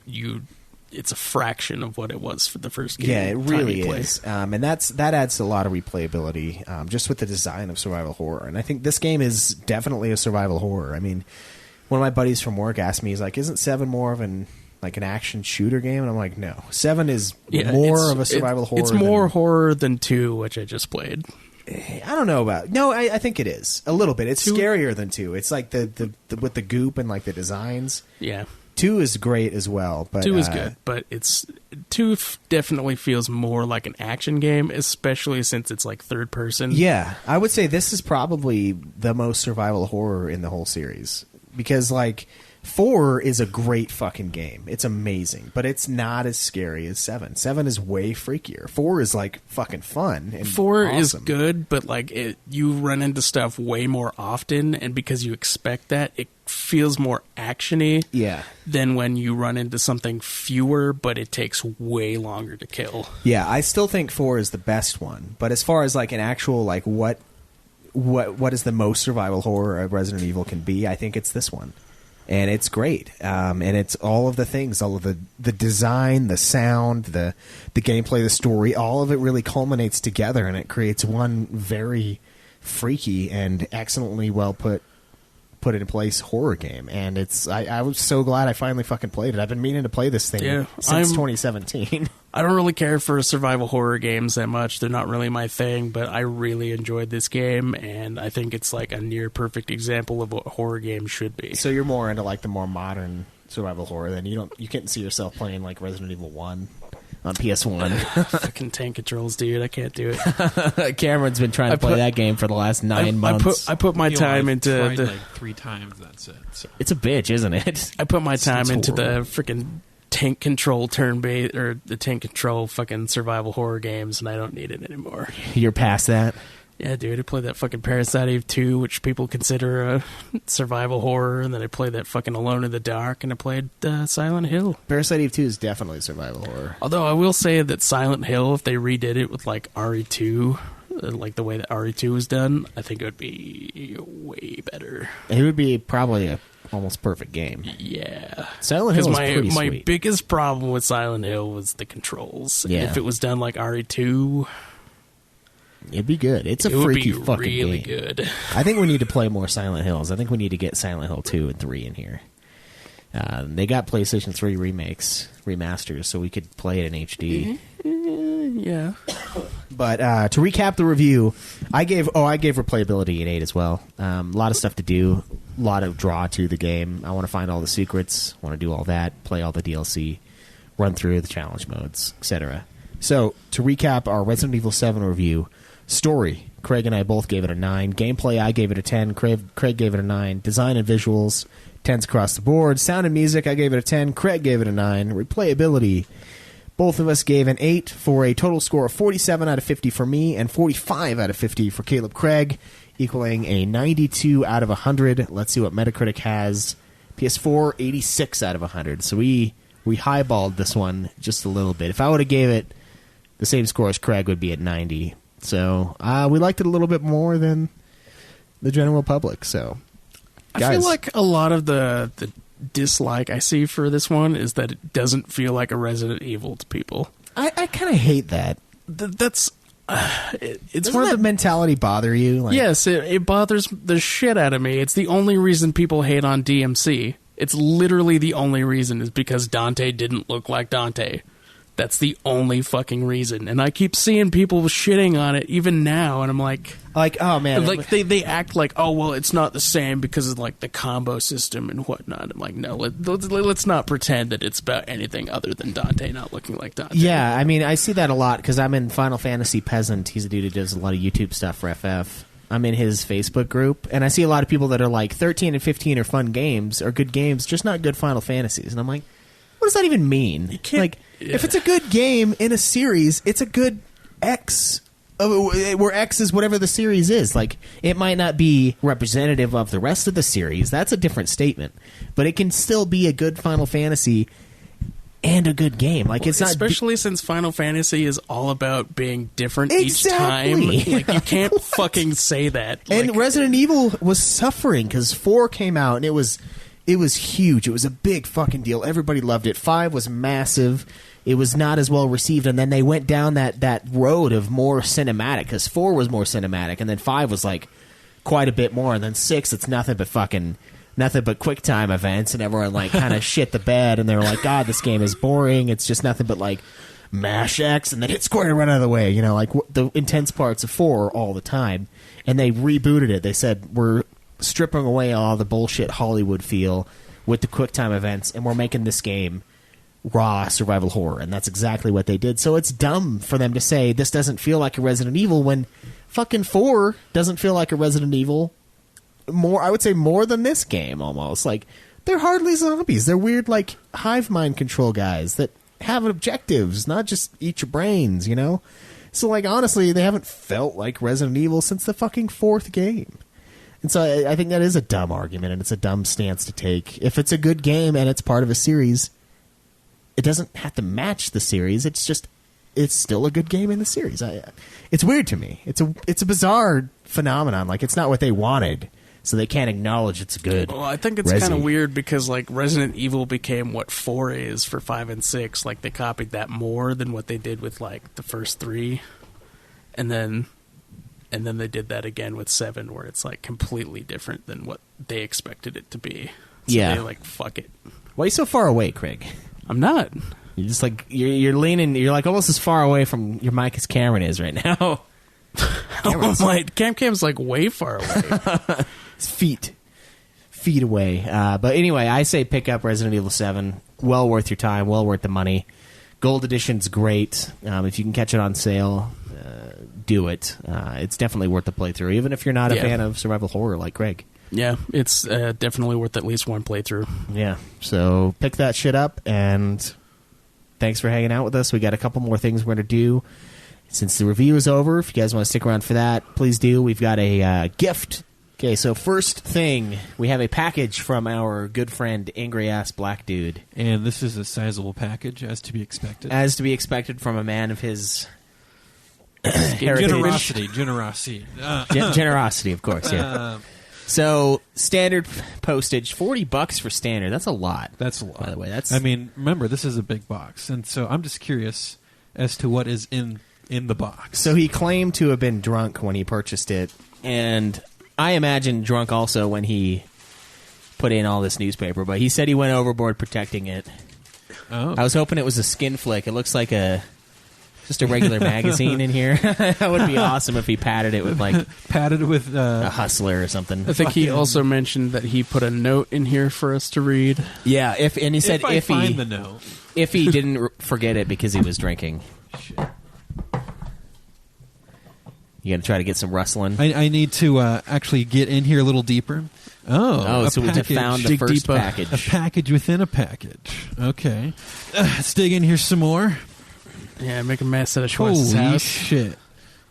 it's a fraction of what it was for the first game. Yeah, it really is. And that adds a lot of replayability just with the design of survival horror. And I think this game is definitely a survival horror. I mean, one of my buddies from work asked me, he's like, isn't 7 more of an action shooter game? And I'm like, no. 7 is more of a survival horror. It's more horror than 2, which I just played. I don't know about. No, I think it is a little bit. It's scarier than 2. It's like the with the goop and like the designs. Yeah. 2 is great as well, but 2 is good, but 2 definitely feels more like an action game, especially since it's like third person. Yeah, I would say this is probably the most survival horror in the whole series because like 4 is a great fucking game. It's amazing, but it's not as scary as 7. 7 is way freakier. 4 is like fucking fun. And 4 awesome. is good, but like you run into stuff way more often, and because you expect that, it feels more actiony. Yeah. Than when you run into something fewer, but it takes way longer to kill. Yeah, I still think 4 is the best one, but as far as like an actual like what is the most survival horror a Resident Evil can be, I think it's this one. And it's great, and it's all of the things, all of the design, the sound, the gameplay, the story. All of it really culminates together, and it creates one very freaky and excellently well put in place horror game. And it's I was so glad I finally fucking played it. I've been meaning to play this thing since 2017. I don't really care for survival horror games that much. They're not really my thing, but I really enjoyed this game, and I think it's like a near perfect example of what a horror game should be. So you're more into like the more modern survival horror than you can't see yourself playing like Resident Evil 1 on PS1. Fucking tank controls, dude. I can't do it. Cameron's been trying to play that game for the last 9 months. I put my time into tried like 3 times. That's it. So. It's a bitch, isn't it? I put my time into the freaking tank control turn-based or the tank control fucking survival horror games, and I don't need it anymore. You're past that? Yeah, dude. I played that fucking Parasite Eve 2, which people consider a survival horror, and then I played that fucking Alone in the Dark, and I played Silent Hill. Parasite Eve 2 is definitely survival horror. Although I will say that Silent Hill, if they redid it with like RE2, like the way that RE2 was done, I think it would be way better. It would be probably a almost perfect game. Yeah. Silent Hill is pretty my sweet. biggest problem with Silent Hill was the controls. Yeah. If it was done like RE2, it'd be good. It's a freaky fucking really game. Good. I think we need to play more Silent Hills. I think we need to get Silent Hill 2 and 3 in here. They got PlayStation 3 remasters, so we could play it in HD. Yeah. But to recap the review, I gave replayability an 8 as well. A lot of stuff to do, a lot of draw to the game. I want to find all the secrets, want to do all that, play all the DLC, run through the challenge modes, etc. So to recap our Resident Evil 7 review, story, Craig and I both gave it a 9. Gameplay, I gave it a 10. Craig gave it a 9. Design and visuals, 10s across the board. Sound and music, I gave it a 10. Craig gave it a 9. Replayability, both of us gave an 8 for a total score of 47 out of 50 for me and 45 out of 50 for Caleb Craig, equaling a 92 out of 100. Let's see what Metacritic has. PS4, 86 out of 100. So we highballed this one just a little bit. If I would have gave it the same score as Craig, would be at 90. So we liked it a little bit more than the general public. So, guys, I feel like a lot of the dislike I see for this one is that it doesn't feel like a Resident Evil to people. I kind of hate that. That's it's Doesn't that mentality bother you? Like, yes, it bothers the shit out of me. It's the only reason people hate on DMC. It's literally the only reason is because Dante didn't look like Dante. That's the only fucking reason. And I keep seeing people shitting on it even now, and I'm like, oh man, like they act like, oh well, it's not the same because of like the combo system and whatnot. I'm like, no, let's not pretend that it's about anything other than Dante not looking like Dante. Yeah, I mean, I see that a lot because I'm in Final Fantasy Peasant. He's a dude who does a lot of YouTube stuff for FF. I'm in his Facebook group, and I see a lot of people that are like 13 and 15 are fun games, are good games, just not good Final Fantasies. And I'm like, what does that even mean? Like, if it's a good game in a series, it's a good X, where X is whatever the series is. Like, it might not be representative of the rest of the series. That's a different statement. But it can still be a good Final Fantasy and a good game. Like, it's not, especially since Final Fantasy is all about being different each time. Like, you can't fucking say that. And Resident Evil was suffering because 4 came out and it was It was huge. It was a big fucking deal. Everybody loved it. 5 was massive. It was not as well received, and then they went down that road of more cinematic, because 4 was more cinematic, and then 5 was like quite a bit more, and then 6, it's nothing but quick time events, and everyone like kind of shit the bed, and they were like, God, this game is boring. It's just nothing but like mash X and then hit square to run out of the way. You know, like the intense parts of 4 all the time, and they rebooted it. They said, we're stripping away all the bullshit Hollywood feel with the quick time events, and we're making this game raw survival horror, and that's exactly what they did. So it's dumb for them to say this doesn't feel like a Resident Evil when fucking 4 doesn't feel like a Resident Evil more, I would say more than this game almost. Like, they're hardly zombies. They're weird, like, hive mind control guys that have objectives, not just eat your brains, you know? So, like, honestly, they haven't felt like Resident Evil since the fucking 4th game. And so I think that is a dumb argument, and it's a dumb stance to take. If it's a good game and it's part of a series, it doesn't have to match the series. It's still a good game in the series. It's weird to me. It's a bizarre phenomenon. Like, it's not what they wanted, so they can't acknowledge it's good. Well, I think it's kind of weird because like Resident Evil became what 4 is for 5 and 6. Like, they copied that more than what they did with like the first 3, and then they did that again with 7, where it's like completely different than what they expected it to be. So yeah, they like, fuck it. Why are you so far away, Craig? I'm not. You're just like you're leaning. You're like almost as far away from your mic as Cameron is right now. Cam's like way far away. It's feet away. But anyway, I say pick up Resident Evil 7. Well worth your time. Well worth the money. Gold Edition's great. If you can catch it on sale, do it. It's definitely worth the playthrough, even if you're not a fan of survival horror like Craig. Yeah, it's definitely worth at least one playthrough. Yeah, so pick that shit up, and thanks for hanging out with us. We got a couple more things we're going to do since the review is over. If you guys want to stick around for that, please do. We've got a gift. Okay, so first thing, we have a package from our good friend Angry Ass Black Dude. And this is a sizable package, as to be expected. As to be expected from a man of his generosity. Generosity, of course, yeah. So, standard postage, $40 for standard. That's a lot. That's a lot. By the way, I mean, remember, this is a big box, and so I'm just curious as to what is in the box. So he claimed to have been drunk when he purchased it, and I imagine drunk also when he put in all this newspaper, but he said he went overboard protecting it. Oh. I was hoping it was a skin flick. It looks like just a regular magazine in here. That would be awesome if he padded it with a Hustler or something. I think he also mentioned that he put a note in here for us to read. Yeah, and he said if he find the note. If he didn't forget it because he was drinking. Shit. You got to try to get some rustling. I need to actually get in here a little deeper. So we just found the first package. A package within a package. Okay. Let's dig in here some more. Yeah, make a mess out of Schwartz's house.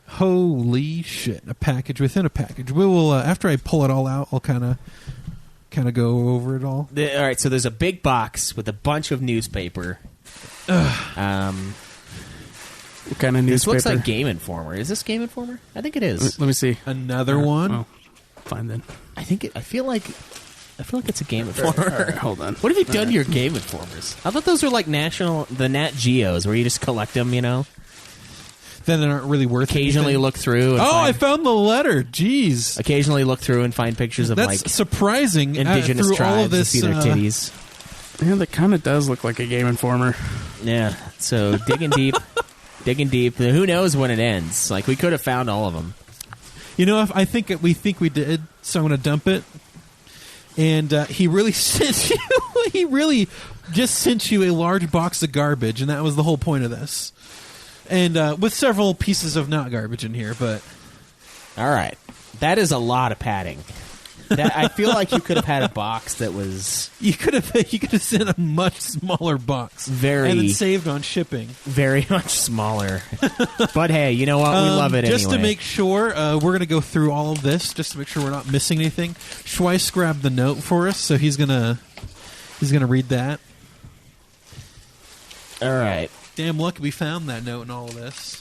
Holy shit. A package within a package. We will, after I pull it all out, I'll kind of go over it all. All right, so there's a big box with a bunch of newspaper. What kind of newspaper? This looks like Game Informer. Is this Game Informer? I think it is. Let me see. Another one? Well, fine then. I feel like it's a Game Informer. Right, hold on. What have you done to your Game Informers? I thought those were like the Nat Geos, where you just collect them, you know? Then they aren't really worth Occasionally anything. Look through. I found the letter. Jeez. Occasionally look through and find pictures of That's surprising. indigenous through tribes all of this, to see their titties. Yeah, that kind of does look like a Game Informer. Yeah, so digging deep. Digging deep. Who knows when it ends? Like, we could have found all of them. You know, I think we did, so I'm going to dump it. And he really sent you. He really just sent you a large box of garbage, and that was the whole point of this. And with several pieces of not garbage in here, but all right, that is a lot of padding. I feel like you could have had a box that was. You could have sent a much smaller box, and then saved on shipping. Very much smaller. But hey, you know what? We love it just anyway. to make sure, we're going to go through all of this just to make sure we're not missing anything. Schweiss grabbed the note for us, so he's gonna read that. All right. Damn lucky we found that note in all of this.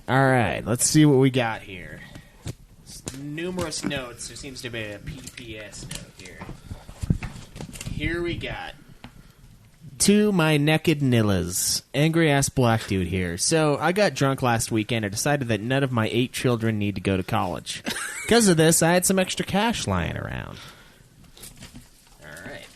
All right, let's see what we got here. numerous notes. There seems to be a PPS note here. Here we got. To my naked nillas. Angry-ass black dude here. So, I got drunk last weekend and decided that none of my 8 children need to go to college. Because of this, I had some extra cash lying around. Alright.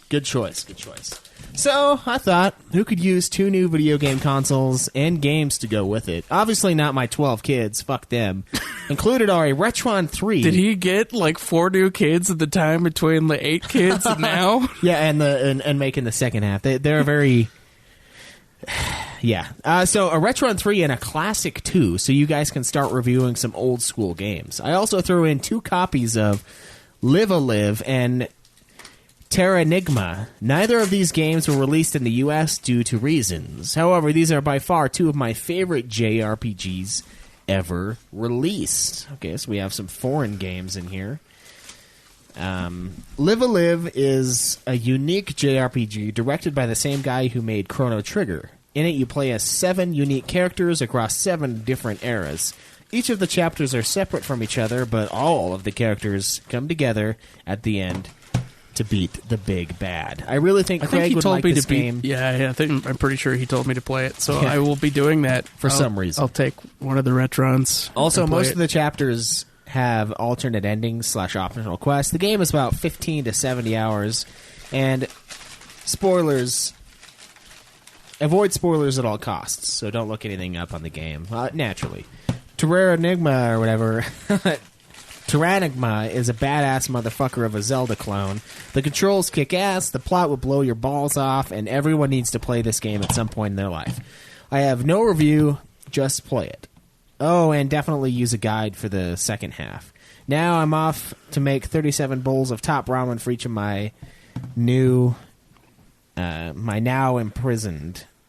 Good choice, good choice. So, I thought, who could use 2 new video game consoles and games to go with it? Obviously not my 12 kids, fuck them. Included are a Retron 3. Did he get like 4 new kids at the time between the 8 kids and now? Yeah, and making the second half. They're very... Yeah. So a Retron 3 and a Classic 2, so you guys can start reviewing some old school games. I also threw in 2 copies of Live-A-Live and Terranigma. Neither of these games were released in the US due to reasons. However, these are by far 2 of my favorite JRPGs ever released. Okay, so we have some foreign games in here. Live-A-Live is a unique JRPG directed by the same guy who made Chrono Trigger. In it, you play as 7 unique characters across 7 different eras. Each of the chapters are separate from each other, but all of the characters come together at the end to beat the big bad. I really think Craig would like this game. Yeah, I'm pretty sure he told me to play it, so I will be doing that for some reason. I'll take one of the Retrons. Also, most of the chapters have alternate endings / optional quests. The game is about 15 to 70 hours, and spoilers. Avoid spoilers at all costs, so don't look anything up on the game. Naturally. Terranigma or whatever. Terranigma is a badass motherfucker of a Zelda clone. The controls kick ass, the plot will blow your balls off, and everyone needs to play this game at some point in their life. I have no review, just play it. Oh, and definitely use a guide for the second half. Now I'm off to make 37 bowls of top ramen for each of my now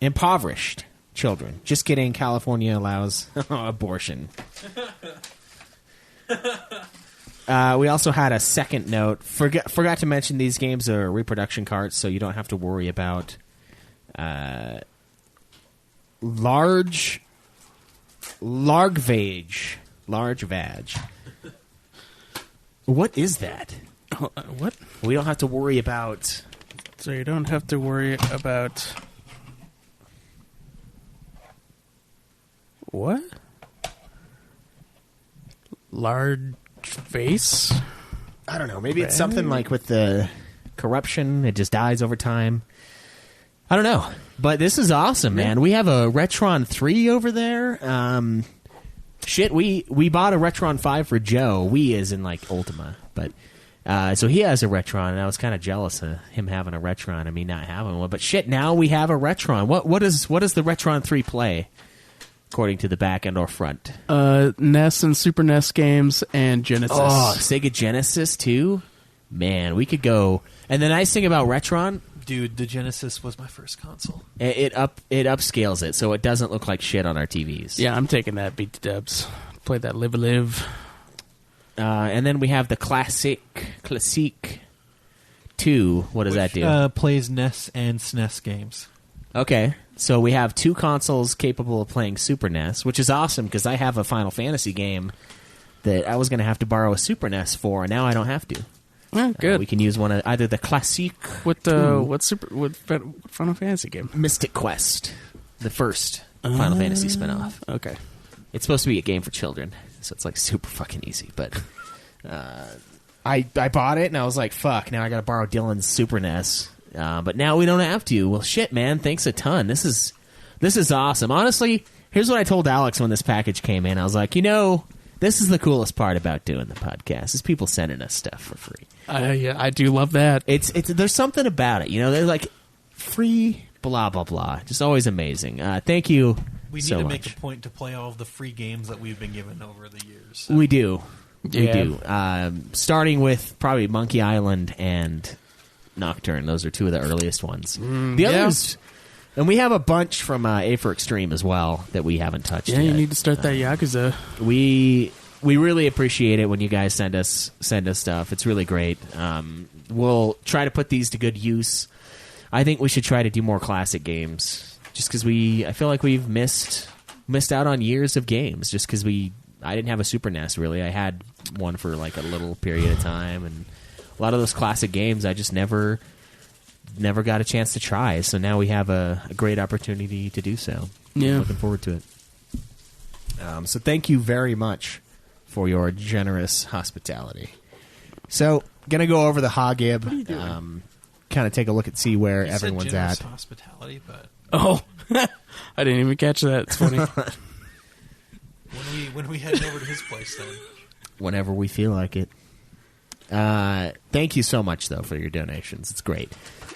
impoverished children. Just kidding, California allows abortion. We also had a second note. Forgot to mention these games are reproduction carts, so you don't have to worry about large vag. What is that? What? We don't have to worry about... So you don't have to worry about... What? Large face? I don't know. Maybe it's something like with the corruption. It just dies over time. I don't know. But this is awesome, man. We have a Retron 3 over there. Shit, we bought a Retron 5 for Joe. We as in like Ultima. But so he has a Retron, and I was kind of jealous of him having a Retron and me not having one. But shit, now we have a Retron. What does the Retron 3 play? According to the back end or front. NES and Super NES games and Genesis. Oh, Sega Genesis too? Man, we could go. And the nice thing about Retron... Dude, the Genesis was my first console. It upscales it, so it doesn't look like shit on our TVs. Yeah, I'm taking that. Beat the dubs. Play that Live-A-Live. And then we have the Classic 2. What does that do? Plays NES and SNES games. Okay, so we have 2 consoles capable of playing Super NES, which is awesome because I have a Final Fantasy game that I was going to have to borrow a Super NES for, and now I don't have to. Oh, good. We can use one of either the Classic. What Final Fantasy game? Mystic Quest, the first Final Fantasy spinoff. Okay, it's supposed to be a game for children, so it's like super fucking easy. But I bought it and I was like, fuck. Now I got to borrow Dylan's Super NES. But now we don't have to. Well, shit, man. Thanks a ton. This is awesome. Honestly, here's what I told Alex when this package came in. I was like, this is the coolest part about doing the podcast is people sending us stuff for free. Yeah, I do love that. It's there's something about it. They're like free, blah blah blah. Just always amazing. Thank you. We need so to much. make a point to play all of the free games that we've been given over the years. So. We do. Yeah. We do. Starting with probably Monkey Island and Nocturne. Those are 2 of the earliest ones. The others, and we have a bunch from A for Extreme as well that we haven't touched yet. You need to start that Yakuza. We really appreciate it when you guys send us stuff. It's really great. We'll try to put these to good use. I think we should try to do more classic games, just because I feel like we've missed out on years of games, just because I didn't have a Super NES really. I had one for like a little period of time, and a lot of those classic games I just never got a chance to try. So now we have a great opportunity to do so. Yeah. Looking forward to it. So thank you very much for your generous hospitality. So, gonna go over the Hogib, kind of take a look and see where everyone's at. Hospitality, but Oh, I didn't even catch that. It's funny. when we head over to his place, then Whenever we feel like it. Thank you so much, though, for your donations. It's great.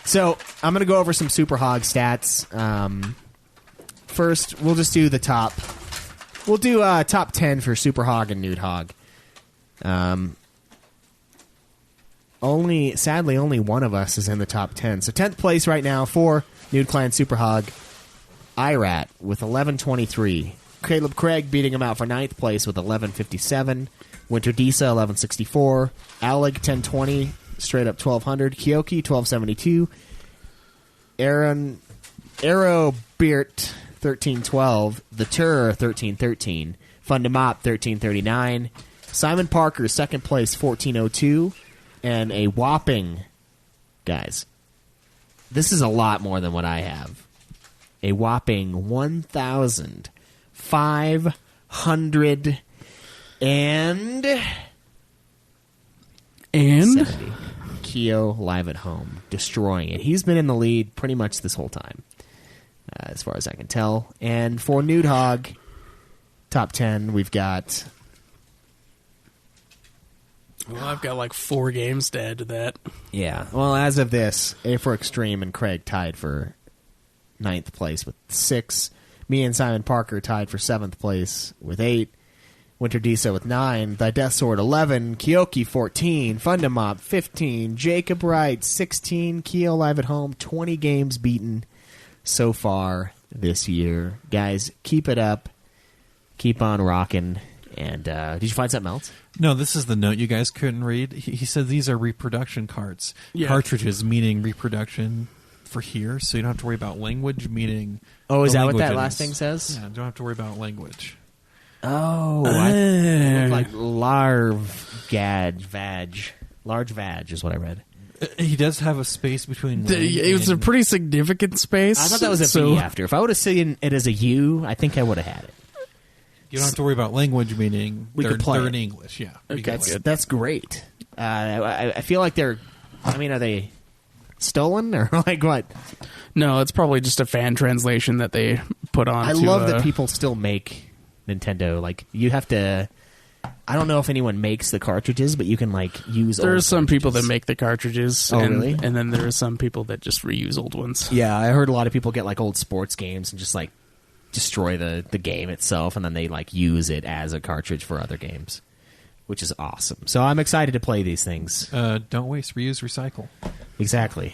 So, I'm going to go over some Super Hog stats. First, we'll just do the top. We'll do top 10 for Super Hog and Nude Hog. Sadly, only one of us is in the top 10. So 10th place right now for Nude Clan Super Hog, Irat with 1123. Caleb Craig beating him out for 9th place with 1157. Winter Disa 1164. Alec 1020, straight up 1200. Kyoki 1272. Arrow Beert 1312. The Tur 1313. Fundamop 1339. Simon Parker 2nd place 1402. And a whopping, guys, this is a lot more than what I have. A whopping 1,500 and 70. Keo live at home, destroying it. He's been in the lead pretty much this whole time, as far as I can tell. And for Nude Hog, top 10, we've got... Well, I've got like 4 games to add to that. Yeah. Well, as of this, A for Extreme and Craig tied for 9th place with 6. Me and Simon Parker tied for 7th place with 8. Winter Disa with 9. Thy Death Sword 11. Kyoki 14. Fundamop 15. Jacob Wright 16. Keo live at home 20 games beaten so far this year. Guys, keep it up. Keep on rocking. And did you find something else? No, this is the note you guys couldn't read. He said these are reproduction carts. Yeah. Cartridges, meaning reproduction for here, so you don't have to worry about language, meaning... Oh, is the that what that languages. last thing says? Yeah, don't have to worry about language. Oh, it looked like large vag is what I read. He does have a space between... It was a pretty significant space. I thought that was a B after. If I would have seen it as a U, I think I would have had it. You don't have to worry about language, meaning they're in English. Yeah, Okay, that's great. I feel like they're... I mean, are they stolen or like what? No, it's probably just a fan translation that they put on. I love that people still make Nintendo. Like, you have to... I don't know if anyone makes the cartridges, but you can like use. There old are some people that cartridges. make the cartridges. Oh, and, really? And then there are some people that just reuse old ones. Yeah, I heard a lot of people get like old sports games and just like destroy the game itself, and then they like use it as a cartridge for other games, which is awesome. So I'm excited to play these things. Don't waste, reuse, recycle. Exactly.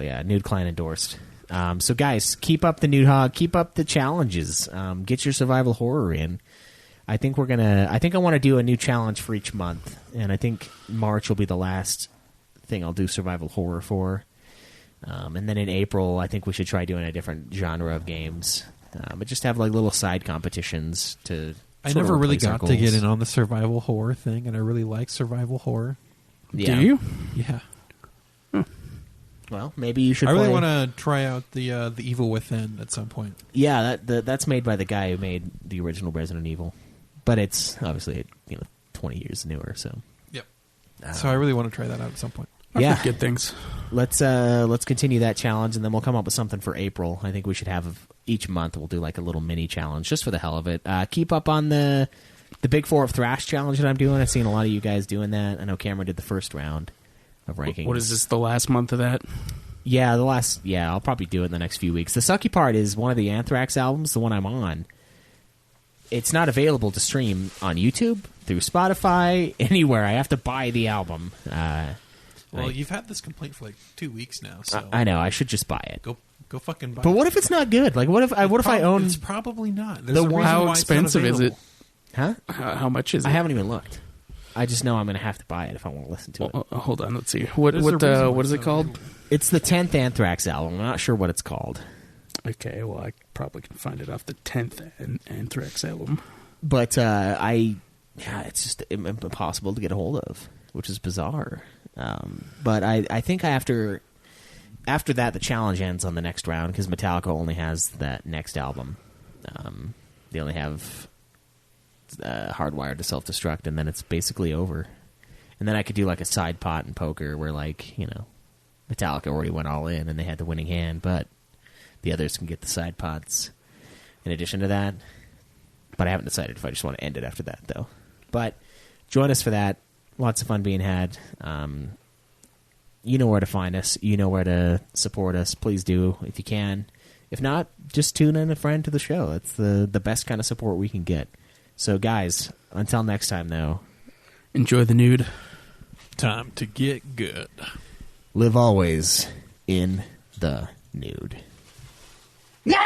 Yeah, Nude Clan endorsed. So guys, keep up the Nude Hog, keep up the challenges. Get your survival horror in. I think I want to do a new challenge for each month, and I think March will be the last thing I'll do survival horror for. And then in April, I think we should try doing a different genre of games. But just have like little side competitions to. I never really got to get in on the survival horror thing, and I really like survival horror. Yeah. Do you? Yeah. Well, maybe you should. I really want to try out the Evil Within at some point. Yeah, that's made by the guy who made the original Resident Evil, but it's obviously 20 years newer. So. Yep. So I really want to try that out at some point. Yeah, good things. Let's continue that challenge, and then we'll come up with something for April. I think we should have each month. We'll do like a little mini challenge just for the hell of it. Keep up on the Big Four of Thrash challenge that I'm doing. I've seen a lot of you guys doing that. I know Cameron did the first round of rankings. What is this? The last month of that? Yeah, I'll probably do it in the next few weeks. The sucky part is one of the Anthrax albums, the one I'm on. It's not available to stream on YouTube, through Spotify, anywhere. I have to buy the album. Well, you've had this complaint for like 2 weeks now, so I know. I should just buy it. Go fucking buy it. But what if it's not good? Like, what if I own? It's probably not. How expensive is it? Huh? How much is it? I haven't even looked. I just know I'm going to have to buy it if I want to listen to it. Hold on, let's see. What is it called? It's the 10th Anthrax album. I'm not sure what it's called. Okay, well, I probably can find it off the 10th Anthrax album. But I yeah, it's just impossible to get a hold of, which is bizarre. But I think after that, the challenge ends on the next round because Metallica only has that next album. They only have Hardwired to Self-Destruct, and then it's basically over. And then I could do like a side pot in poker where, like, you know, Metallica already went all in and they had the winning hand, but the others can get the side pots in addition to that. But I haven't decided if I just want to end it after that, though. But join us for that. Lots of fun being had. You know where to find us. You know where to support us. Please do if you can. If not, just tune in a friend to the show. It's the best kind of support we can get. So, guys, until next time, though. Enjoy the nude. Time to get good. Live always in the nude. Yeah!